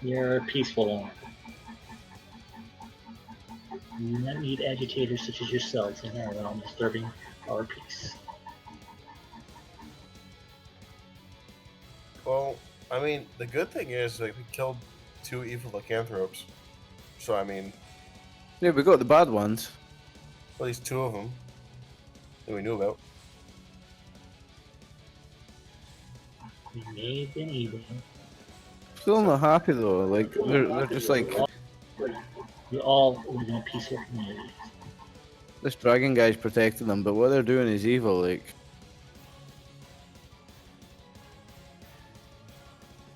You're a peaceful owner. You do not need agitators such as yourselves in our realm disturbing our peace. Well, I mean, the good thing is like we killed 2 evil lycanthropes. So I mean, Yeah, we got the bad ones. at least 2 of them that we knew about. We may have been evil. Still not happy though. Like they're just like, We all live in a peaceful community. this dragon guy's protecting them, but what they're doing is evil. Like,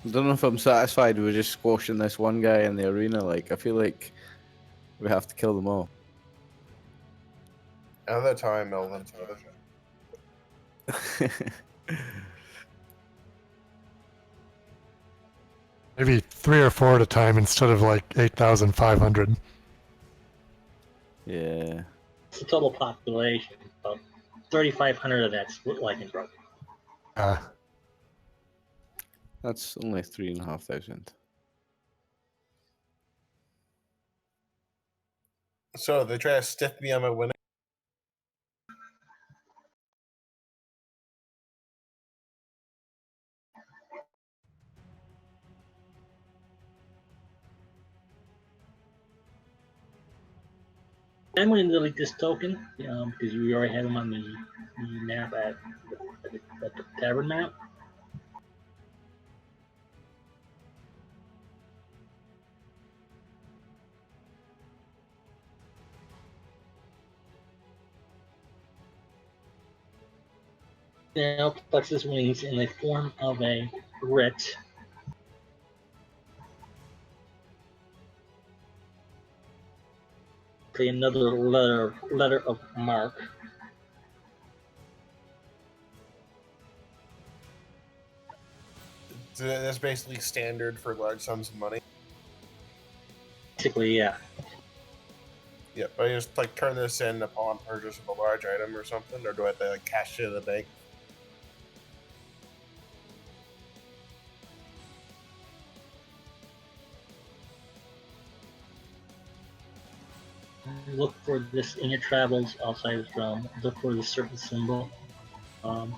I don't know if I'm satisfied with just squashing this one guy in the arena. Like, I feel like we have to kill them all. Another time, Melvin. Another time. Maybe 3 or 4 at a time instead of like 8,500. Yeah. It's the total population. About 3,500 of that's lycanthrope. That's only 3,500. So they try to stiff me on my winning. I'm going to delete this token because we already have him on the map at the tavern map. Now flexes wings in the form of a writ. Okay, another letter of mark. That's basically standard for large sums of money. Basically, yeah. Yep, I just like turn this in upon purchase of a large item or something, or do I have to like, cash it in the bank? look for this in your travels outside of realm. Look for this certain symbol. Um,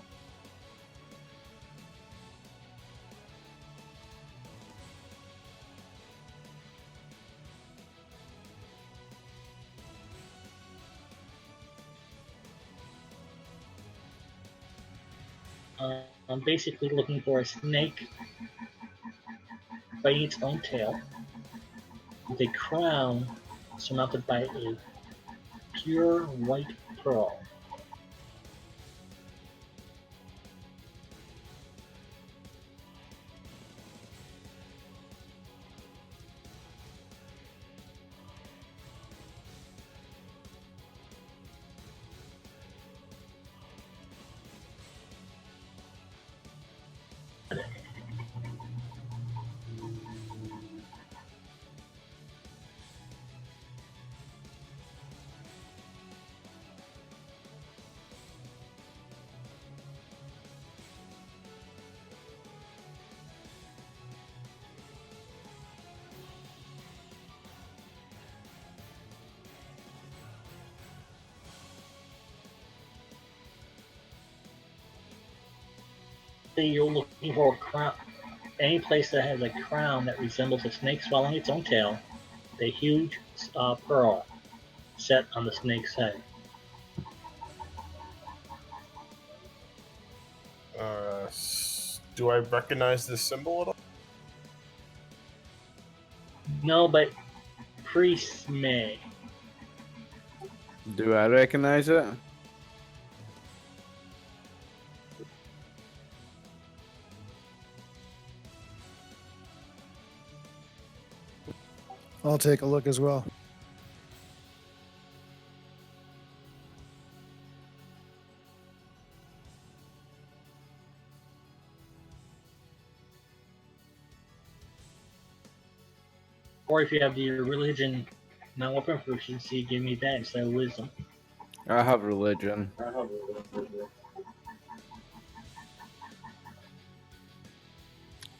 I'm basically looking for a snake biting its own tail with a crown surmounted by a pure white pearl. You're looking for a crown. Any place that has a crown that resembles a snake swallowing its own tail, with a huge pearl set on the snake's head. Do I recognize this symbol at all? No, but priests may. Do I recognize it? I'll take a look as well. Or if you have your religion non-weapon proficiency, give me that instead of wisdom. I have religion.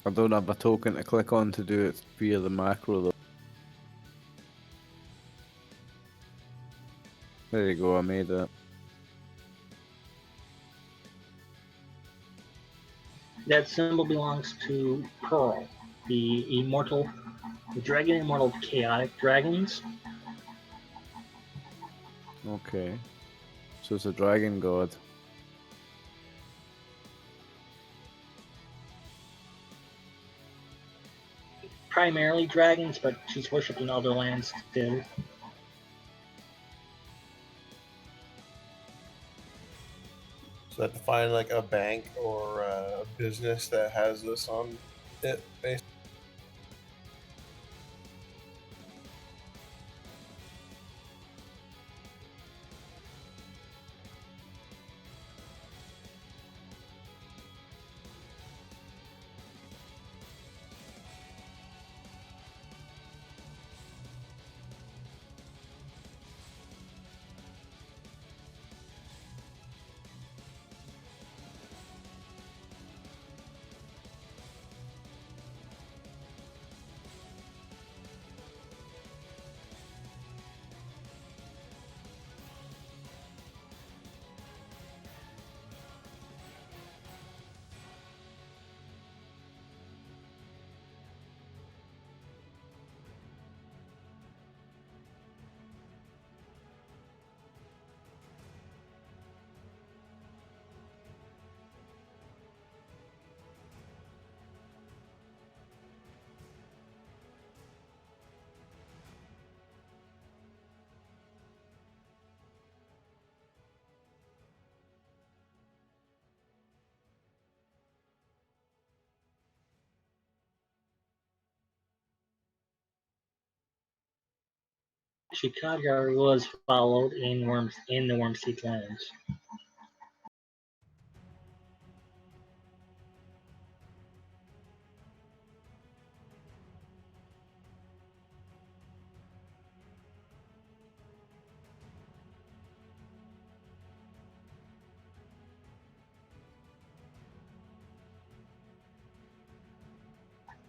I don't have a token to click on to do it via the macro though. There you go, I made it. That symbol belongs to Pearl, the dragon immortal of chaotic dragons. Okay. So it's a dragon god. Primarily dragons, but she's worshipped in other lands too. So I have to find like a bank or a business that has this on it, basically. Chicago was followed in the Wormseed lands.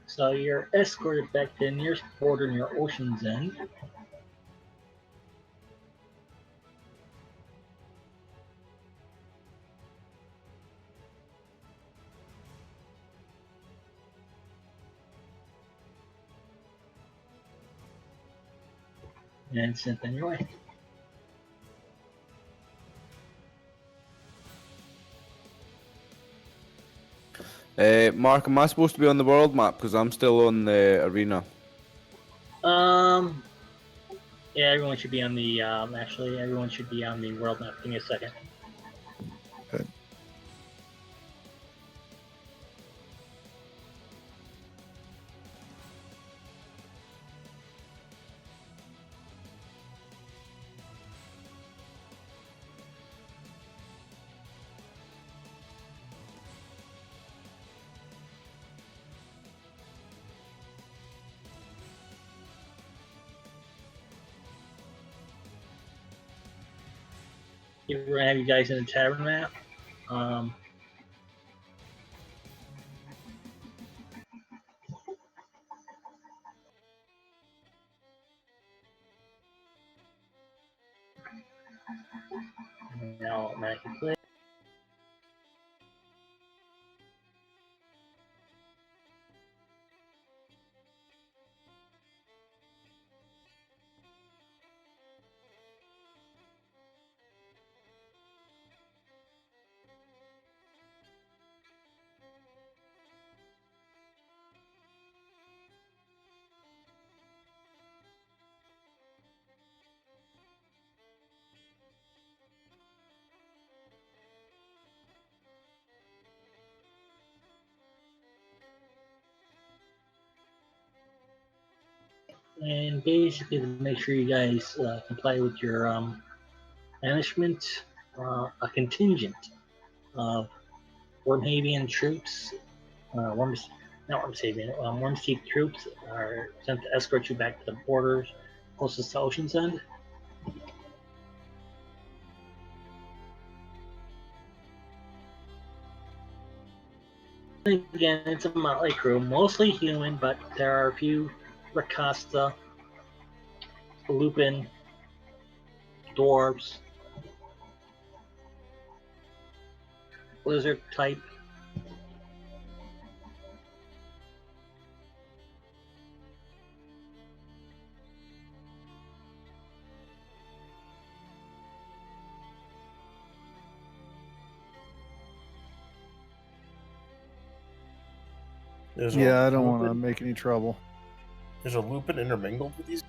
So you're escorted back to the nearest border near Ocean's End. and send them your way. Mark, am I supposed to be on the world map? Because I'm still on the arena. Yeah, everyone should be on the. Actually, everyone should be on the world map. Give me a second. Good. We're gonna have you guys in the tavern map. Now, automatically play. And basically, to make sure you guys comply with your banishment, a contingent of Wormhavian troops, Wormseed troops are sent to escort you back to the borders closest to Ocean's End. Again, it's a motley crew, mostly human, but there are a few Rakasta, Lupin, dwarves, lizard type. Yeah, I don't want to make any trouble. There's a Lupin intermingled with these.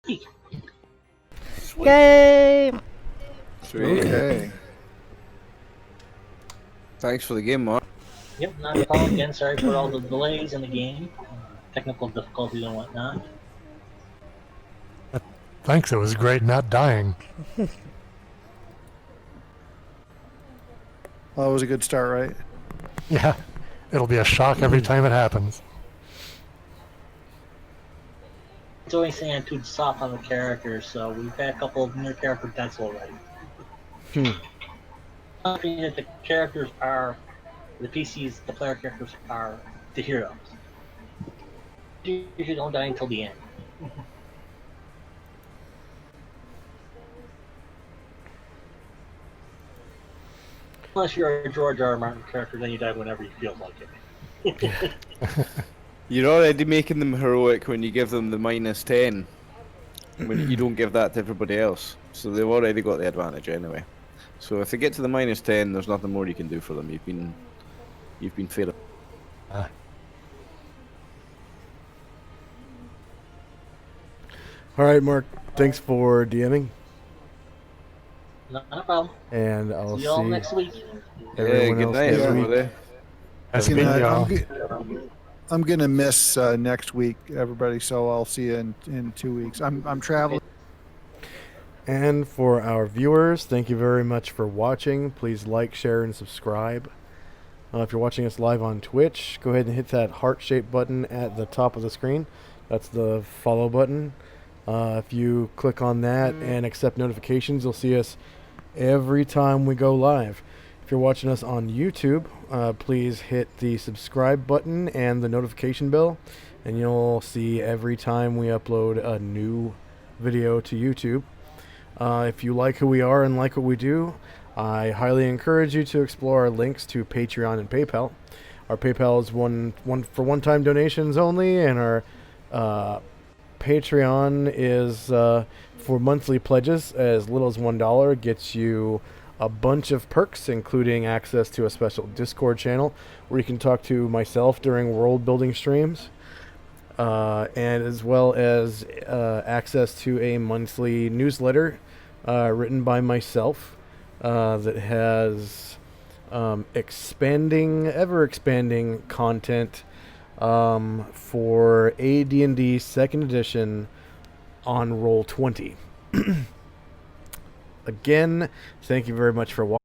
Sweet. Yay! Sweet. Okay. Thanks for the game, Mark. Yep, not a problem. Again, sorry for all the delays in the game, technical difficulties and whatnot. Thanks, it was great not dying. Well, that was a good start, right? Yeah, it'll be a shock every time it happens. It's always saying I'm too soft on the characters, so we've had a couple of new character deaths already. Something that the characters are, the PCs, the player characters are the heroes. You usually don't die until the end. Unless you're a George R. R. Martin character, then you die whenever you feel like it. You're already making them heroic when you give them the -10. when you don't give that to everybody else. So they've already got the advantage anyway. So if they get to the -10, there's nothing more you can do for them. You've been fair. All right, Mark. Thanks for DMing, Not a problem. and I'll See y'all see next week. everyone Good else night, next Yeah. week. everybody. That's Good me, night. y'all. I'm gonna miss next week, everybody. So I'll see you in 2 weeks. I'm traveling. And for our viewers, thank you very much for watching. Please like, share, and subscribe. If you're watching us live on Twitch, go ahead and hit that heart-shaped button at the top of the screen. That's the follow button. If you click on that and accept notifications, you'll see us every time we go live. If you're watching us on YouTube, please hit the subscribe button and the notification bell, and you'll see every time we upload a new video to YouTube. If you like who we are and like what we do, I highly encourage you to explore our links to Patreon and PayPal. Our PayPal is one for one-time donations only, and our Patreon is for monthly pledges. As little as $1 gets you a bunch of perks, including access to a special Discord channel where you can talk to myself during world building streams, and as well as access to a monthly newsletter written by myself that has ever expanding content for AD&D 2nd Edition on Roll20. Again, thank you very much for watching.